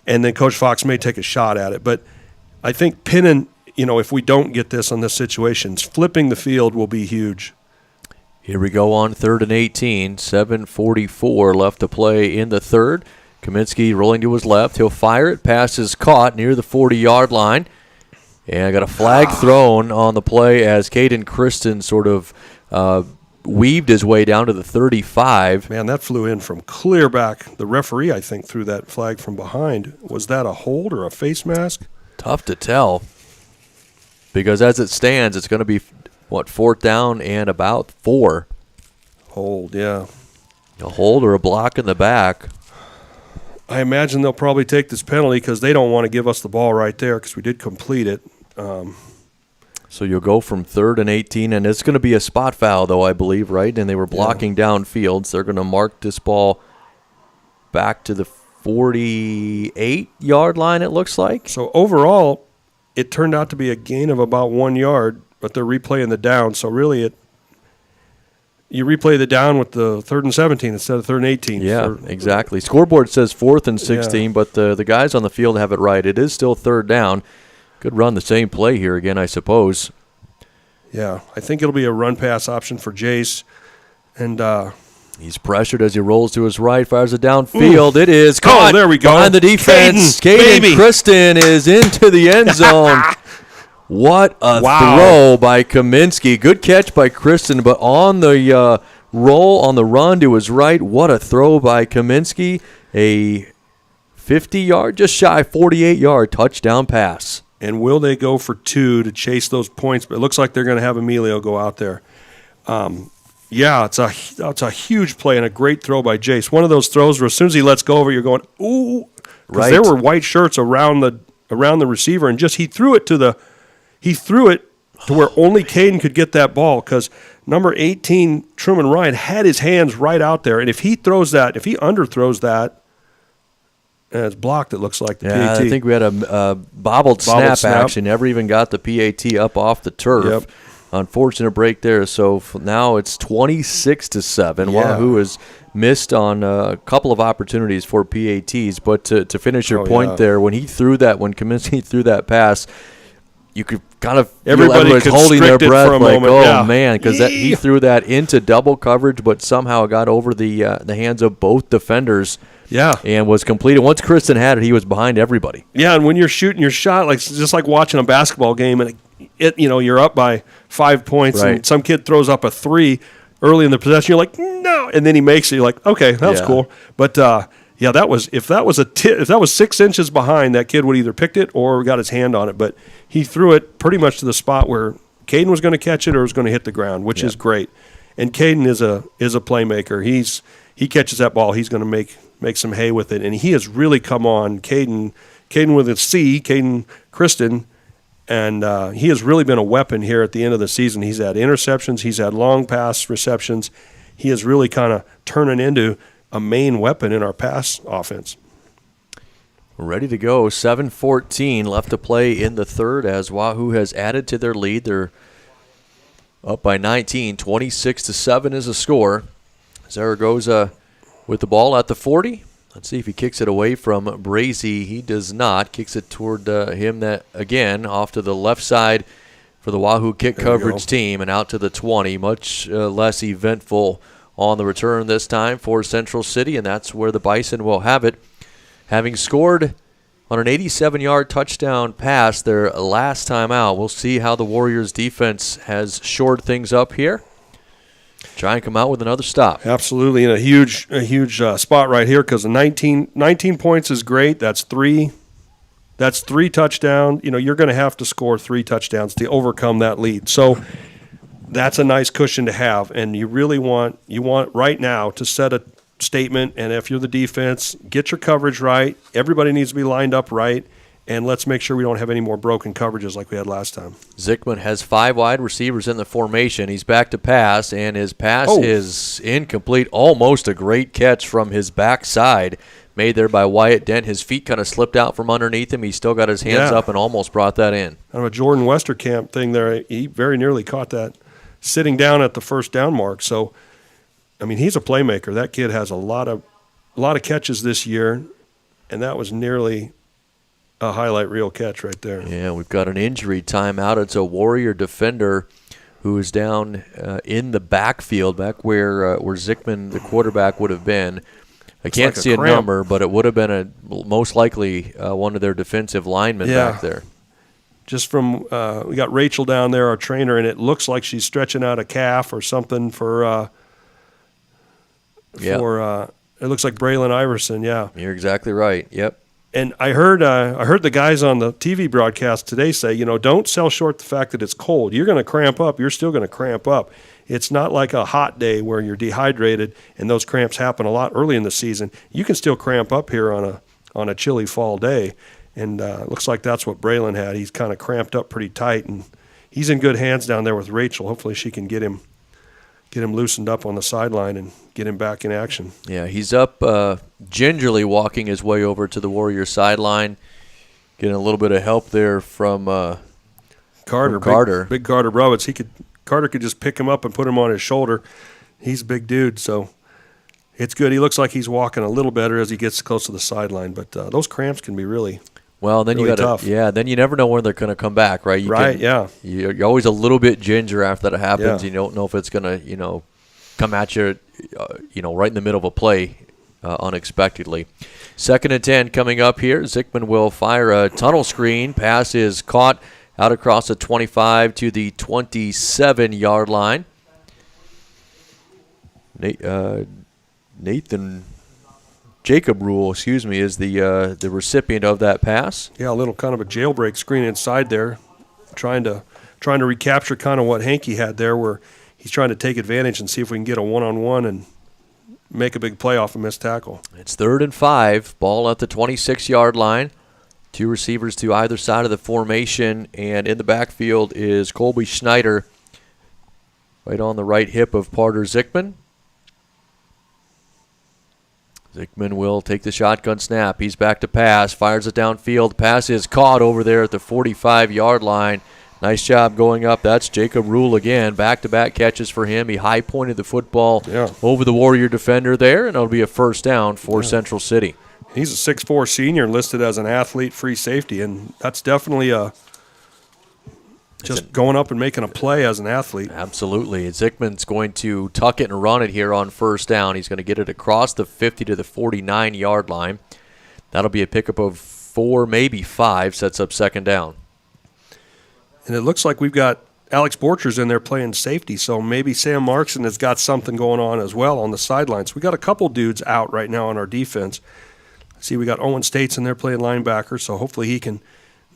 and then Coach Fox may take a shot at it. But I think pinning, if we don't get this on this situation, flipping the field will be huge. Here we go on 3rd and 18. 7:44 left to play in the third. Kaminsky rolling to his left. He'll fire it. Pass is caught near the 40-yard line. And I got a flag thrown on the play as Caden Christen sort of weaved his way down to the 35. Man, that flew in from clear back. The referee, I think, threw that flag from behind. Was that a hold or a face mask? Tough to tell. Because as it stands, it's going to be, 4th down and about 4. Hold, yeah. A hold or a block in the back. I imagine they'll probably take this penalty because they don't want to give us the ball right there because we did complete it. So you'll go from 3rd and 18, and it's going to be a spot foul, though, I believe, right? And they were blocking downfield, so they're going to mark this ball back to the 48-yard line, it looks like. So overall, it turned out to be a gain of about 1 yard, but they're replaying the down. So really, you replay the down with the 3rd and 17 instead of 3rd and 18. Yeah, exactly. Scoreboard says 4th and 16, but the guys on the field have it right. It is still 3rd down. Could run the same play here again, I suppose. Yeah, I think it'll be a run-pass option for Jace. And he's pressured as he rolls to his right, fires it downfield. It is caught. Oh, there we go. Behind the defense. Caden Christen is into the end zone. What a throw by Kaminsky. Good catch by Christen, but on the roll, on the run to his right, what a throw by Kaminsky. A 50-yard, just shy 48-yard touchdown pass. And will they go for 2 to chase those points? But it looks like they're going to have Emilio go out there. It's a huge play and a great throw by Jace. One of those throws where as soon as he lets go of it, you're going, ooh. Because there were white shirts around the receiver, and just he threw it to where only Caden could get that ball because number 18, Truman Ryan, had his hands right out there. And if he underthrows that, and it's blocked, it looks like the PAT. I think we had a bobbled snap action. Never even got the PAT up off the turf. Yep. Unfortunate break there. So now it's 26-7. Wahoo has missed on a couple of opportunities for PATs. But to finish your point there, when Kaminsky threw that pass, you could kind of everybody was holding their breath like, man, because he threw that into double coverage, but somehow it got over the hands of both defenders. Yeah, and was completed. Once Christen had it, he was behind everybody. Yeah, and when you're shooting your shot, just like watching a basketball game, and you're up by 5 points, and some kid throws up a 3 early in the possession, you're like, no, and then he makes it. You're like, okay, that was cool. But Yeah, if that was 6 inches behind, that kid would either picked it or got his hand on it. But he threw it pretty much to the spot where Caden was going to catch it or was going to hit the ground, which is great. And Caden is a playmaker. He catches that ball, he's going to make some hay with it, and he has really come on. Caden with a C, Caden Kristen, and he has really been a weapon here at the end of the season. He's had interceptions, he's had long pass receptions. He is really kind of turning into a main weapon in our pass offense. We're ready to go. 7:14 left to play in the third as Wahoo has added to their lead. They're up by 19. 26-7 is the score. Zaragoza with the ball at the 40. Let's see if he kicks it away from Brazy. He does not. Kicks it toward him that again off to the left side for the Wahoo kick coverage team and out to the 20. Much less eventful on the return this time for Central City, and that's where the Bison will have it. Having scored on an 87-yard touchdown pass their last time out, we'll see how the Warriors' defense has shored things up here. Try and come out with another stop. Absolutely, and a huge spot right here because 19 points is great. That's three touchdowns. You're going to have to score 3 touchdowns to overcome that lead. So that's a nice cushion to have, and you want right now to set a statement. And if you're the defense, get your coverage right. Everybody needs to be lined up right, and let's make sure we don't have any more broken coverages like we had last time. Zickman has 5 wide receivers in the formation. He's back to pass, and his pass is incomplete. Almost a great catch from his backside, made there by Wyatt Dent. His feet kind of slipped out from underneath him. He still got his hands up and almost brought that in. Kind of a Jordan Westerkamp thing there. He very nearly caught that sitting down at the first down mark. So, I mean, he's a playmaker. That kid has a lot of catches this year, and that was nearly a highlight reel catch right there. Yeah, we've got an injury timeout. It's a Warrior defender who is down in the backfield, back where Zickman, the quarterback, would have been. I can't see a number, but it would have been most likely one of their defensive linemen back there. Just from we got Rachel down there, our trainer, and it looks like she's stretching out a calf or something for it looks like Braylon Iverson. Yeah, you're exactly right. Yep. And I heard the guys on the TV broadcast today say, don't sell short the fact that it's cold. You're going to cramp up. You're still going to cramp up. It's not like a hot day where you're dehydrated and those cramps happen a lot early in the season. You can still cramp up here on a chilly fall day. And it looks like that's what Braylon had. He's kind of cramped up pretty tight, and he's in good hands down there with Rachel. Hopefully she can get him loosened up on the sideline and get him back in action. Yeah, he's up gingerly walking his way over to the Warriors sideline, getting a little bit of help there from Carter. Big Carter Browitz. Carter could just pick him up and put him on his shoulder. He's a big dude, so it's good. He looks like he's walking a little better as he gets close to the sideline, but those cramps can be really then really tough. Then you never know when they're going to come back, right? You're always a little bit ginger after that happens. You don't know if it's going to, come at you, right in the middle of a play unexpectedly. 2nd and 10 coming up here. Zickman will fire a tunnel screen. Pass is caught out across the 25 to the 27-yard line. Nathan Jacob Rule, is the recipient of that pass. Yeah, a little kind of a jailbreak screen inside there, trying to recapture kind of what Hankey had there, where he's trying to take advantage and see if we can get a one-on-one and make a big play off a missed tackle. It's 3rd and 5, ball at the 26-yard line. 2 receivers to either side of the formation, and in the backfield is Colby Schneider, right on the right hip of Parter Zickman. Zickman will take the shotgun snap. He's back to pass, fires it downfield. Pass is caught over there at the 45-yard line. Nice job going up. That's Jacob Rule again. Back-to-back catches for him. He high-pointed the football over the Warrior defender there, and it'll be a first down for Central City. He's a 6'4" senior listed as an athlete free safety, and that's definitely going up and making a play as an athlete. Absolutely. Zickman's going to tuck it and run it here on first down. He's going to get it across the 50 to the 49-yard line. That'll be a pickup of 4, maybe 5, sets up 2nd down. And it looks like we've got Alex Borchers in there playing safety, so maybe Sam Markson has got something going on as well on the sidelines. We got a couple dudes out right now on our defense, See, we got Owen States in there playing linebacker, so hopefully he can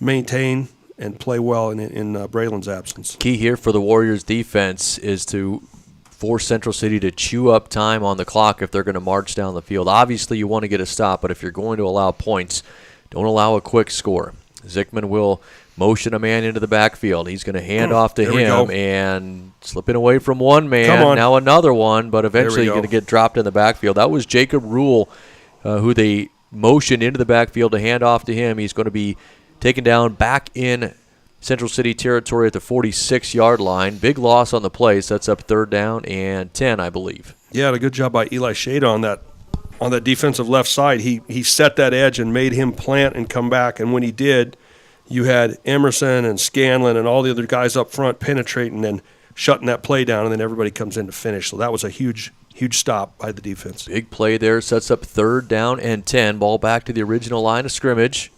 maintain and play well in Braylon's absence. Key here for the Warriors defense is to force Central City to chew up time on the clock if they're going to march down the field. Obviously, you want to get a stop, but if you're going to allow points, don't allow a quick score. Zickman will motion a man into the backfield. He's going to hand off to him and slipping away from one man, now another one, but eventually going to get dropped in the backfield. That was Jacob Rule, who they motioned into the backfield to hand off to him. He's going to be taken down back in Central City territory at the 46-yard line. Big loss on the play. Sets up 3rd down and 10, I believe. Yeah, a good job by Eli Shada on that defensive left side. He set that edge and made him plant and come back. And when he did, you had Emerson and Scanlon and all the other guys up front penetrating and shutting that play down, and then everybody comes in to finish. So that was a huge stop by the defense. Big play there. Sets up 3rd down and 10. Ball back to the original line of scrimmage.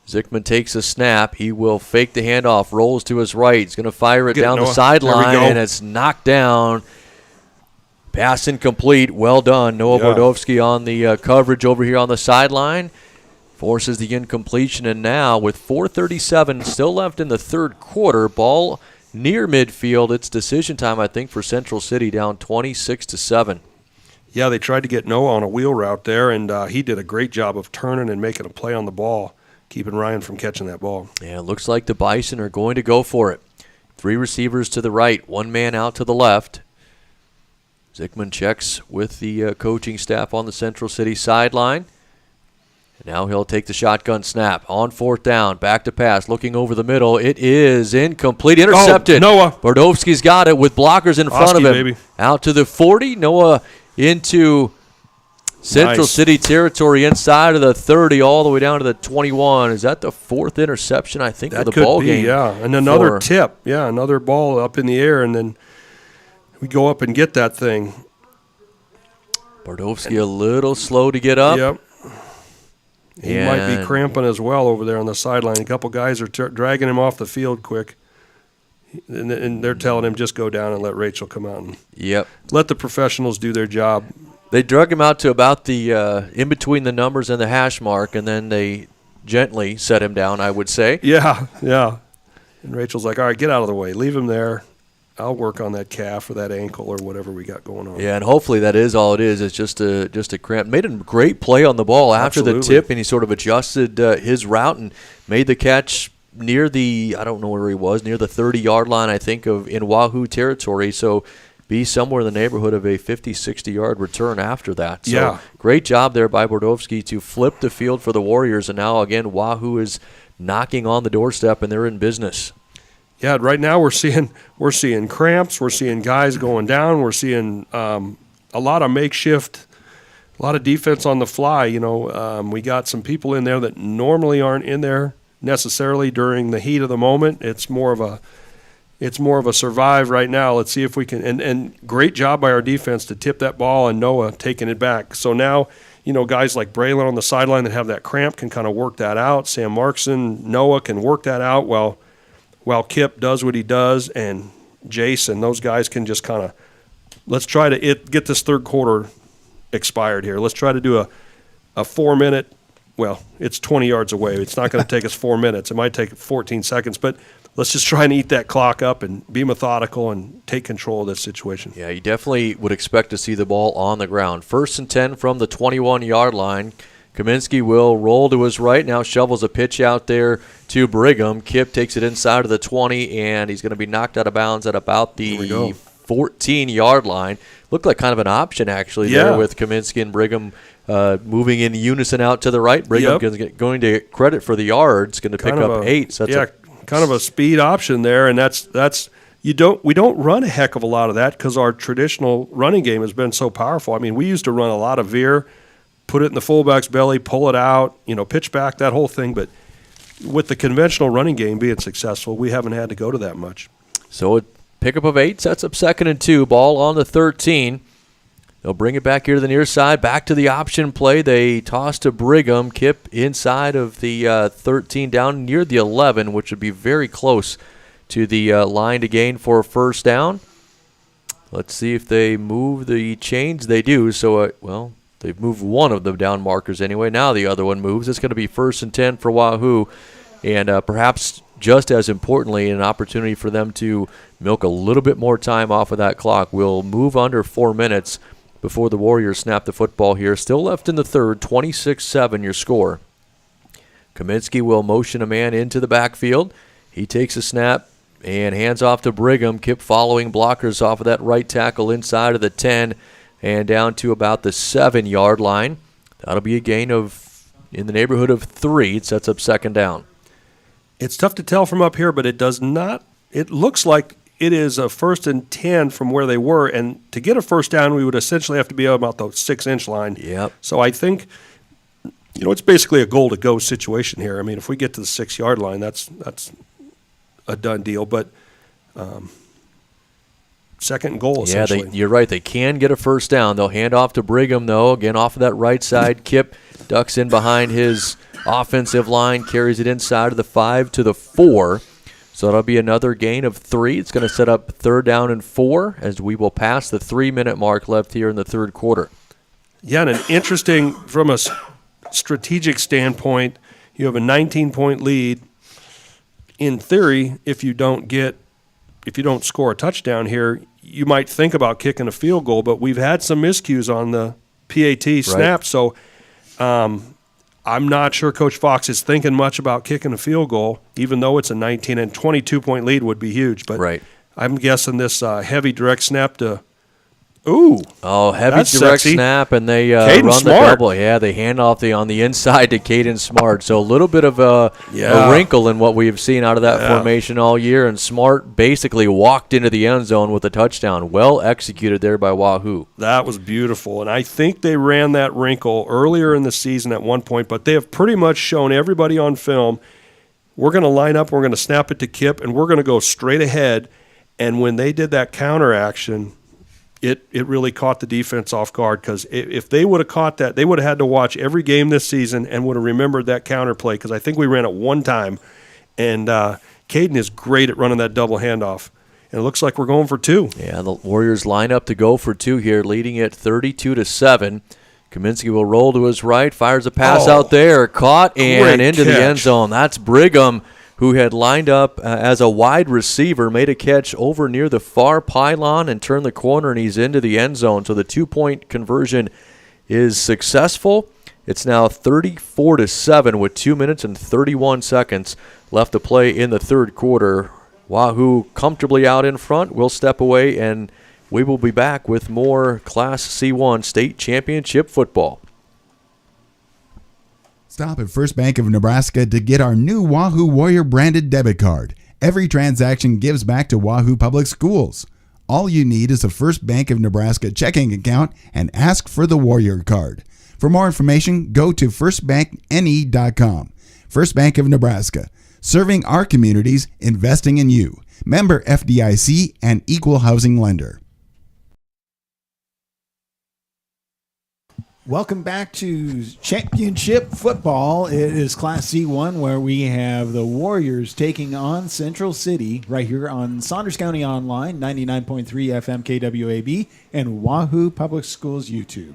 Zickman takes a snap. He will fake the handoff, rolls to his right. He's going to fire it down the sideline, and it's knocked down. Pass incomplete. Well done. Noah Bordowski on the coverage over here on the sideline. Forces the incompletion, and now with 4:37 still left in the 3rd quarter, ball near midfield. It's decision time, I think, for Central City, down 26-7. Yeah, they tried to get Noah on a wheel route there, and he did a great job of turning and making a play on the ball, keeping Ryan from catching that ball. Yeah, it looks like the Bison are going to go for it. 3 receivers to the right, 1 man out to the left. Zickman checks with the coaching staff on the Central City sideline. And now he'll take the shotgun snap on 4th down. Back to pass, looking over the middle. It is incomplete. Intercepted. Noah. Bordowski's got it with blockers in front of him. Baby. Out to the 40. Noah into Central City territory inside of the 30 all the way down to the 21. Is that the 4th interception, I think, of the ball game? Yeah, and another tip. Yeah, another ball up in the air, and then we go up and get that thing. Bordowski a little slow to get up. Yep. He might be cramping as well over there on the sideline. A couple guys are dragging him off the field quick, and they're telling him just go down and let Rachel come out and let the professionals do their job. They drug him out to about the in between the numbers and the hash mark, and then they gently set him down, I would say. Yeah. And Rachel's like, all right, get out of the way. Leave him there. I'll work on that calf or that ankle or whatever we got going on. Yeah, and hopefully that is all it is. It's just a cramp. Made a great play on the ball after the tip, and he sort of adjusted his route and made the catch near the, I don't know where he was, near the 30-yard line, I think, in Wahoo territory. So be somewhere in the neighborhood of a 50, 60-yard return after that. So great job there by Bordowski to flip the field for the Warriors, and now, again, Wahoo is knocking on the doorstep, and they're in business. Yeah, right now we're seeing cramps. We're seeing guys going down. We're seeing a lot of makeshift, a lot of defense on the fly. You know, we got some people in there that normally aren't in there necessarily during the heat of the moment. It's more of a survive right now. Let's see if we can. And great job by our defense to tip that ball and Noah taking it back. So now, you know, guys like Braylon on the sideline that have that cramp can kind of work that out. Sam Markson, Noah can work that out while Kip does what he does, and Jason, those guys can just kind of, let's try to get this 3rd quarter expired here. Let's try to do a 4-minute, well, it's 20 yards away. It's not going to take us 4 minutes. It might take 14 seconds, but let's just try and eat that clock up and be methodical and take control of this situation. Yeah, you definitely would expect to see the ball on the ground. 1st and 10 from the 21-yard line. Kaminsky will roll to his right, now shovels a pitch out there to Brigham. Kip takes it inside of the 20, and he's going to be knocked out of bounds at about the 14-yard line. Looked like kind of an option, actually, there with Kaminsky and Brigham moving in unison out to the right. Brigham going to get credit for the yards, going to pick up 8. So that's kind of a speed option there, and that's we don't run a heck of a lot of that because our traditional running game has been so powerful. I mean, we used to run a lot of veer, put it in the fullback's belly, pull it out, pitch back, that whole thing. But with the conventional running game being successful, we haven't had to go to that much. So a pickup of 8 sets up 2nd and 2. Ball on the 13. They'll bring it back here to the near side. Back to the option play. They toss to Brigham. Kip inside of the 13 down near the 11, which would be very close to the line to gain for a 1st down. Let's see if they move the chains. They do. So, They've moved one of the down markers anyway. Now the other one moves. It's going to be 1st and 10 for Wahoo. And perhaps just as importantly, an opportunity for them to milk a little bit more time off of that clock. We'll move under 4 minutes before the Warriors snap the football here. Still left in the third, 26-7 your score. Kaminsky will motion a man into the backfield. He takes a snap and hands off to Brigham. Kip following blockers off of that right tackle inside of the 10 and down to about the 7-yard line. That'll be a gain of in the neighborhood of 3. It sets up 2nd down. It's tough to tell from up here, but it does not. It looks like it is a 1st and 10 from where they were, and to get a first down, we would essentially have to be about the 6-inch line. Yep. So I think, it's basically a goal-to-go situation here. I mean, if we get to the 6-yard line, that's a done deal. But 2nd and goal, essentially. Yeah, you're right. They can get a first down. They'll hand off to Brigham, though. Again, off of that right side. Kip ducks in behind his offensive line, carries it inside of the 5 to the 4. So that'll be another gain of 3. It's going to set up 3rd down and 4 as we will pass the 3-minute mark left here in the third quarter. Yeah, and an interesting, from a strategic standpoint, you have a 19-point lead. In theory, if you don't score a touchdown here, you might think about kicking a field goal, but we've had some miscues on the PAT snap, right. So I'm not sure Coach Fox is thinking much about kicking a field goal, even though it's a 19 and 22-point lead would be huge. But right. I'm guessing this heavy direct snap to heavy direct sexy. snap, and they Caden run Smart. the double. Yeah, they hand off on the inside to Caden Smart. So a little bit of a wrinkle in what we've seen out of that formation all year, and Smart basically walked into the end zone with a touchdown. Well executed there by Wahoo. That was beautiful, and I think they ran that wrinkle earlier in the season at one point, but they have pretty much shown everybody on film, we're going to line up, we're going to snap it to Kip, and we're going to go straight ahead. And when they did that counter action, it really caught the defense off guard, because if they would have caught that, they would have had to watch every game this season and would have remembered that counter play, because I think we ran it one time. And Caden is great at running that double handoff. And it looks like we're going for 2. Yeah, the Warriors line up to go for 2 here, leading it 32-7. Kaminsky will roll to his right, fires a pass out there, caught and into the end zone. That's Brigham, who had lined up as a wide receiver, made a catch over near the far pylon and turned the corner, and he's into the end zone. So the 2-point conversion is successful. It's now 34-7 with 2 minutes and 31 seconds left to play in the third quarter. Wahoo comfortably out in front. We'll step away, and we will be back with more Class C1 state championship football. Stop at First Bank of Nebraska to get our new Wahoo Warrior branded debit card. Every transaction gives back to Wahoo Public Schools. All you need is a First Bank of Nebraska checking account and ask for the Warrior card. For more information, go to firstbankne.com. First Bank of Nebraska, serving our communities, investing in you. Member FDIC and equal housing lender. Welcome back to championship football. It is Class C1, where we have the Warriors taking on Central City right here on Saunders County Online, 99.3 FM KWAB, and Wahoo Public Schools YouTube.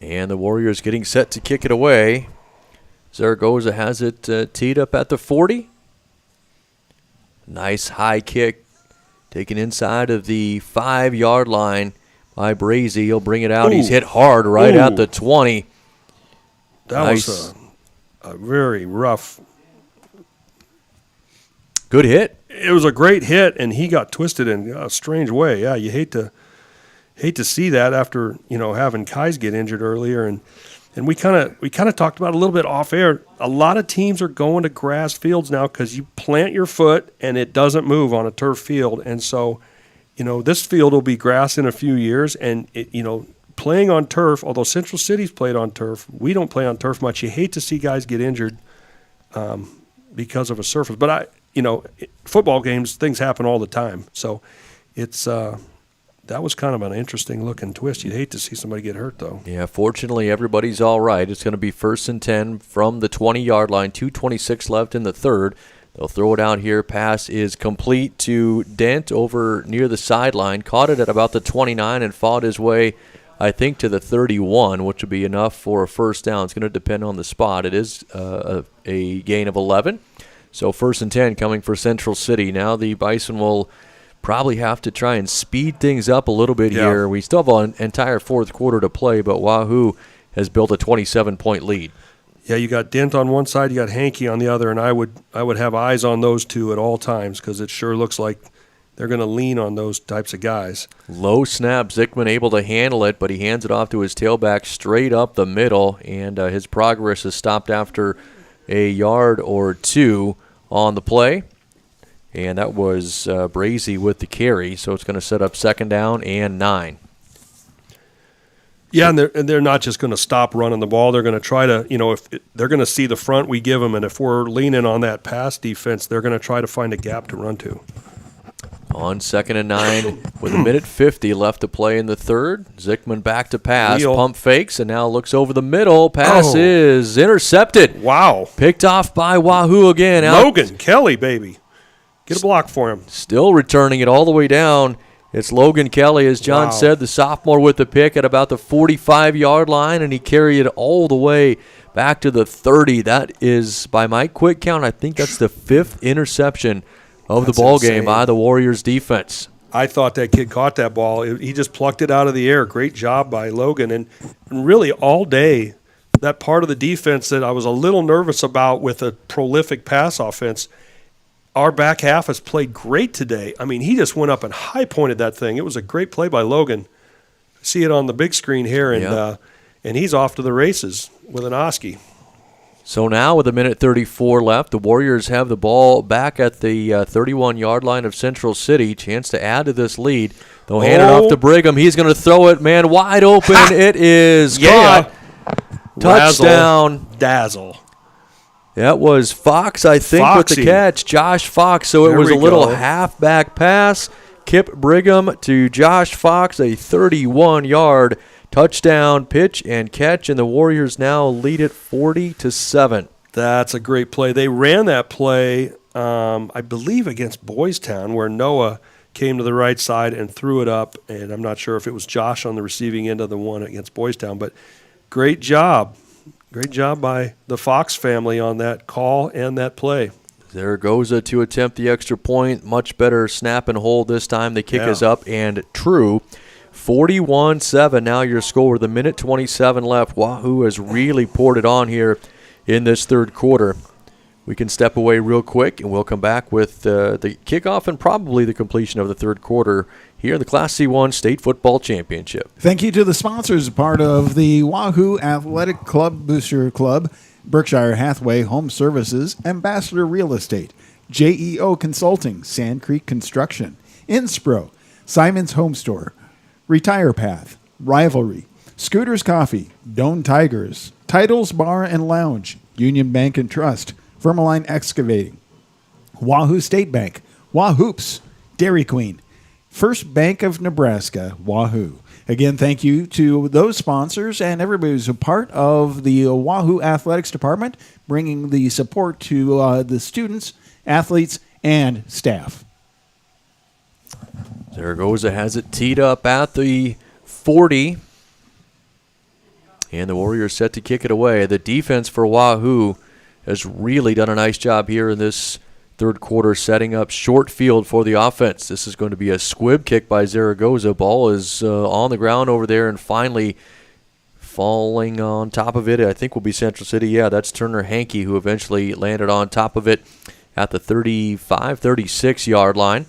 And the Warriors getting set to kick it away. Zaragoza has it teed up at the 40. Nice high kick taken inside of the 5-yard line by Brazy. He'll bring it out. He's hit hard right at the 20. That was a very rough. Good hit. It was a great hit, and he got twisted in a strange way. Yeah, you hate to see that after having Kais get injured earlier, and we kind of talked about it a little bit off air. A lot of teams are going to grass fields now because you plant your foot and it doesn't move on a turf field, and so. This field will be grass in a few years, and playing on turf, although Central City's played on turf, we don't play on turf much. You hate to see guys get injured because of a surface. But football games, things happen all the time. So it's that was kind of an interesting looking twist. You'd hate to see somebody get hurt, though. Yeah, fortunately, everybody's all right. It's going to be 1st and 10 from the 20-yard line, 2:26 left in the third. They'll throw it out here. Pass is complete to Dent over near the sideline. Caught it at about the 29 and fought his way I think, to the 31, which would be enough for a first down. It's going to depend on the spot. It is a gain of 11. So 1st and 10 coming for Central City. Now the Bison will probably have to try and speed things up a little bit here. We still have an entire fourth quarter to play, but Wahoo has built a 27-point lead. Yeah, you got Dent on one side, you got Hankey on the other, and I would have eyes on those two at all times because it sure looks like they're going to lean on those types of guys. Low snap, Zickman able to handle it, but he hands it off to his tailback straight up the middle, and his progress is stopped after a yard or two on the play. And that was Brazy with the carry, so it's going to set up 2nd down and 9. Yeah, and they're not just going to stop running the ball. They're going to try to, if they're going to see the front we give them, and if we're leaning on that pass defense, they're going to try to find a gap to run to. On 2nd and 9, with 1:50 left to play in the third. Zickman back to pass, pump fakes, and now looks over the middle. Pass is intercepted. Wow. Picked off by Wahoo again. Logan Kelly, baby. Get a block for him. Still returning it all the way down. It's Logan Kelly, as John said, the sophomore with the pick at about the 45-yard line, and he carried it all the way back to the 30. That is, by my quick count, I think that's the 5th interception of the ball game by the Warriors defense. I thought that kid caught that ball. He just plucked it out of the air. Great job by Logan. And really all day, that part of the defense that I was a little nervous about with a prolific pass offense, our back half has played great today. I mean, he just went up and high-pointed that thing. It was a great play by Logan. See it on the big screen here, and he's off to the races with an Oski. So now with 1:34 left, the Warriors have the ball back at the 31-yard line of Central City. Chance to add to this lead. They'll hand it off to Brigham. He's going to throw it, man, wide open. It is caught. Touchdown. Dazzle. That was Fox, I think, with the catch. Josh Fox. So it was a little halfback pass. Kip Brigham to Josh Fox, a 31-yard touchdown pitch and catch, and the Warriors now lead it 40-7. That's a great play. They ran that play, I believe, against Boys Town, where Noah came to the right side and threw it up, and I'm not sure if it was Josh on the receiving end of the one against Boys Town, but great job. Great job by the Fox family on that call and that play. Zaragoza to attempt the extra point. Much better snap and hold this time. The kick is up and true. 41-7 now your score with 1:27 left. Wahoo has really poured it on here in this third quarter. We can step away real quick, and we'll come back with the kickoff and probably the completion of the third quarter here in the Class C1 State Football Championship. Thank you to the sponsors, part of the Wahoo Athletic Club Booster Club, Berkshire Hathaway Home Services, Ambassador Real Estate, JEO Consulting, Sand Creek Construction, Inspro, Simon's Home Store, Retire Path, Rivalry, Scooters Coffee, Doan Tigers, Titles Bar and Lounge, Union Bank and Trust, Vermaline Excavating, Wahoo State Bank, Wahoops, Dairy Queen, First Bank of Nebraska, Wahoo. Again, thank you to those sponsors and everybody who's a part of the Wahoo Athletics Department, bringing the support to the students, athletes, and staff. Zaragoza has it teed up at the 40. And the Warriors set to kick it away. The defense for Wahoo has really done a nice job here in this third quarter, setting up short field for the offense. This is going to be a squib kick by Zaragoza. Ball is on the ground over there, and finally falling on top of it, I think will be Central City. Yeah, that's Turner Hankey who eventually landed on top of it at the 35, 36-yard line.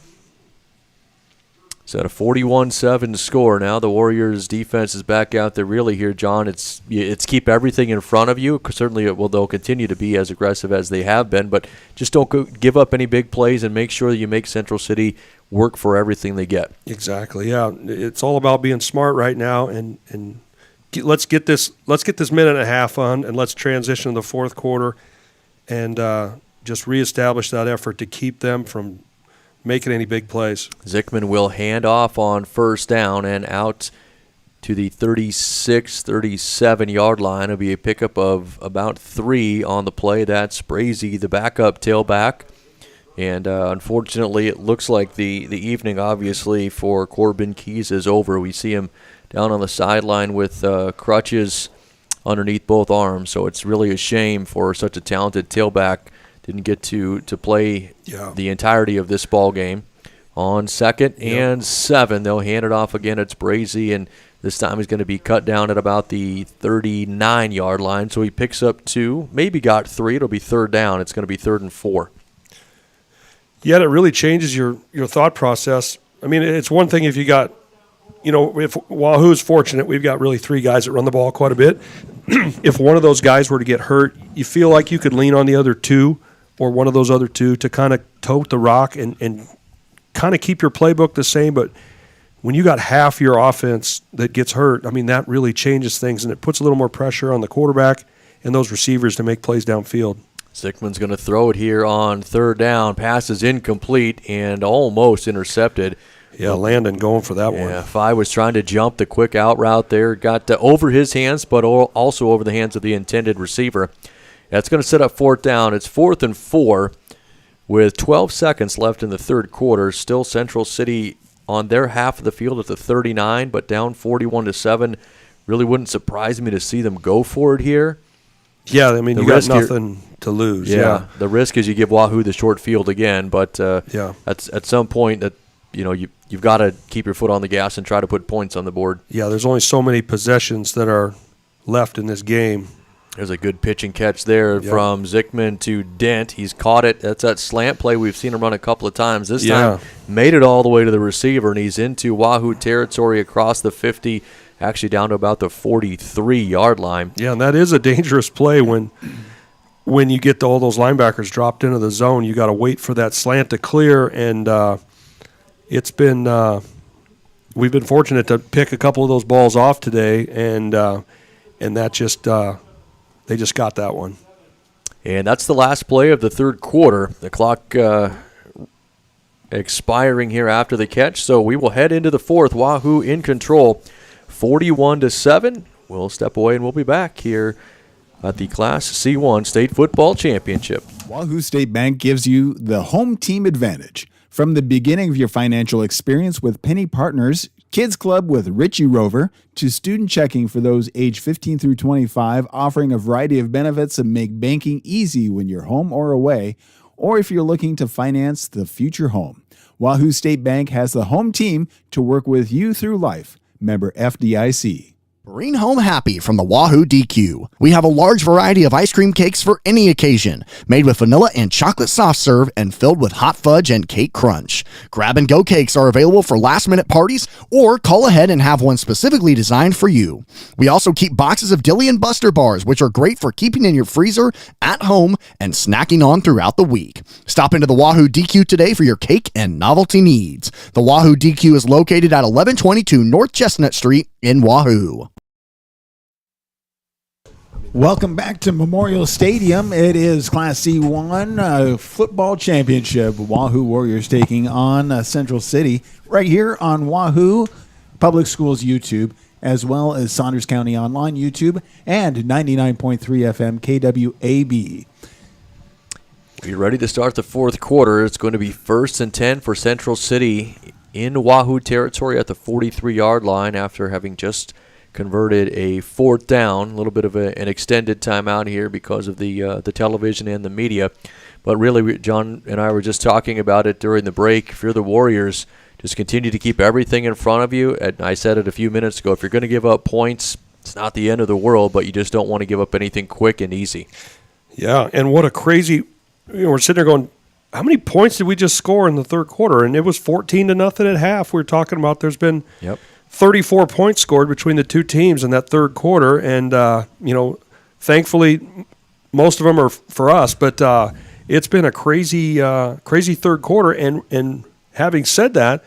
So at a 41-7 score now, the Warriors' defense is back out there really here, John. It's keep everything in front of you. Certainly they'll continue to be as aggressive as they have been, but just don't give up any big plays and make sure that you make Central City work for everything they get. Exactly, yeah. It's all about being smart right now, and let's get this minute and a half on, and let's transition to the fourth quarter and just reestablish that effort to keep them from making any big plays. Zickman will hand off on first down and out to the 36, 37-yard line. It'll be a pickup of about 3 on the play. That's Brazy, the backup tailback, And unfortunately, it looks like the evening, obviously, for Corbin Keys is over. We see him down on the sideline with crutches underneath both arms. So it's really a shame for such a talented tailback. Didn't get to play the entirety of this ball game. On 2nd and 7, they'll hand it off again. It's Brazy, and this time he's going to be cut down at about the 39-yard line. So he picks up 2, maybe got 3. It'll be 3rd down. It's going to be 3rd and 4. Yeah, it really changes your thought process. I mean, it's one thing if you got, if Wahoo's fortunate, we've got really 3 guys that run the ball quite a bit. If one of those guys were to get hurt, you feel like you could lean on the other 2 or one of those other 2 to kind of tote the rock and kind of keep your playbook the same. But when you got half your offense that gets hurt, I mean, that really changes things, and it puts a little more pressure on the quarterback and those receivers to make plays downfield. Zickman's going to throw it here on 3rd down. Pass is incomplete and almost intercepted. Yeah, Landon going for that one. Yeah, Phi was trying to jump the quick out route there. Got over his hands, but also over the hands of the intended receiver. That's going to set up 4th down. It's 4th and 4 with 12 seconds left in the 3rd quarter. Still Central City on their half of the field at the 39, but down 41-7. Really wouldn't surprise me to see them go for it here. Yeah, I mean, you got nothing to lose. Yeah, the risk is you give Wahoo the short field again, but at some point that you've got to keep your foot on the gas and try to put points on the board. Yeah, there's only so many possessions that are left in this game. There's a good pitch and catch there from Zickman to Dent. He's caught it. That's that slant play we've seen him run a couple of times. This time made it all the way to the receiver, and he's into Wahoo territory across the 50, actually down to about the 43-yard line. Yeah, and that is a dangerous play when you get all those linebackers dropped into the zone. You got to wait for that slant to clear, and it's been we've been fortunate to pick a couple of those balls off today, and that just they just got that one. And that's the last play of the 3rd quarter. The clock expiring here after the catch, so we will head into the 4th. Wahoo in control, 41-7. We'll step away and we'll be back here at the Class C1 State Football Championship. Wahoo State Bank gives you the home team advantage. From the beginning of your financial experience with Penny Partners, Kids Club with Richie Rover, to student checking for those age 15 through 25, offering a variety of benefits that make banking easy when you're home or away, or if you're looking to finance the future home. Wahoo State Bank has the home team to work with you through life. Member FDIC. Bring home happy from the Wahoo DQ. We have a large variety of ice cream cakes for any occasion, made with vanilla and chocolate soft serve and filled with hot fudge and cake crunch. Grab-and-go cakes are available for last-minute parties, or call ahead and have one specifically designed for you. We also keep boxes of Dilly and Buster bars, which are great for keeping in your freezer, at home, and snacking on throughout the week. Stop into the Wahoo DQ today for your cake and novelty needs. The Wahoo DQ is located at 1122 North Chestnut Street in Wahoo. Welcome back to Memorial Stadium. It is Class C1 football championship. Wahoo Warriors taking on Central City right here on Wahoo Public Schools YouTube, as well as Saunders County Online YouTube and 99.3 FM KWAB. We're ready to start the 4th quarter. It's going to be 1st and 10 for Central City in Wahoo territory at the 43-yard line after having just converted a 4th down. A little bit of an extended timeout here because of the television and the media. But really, John and I were just talking about it during the break. If you're the Warriors, just continue to keep everything in front of you. And I said it a few minutes ago, if you're going to give up points, it's not the end of the world, but you just don't want to give up anything quick and easy. Yeah, and what a crazy we're sitting there going, how many points did we just score in the 3rd quarter? And it was 14-0 at half. We were talking about there's been 34 points scored between the two teams in that 3rd quarter, and thankfully most of them are for us. But it's been a crazy 3rd quarter. And having said that,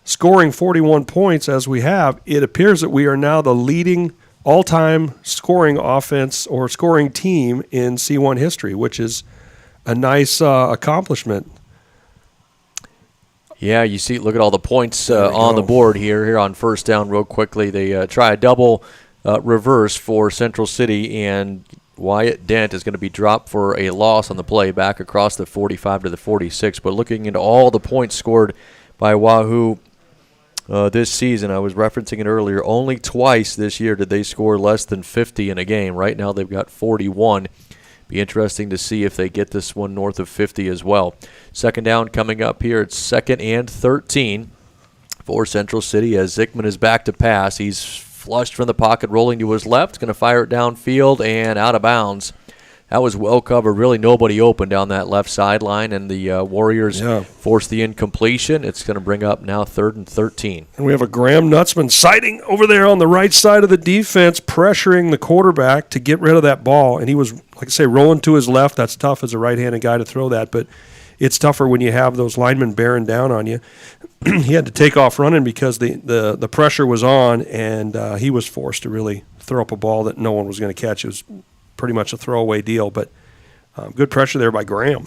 scoring 41 points as we have, it appears that we are now the leading all-time scoring offense or scoring team in C1 history, which is a nice accomplishment. Yeah, you see, look at all the points on the board here on 1st down real quickly. They try a double reverse for Central City, and Wyatt Dent is going to be dropped for a loss on the play back across the 45 to the 46. But looking into all the points scored by Wahoo this season, I was referencing it earlier, only twice this year did they score less than 50 in a game. Right now they've got 41. Be interesting to see if they get this one north of 50 as well. Second down coming up here. It's 2nd and 13 for Central City as Zickman is back to pass. He's flushed from the pocket, rolling to his left, going to fire it downfield and out of bounds. That was well covered. Really nobody open down that left sideline, and the Warriors forced the incompletion. It's going to bring up now 3rd and 13. And we have a Graham Nutzman sighting over there on the right side of the defense, pressuring the quarterback to get rid of that ball. And he was, like I say, rolling to his left. That's tough as a right-handed guy to throw that, but it's tougher when you have those linemen bearing down on you. He had to take off running because the pressure was on, and he was forced to really throw up a ball that no one was going to catch. It was pretty much a throwaway deal, but good pressure there by Graham.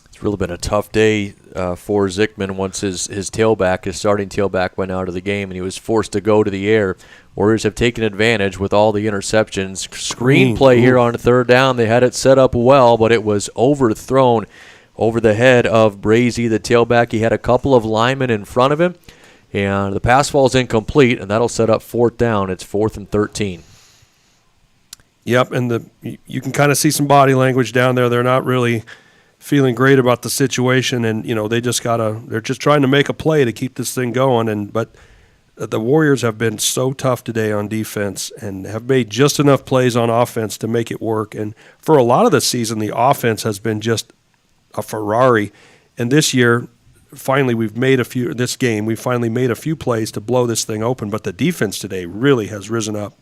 It's really been a tough day for Zickman once his starting tailback went out of the game, and he was forced to go to the air. Warriors have taken advantage with all the interceptions. Screen play here on 3rd down. They had it set up well, but it was overthrown over the head of Brazy, the tailback. He had a couple of linemen in front of him, and the pass falls incomplete, and that'll set up 4th down. It's 4th and 13. Yep, and you can kind of see some body language down there. They're not really feeling great about the situation, and they're just trying to make a play to keep this thing going. But the Warriors have been so tough today on defense and have made just enough plays on offense to make it work. And for a lot of the season, the offense has been just a Ferrari. And this year, finally, we finally made a few plays to blow this thing open. But the defense today really has risen up.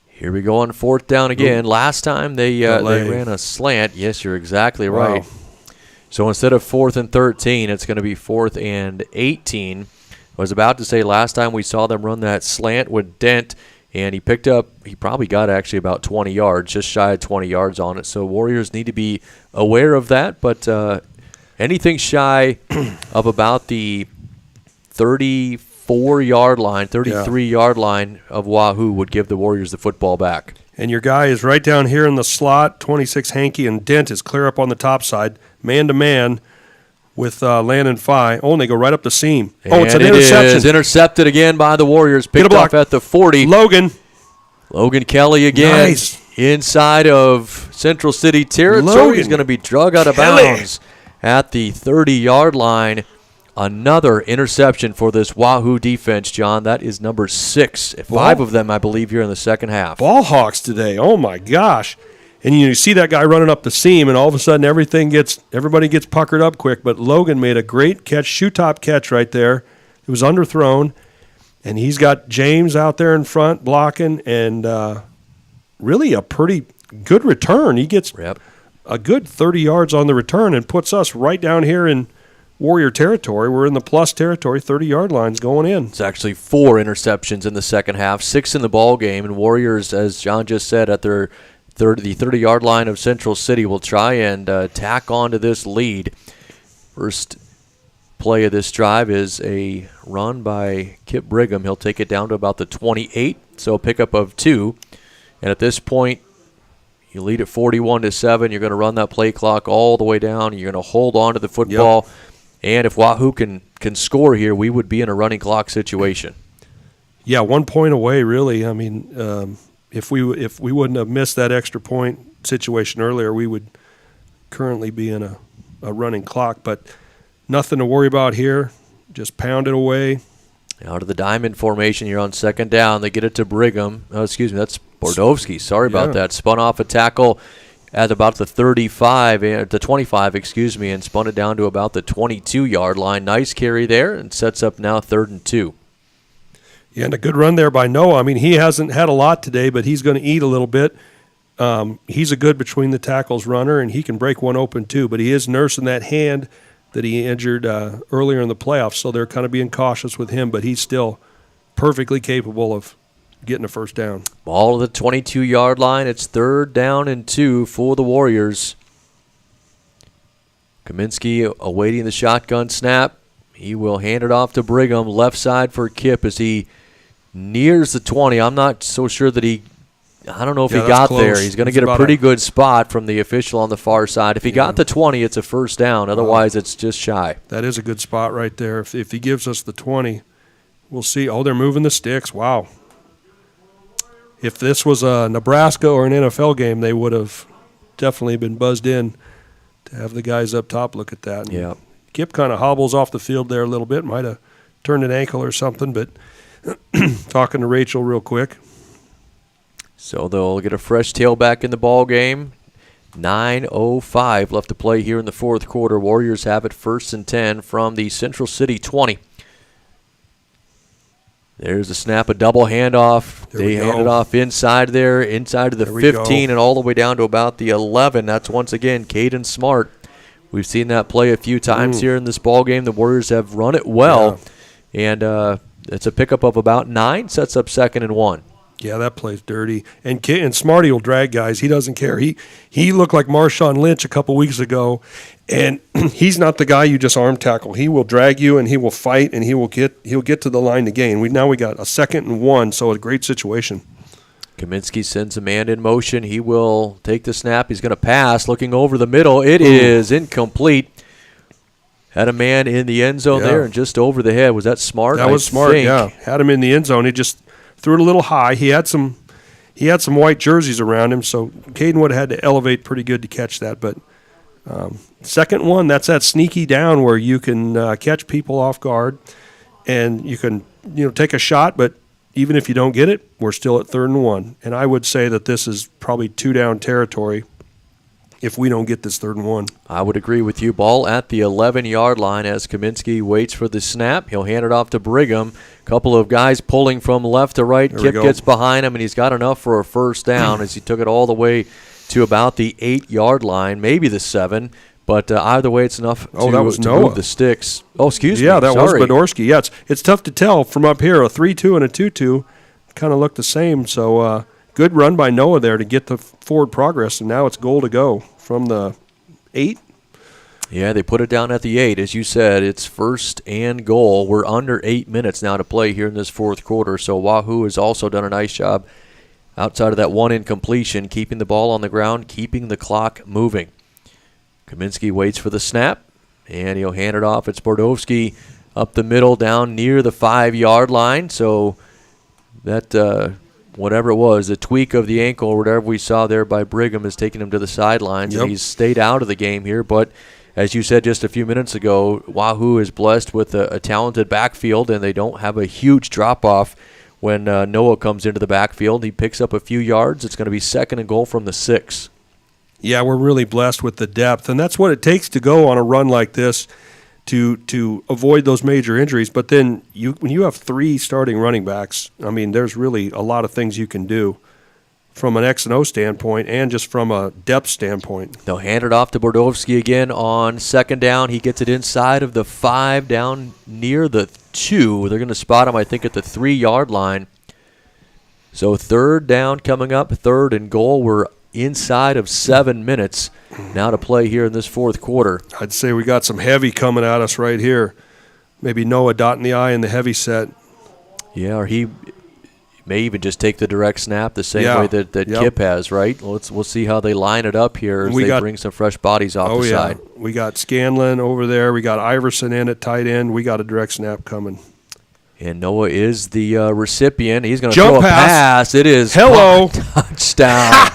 Here we go on 4th down again. Last time they ran a slant. Yes, you're exactly right. Wow. So instead of 4th and 13, it's going to be 4th and 18. I was about to say last time we saw them run that slant with Dent, and he probably got actually about 20 yards, just shy of 20 yards on it. So Warriors need to be aware of that, but anything shy of about the 34-yard line, 33-yard line of Wahoo would give the Warriors the football back. And your guy is right down here in the slot, 26 Hankey, and Dent is clear up on the top side, man-to-man with Landon Fye. Oh, and they go right up the seam. And it's an interception. It is intercepted again by the Warriors. Picked off at the 40. Logan Kelly again. Nice. Inside of Central City territory. He's going to be drug out of bounds at the 30-yard line. Another interception for this Wahoo defense, John. That is number 6. 5 of them, I believe, here in the second half. Ball hawks today. Oh, my gosh. And you see that guy running up the seam, and all of a sudden everybody gets puckered up quick. But Logan made a great catch, shoe-top catch right there. It was underthrown, and he's got James out there in front blocking, and really a pretty good return. He gets a good 30 yards on the return and puts us right down here in Warrior territory. We're in the plus territory, 30-yard lines going in. It's actually 4 interceptions in the second half, 6 in the ball game, and Warriors, as John just said, at the 30-yard line of Central City will try and tack onto this lead. First play of this drive is a run by Kip Brigham. He'll take it down to about the 28, so a pickup of 2. And at this point, you lead at 41-7. You're going to run that play clock all the way down. You're going to hold on to the football. Yep. And if Wahoo can score here, we would be in a running clock situation. Yeah, 1 point away, really. I mean, if we wouldn't have missed that extra point situation earlier, we would currently be in a running clock. But nothing to worry about here. Just pound it away. Out of the diamond formation here on second down. They get it to Brigham. Oh, excuse me, that's Bordowski. Sorry about that. Spun off a tackle at about the 25, and spun it down to about the 22-yard line. Nice carry there, and sets up now 3rd and 2. Yeah, and a good run there by Noah. I mean, he hasn't had a lot today, but he's going to eat a little bit. He's a good between the tackles runner, and he can break one open too, but he is nursing that hand that he injured earlier in the playoffs, so they're kind of being cautious with him, but he's still perfectly capable of getting a first down. Ball to the 22-yard line. It's 3rd down and 2 for the Warriors. Kaminsky awaiting the shotgun snap. He will hand it off to Brigham, left side for Kip as he nears the 20. I'm not so sure that he I don't know if Yeah, he that's got close. there. He's going to It's get a about pretty good spot from the official on the far side. If he got the 20, it's a first down. Otherwise, it's just shy. That is a good spot right there. If he gives us the 20, we'll see. Oh, they're moving the sticks. Wow. If this was a Nebraska or an NFL game, they would have definitely been buzzed in to have the guys up top look at that. And Yeah. Kip kind of hobbles off the field there a little bit. Might have turned an ankle or something, but talking to Rachel real quick. So they'll get a fresh tailback in the ball game. 9:05 left to play here in the fourth quarter. Warriors have it 1st and 10 from the Central City 20. There's a snap, a double handoff. They hand it off inside of the 15 and all the way down to about the 11. That's once again Caden Smart. We've seen that play a few times here in this ball game. The Warriors have run it well, and it's a pickup of about 9, sets up 2nd and 1. Yeah, that play's dirty. And Smarty will drag guys. He doesn't care. He looked like Marshawn Lynch a couple weeks ago, and he's not the guy you just arm tackle. He will drag you, and he will fight, and he'll get to the line to gain. We got a 2nd and 1, so a great situation. Kaminsky sends a man in motion. He will take the snap. He's going to pass, looking over the middle. It is incomplete. Had a man in the end zone there and just over the head. Was that Smart? That was Smart, yeah. Had him in the end zone. He just threw it a little high. He had some white jerseys around him, so Caden would have had to elevate pretty good to catch that. But 2nd one, that's that sneaky down where you can catch people off guard, and you can take a shot. But even if you don't get it, we're still at 3rd and 1. And I would say that this is probably 2-down territory if we don't get this 3rd and 1. I would agree with you. Ball at the 11-yard line as Kaminsky waits for the snap. He'll hand it off to Brigham. Couple of guys pulling from left to right. Kip gets behind him, and he's got enough for a first down as he took it all the way to about the 8-yard line, maybe the 7. But either way, it's enough to move the sticks. Oh, excuse me. Yeah, that was Bedorski. Yeah, it's tough to tell from up here. A 3-2 and a 2-2 kind of look the same. So good run by Noah there to get the forward progress, and now it's goal to go from the 8. Yeah, they put it down at the 8. As you said, it's 1st and goal. We're under 8 minutes now to play here in this fourth quarter. So Wahoo has also done a nice job outside of that one incompletion, keeping the ball on the ground, keeping the clock moving. Kaminsky waits for the snap, and he'll hand it off. It's Bordowski up the middle down near the 5-yard line. So that whatever it was, the tweak of the ankle or whatever we saw there by Brigham is taking him to the sidelines, and he's stayed out of the game here. But as you said just a few minutes ago, Wahoo is blessed with a talented backfield, and they don't have a huge drop-off when Noah comes into the backfield. He picks up a few yards. It's going to be 2nd and goal from the 6. Yeah, we're really blessed with the depth, and that's what it takes to go on a run like this to avoid those major injuries. But then when you have 3 starting running backs, I mean, there's really a lot of things you can do from an X and O standpoint and just from a depth standpoint. They'll hand it off to Bordowski again on 2nd down. He gets it inside of the 5 down near the 2. They're going to spot him, I think, at the 3-yard line. So 3rd down coming up, 3rd and goal. We're inside of 7 minutes now to play here in this fourth quarter. I'd say we got some heavy coming at us right here. Maybe Noah dotting the I in the heavy set. Yeah, or he may even just take the direct snap the same way that Kip has, right? We'll see how they line it up here as they bring some fresh bodies off the side. We got Scanlon over there. We got Iverson in at tight end. We got a direct snap coming. And Noah is the recipient. He's going to throw a pass. It is touchdown.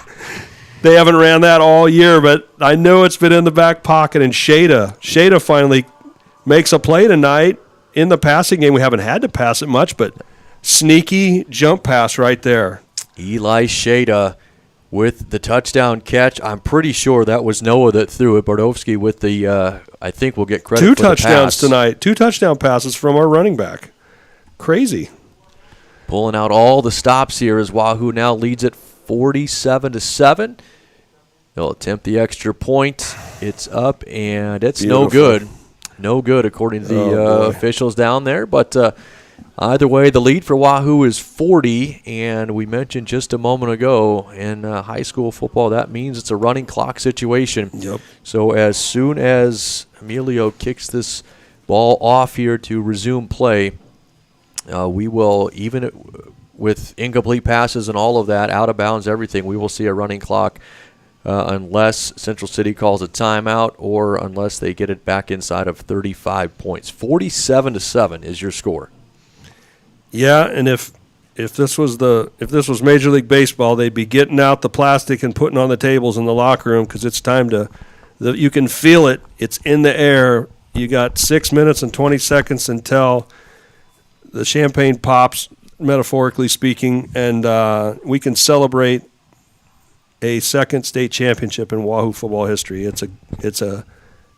They haven't ran that all year, but I know it's been in the back pocket. And Shada finally makes a play tonight in the passing game. We haven't had to pass it much, but sneaky jump pass right there. Eli Shada with the touchdown catch. I'm pretty sure that was Noah that threw it. Bordowski with the, I think we'll get credit for the pass. 2 touchdowns tonight. 2 touchdown passes from our running back. Crazy. Pulling out all the stops here as Wahoo now leads it 47-7. They'll attempt the extra point. It's up, and it's no good. No good, according to the officials down there. But either way, the lead for Wahoo is 40, and we mentioned just a moment ago in high school football, that means it's a running clock situation. Yep. So as soon as Emilio kicks this ball off here to resume play, we will, even with incomplete passes and all of that, out of bounds, everything, we will see a running clock unless Central City calls a timeout or unless they get it back inside of 35 points. 47-7 is your score. Yeah, and if this was Major League Baseball, they'd be getting out the plastic and putting on the tables in the locker room because it's time to. You can feel it. It's in the air. You got 6 minutes and 20 seconds until the champagne pops, metaphorically speaking, and we can celebrate a second state championship in Wahoo football history. It's a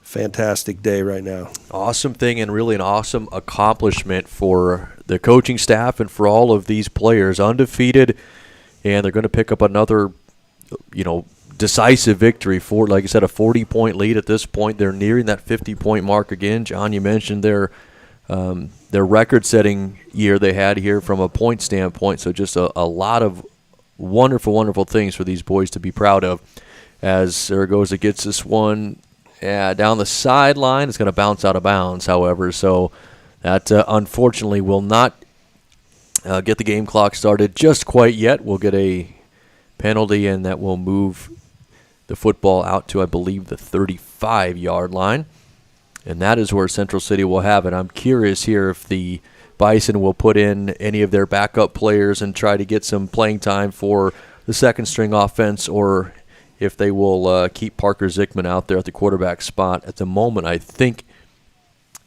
fantastic day right now. Awesome thing, and really an awesome accomplishment for the coaching staff and for all of these players. Undefeated, and they're going to pick up another, decisive victory for, like I said, a 40-point lead at this point. They're nearing that 50-point mark again. John, you mentioned their record-setting year they had here from a point standpoint, so just a lot of wonderful, wonderful things for these boys to be proud of. As Zaragoza gets this one down the sideline, it's going to bounce out of bounds, however, so that unfortunately will not get the game clock started just quite yet. We'll get a penalty, and that will move the football out to, I believe, the 35-yard line. And that is where Central City will have it. I'm curious here if the Bison will put in any of their backup players and try to get some playing time for the second-string offense, or if they will keep Parker Zickman out there at the quarterback spot. At the moment, I think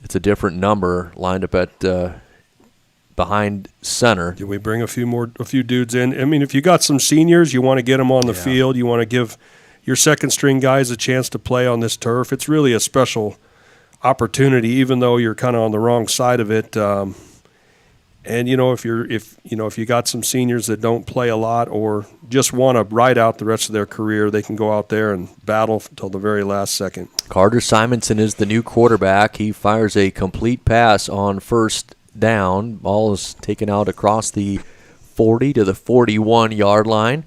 it's a different number lined up at behind center. Did we bring a few dudes in? I mean, if you got some seniors, you want to get them on the field. You want to give your second-string guys a chance to play on this turf. It's really a special opportunity, even though you're kind of on the wrong side of it. And if you got some seniors that don't play a lot or just want to ride out the rest of their career, they can go out there and battle until the very last second. Carter Simonson is the new quarterback. He fires a complete pass on first down. Ball is taken out across the 40 to the 41-yard line.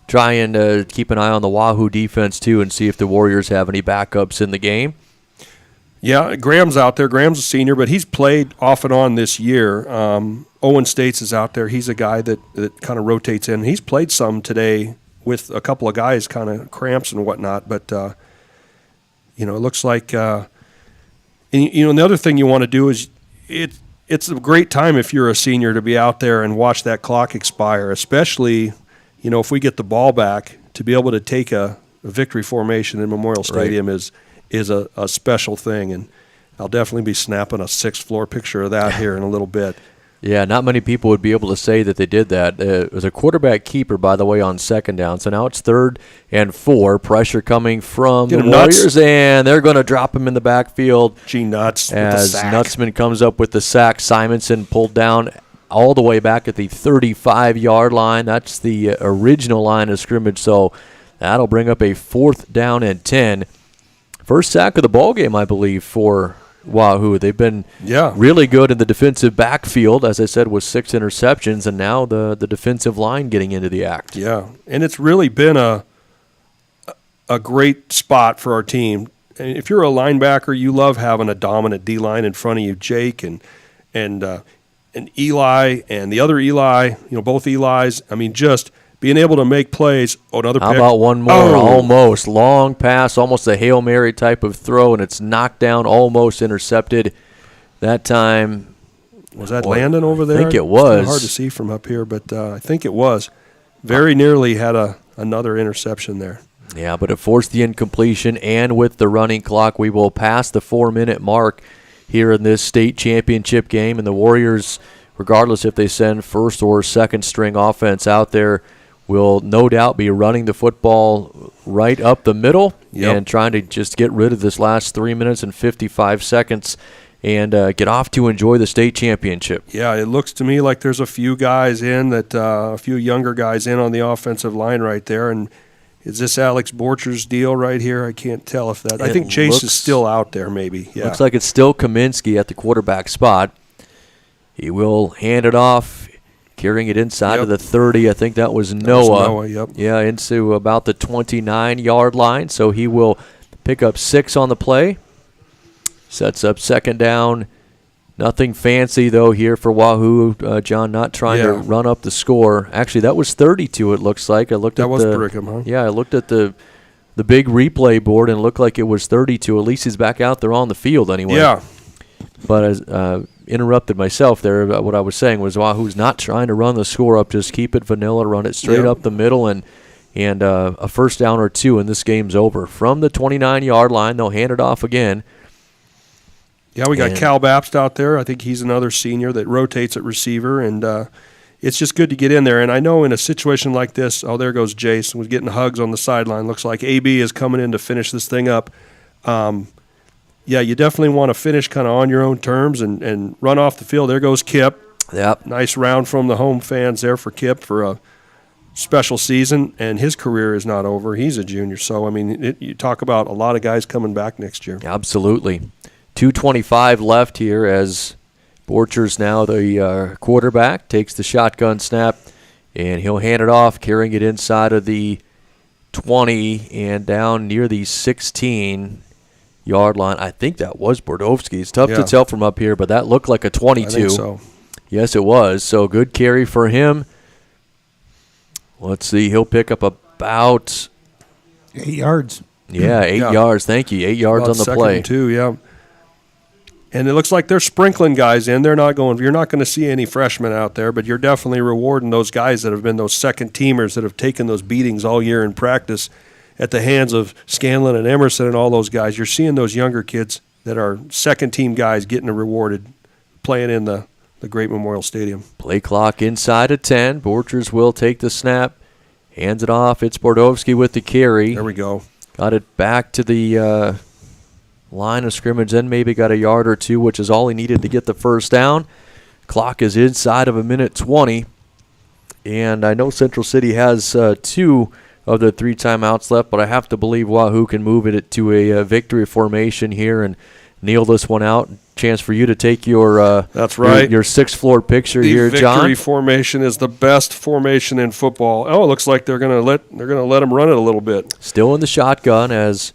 Try and keep an eye on the Wahoo defense, too, and see if the Warriors have any backups in the game. Yeah, Graham's out there. Graham's a senior, but he's played off and on this year. Owen States is out there. He's a guy that kind of rotates in. He's played some today with a couple of guys, kind of cramps and whatnot. But, it looks like and the other thing you want to do is it's a great time if you're a senior to be out there and watch that clock expire, especially, if we get the ball back, to be able to take a victory formation in Memorial Stadium is a special thing, and I'll definitely be snapping a sixth-floor picture of that here in a little bit. Yeah, not many people would be able to say that they did that. It was a quarterback keeper, by the way, on second down. So now it's 3rd and 4. Pressure coming from the Warriors, and they're going to drop him in the backfield. Nuts as Nutsman comes up with the sack. Simonson pulled down all the way back at the 35-yard line. That's the original line of scrimmage, so that'll bring up a 4th down and 10. First sack of the ball game, I believe, for Wahoo. They've been really good in the defensive backfield, as I said, with 6 interceptions, and now the defensive line getting into the act. Yeah, and it's really been a great spot for our team. And if you're a linebacker, you love having a dominant D-line in front of you, Jake and Eli and the other Eli, both Elis. I mean, just being able to make plays. Oh, another How pick. about one more? Almost. Long pass, almost a Hail Mary type of throw, and it's knocked down, almost intercepted. That time. Was that Landon over there? I think it was. It's hard to see from up here, but I think it was. Very nearly had another interception there. Yeah, but it forced the incompletion, and with the running clock, we will pass the 4-minute mark here in this state championship game, and the Warriors, regardless if they send first or second string offense out there, will no doubt be running the football right up the middle and trying to just get rid of this last 3 minutes and 55 seconds and get off to enjoy the state championship. Yeah, it looks to me like there's a few guys in a few younger guys in on the offensive line right there. And is this Alex Borcher's deal right here? I can't tell if that. I think Chase is still out there maybe. Yeah. Looks like it's still Kaminsky at the quarterback spot. He will hand it off, carrying it inside of the 30. I think that was Noah. Yeah, into about the 29-yard line. So he will pick up 6 on the play. Sets up second down Nothing fancy, though, here for Wahoo. John, not trying to run up the score. Actually, that was 32, it looks like. That was Brigham, huh? Yeah, I looked at the big replay board and it looked like it was 32. At least he's back out there on the field anyway. Yeah. But as interrupted myself there, what I was saying was Wahoo's not trying to run the score up. Just keep it vanilla, run it straight up the middle, and a first down or two, and this game's over. From the 29-yard line, they'll hand it off again. Yeah, we got Cal Bapst out there. I think he's another senior that rotates at receiver, and it's just good to get in there. And I know in a situation like this, there goes Jace, was getting hugs on the sideline. Looks like AB is coming in to finish this thing up. Yeah, you definitely want to finish kind of on your own terms and run off the field. There goes Kip. Yep. Nice round from the home fans there for Kip for a special season, and his career is not over. He's a junior. So, I mean, you talk about a lot of guys coming back next year. Absolutely. 2:25 left here as Borchers now the quarterback, takes the shotgun snap, and he'll hand it off, carrying it inside of the 20 and down near the 16-yard line. I think that was Bordovsky. It's tough to tell from up here, but that looked like a 22. I think so. Yes, it was. So good carry for him. Let's see. He'll pick up about 8 yards. Yeah, 8 yards. Thank you. 8 yards About on the second play. and 2, yeah. And it looks like they're sprinkling guys in. You're not going to see any freshmen out there, but you're definitely rewarding those guys that have been those second teamers that have taken those beatings all year in practice at the hands of Scanlon and Emerson and all those guys. You're seeing those younger kids that are second team guys getting rewarded playing in the Great Memorial Stadium. Play clock inside of 10. Borchers will take the snap, hands it off. It's Bordovsky with the carry. There we go. Got it back to the line of scrimmage, then maybe got a yard or two, which is all he needed to get the first down. Clock is inside of a minute 20. And I know Central City has 2 of the 3 timeouts left, but I have to believe Wahoo can move it to a victory formation here and kneel this one out. Chance for you to take your that's right. your 6th floor picture the here, John. Victory formation is the best formation in football. Oh, it looks like they're gonna let them run it a little bit. Still in the shotgun as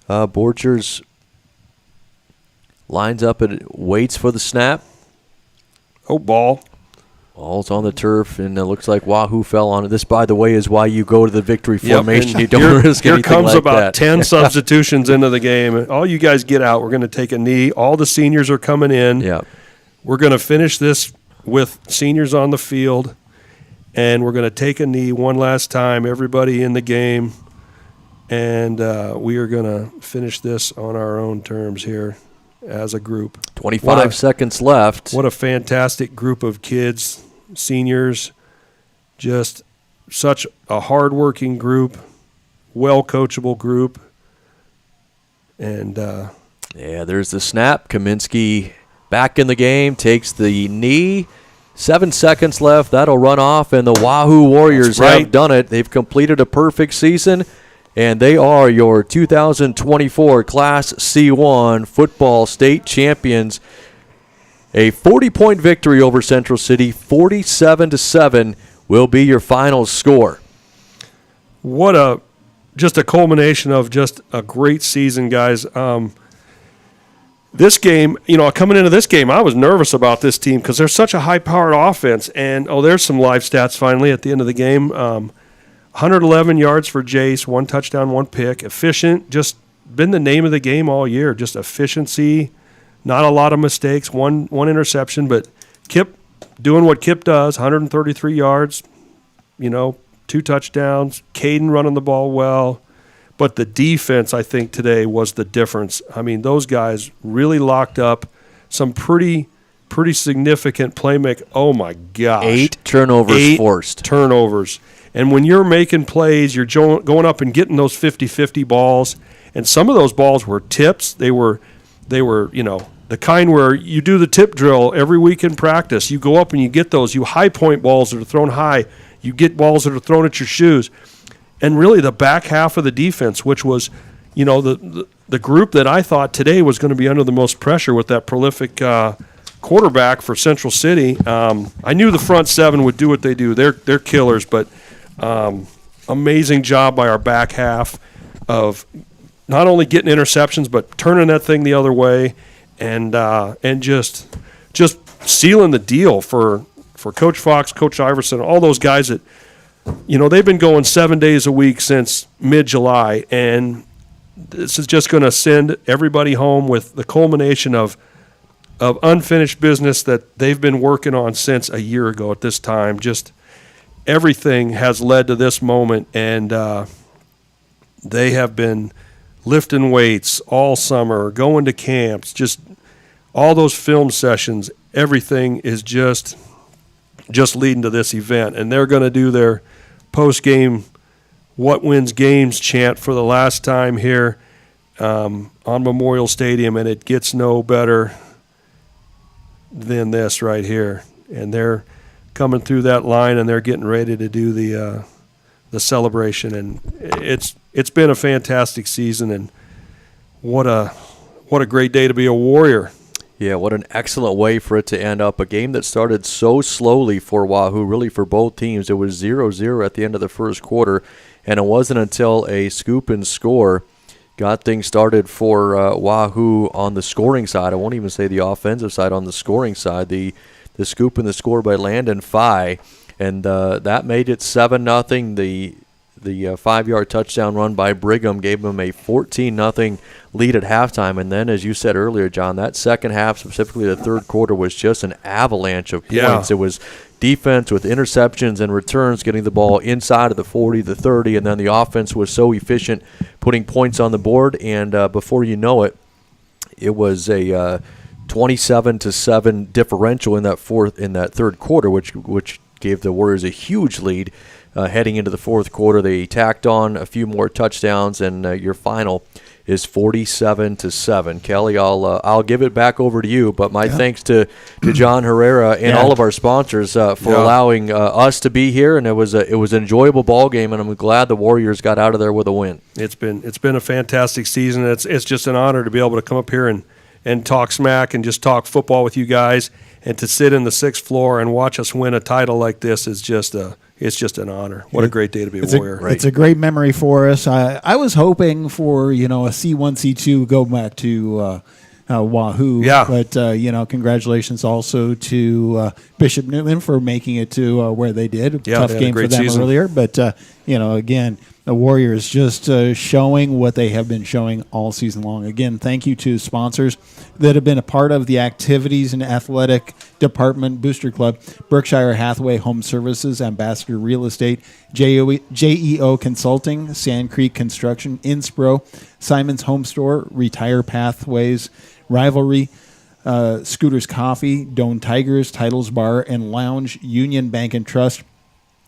Borchers lines up and waits for the snap. Oh, ball. Ball's on the turf, and it looks like Wahoo fell on it. This, by the way, is why you go to the victory formation. And You don't risk here anything comes like about that. 10 substitutions into the game. All you guys get out. We're going to take a knee. All the seniors are coming in. Yeah. We're going to finish this with seniors on the field, and we're going to take a knee one last time, everybody in the game, and we are going to finish this on our own terms here as a group. 25 seconds left. What a fantastic group of kids, seniors, just such a hardworking group, well-coachable group. And there's the snap. Kaminsky back in the game, takes the knee. 7 seconds left. That'll run off, and the Wahoo Warriors have done it. They've completed a perfect season, and they are your 2024 Class C1 football state champions. A 40-point victory over Central City, 47-7 will be your final score. What just a culmination of just a great season, guys. This game, coming into this game, I was nervous about this team because they're such a high-powered offense. And, there's some live stats finally at the end of the game. 111 yards for Jace, 1 touchdown, 1 pick. Efficient, just been the name of the game all year. Just efficiency, not a lot of mistakes, one interception. But Kip doing what Kip does, 133 yards, 2 touchdowns. Caden running the ball well. But the defense, I think, today was the difference. I mean, those guys really locked up some pretty significant playmaking. Oh, my gosh. 8 turnovers forced. Turnovers. And when you're making plays, you're going up and getting those 50-50 balls. And some of those balls were tips. They were, the kind where you do the tip drill every week in practice. You go up and you get those. You high point balls that are thrown high. You get balls that are thrown at your shoes. And really the back half of the defense, which was, the group that I thought today was going to be under the most pressure with that prolific quarterback for Central City. I knew the front 7 would do what they do. They're killers, but amazing job by our back half of not only getting interceptions but turning that thing the other way and just just sealing the deal for Coach Fox, Coach Iverson, all those guys that, they've been going 7 days a week since mid-July, and this is just going to send everybody home with the culmination of unfinished business that they've been working on since a year ago at this time. Just everything has led to this moment, and they have been lifting weights all summer, going to camps, just all those film sessions. Everything is just leading to this event, and they're going to do their post-game "What Wins Games" chant for the last time here on Memorial Stadium, and it gets no better than this right here. And they're coming through that line, and they're getting ready to do the celebration, and it's been a fantastic season, and what a great day to be a Warrior. Yeah, what an excellent way for it to end up. A game that started so slowly for Wahoo, really for both teams. It was 0-0 at the end of the first quarter, and it wasn't until a scoop and score got things started for Wahoo on the scoring side. I won't even say the offensive side, on the scoring side. The scoop and the score by Landon Fye, and that made it 7-0. The 5-yard touchdown run by Brigham gave them a 14-0 lead at halftime. And then, as you said earlier, John, that second half, specifically the third quarter, was just an avalanche of points. Yeah. It was defense with interceptions and returns, getting the ball inside of the 40, the 30, and then the offense was so efficient, putting points on the board. And before you know it, it was a 27-7 differential in that third quarter, which gave the Warriors a huge lead. Heading into the fourth quarter, they tacked on a few more touchdowns, and your final is 47-7. Kelly, I'll give it back over to you, but my thanks to John Herrera and all of our sponsors for allowing us to be here, and it was an enjoyable ball game, and I'm glad the Warriors got out of there with a win. It's been a fantastic season. It's just an honor to be able to come up here and talk smack and just talk football with you guys, and to sit in the sixth floor and watch us win a title like this is just an honor. What a great day to be a Warrior. It's a great memory for us. I was hoping for, a C1, C2 go back to Wahoo. Yeah. But, congratulations also to Bishop Newman for making it to where they did. Yeah, Tough they had a game for great them season. earlier. But, again, the Warriors just showing what they have been showing all season long. Again, thank you to sponsors that have been a part of the activities and athletic department Booster Club: Berkshire Hathaway Home Services, Ambassador Real Estate, JEO Consulting, Sand Creek Construction, Inspro, Simon's Home Store, Retire Pathways, Rivalry, Scooters Coffee, Doan Tigers, Titles Bar and Lounge, Union Bank and Trust,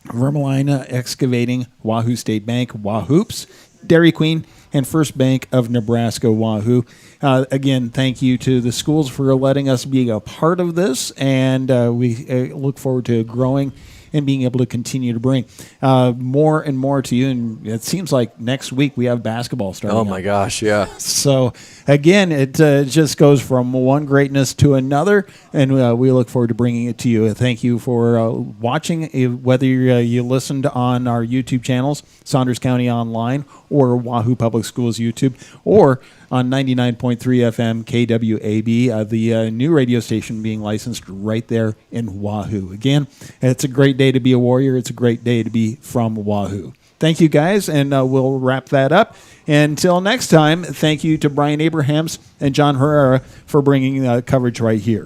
Vermelina Excavating, Wahoo State Bank, Wahoops, Dairy Queen, and First Bank of Nebraska, Wahoo. Again, thank you to the schools for letting us be a part of this, and we look forward to growing and being able to continue to bring more and more to you. And it seems like next week we have basketball starting. Oh, my gosh, yeah. So, again, it just goes from one greatness to another, and we look forward to bringing it to you. Thank you for watching, whether you listened on our YouTube channels, Saunders County Online, or Wahoo Public Schools YouTube, or on 99.3 FM KWAB, the new radio station being licensed right there in Wahoo. Again, it's a great day to be a Warrior. It's a great day to be from Wahoo. Thank you, guys, and we'll wrap that up. Until next time, thank you to Brian Abrahams and John Herrera for bringing coverage right here.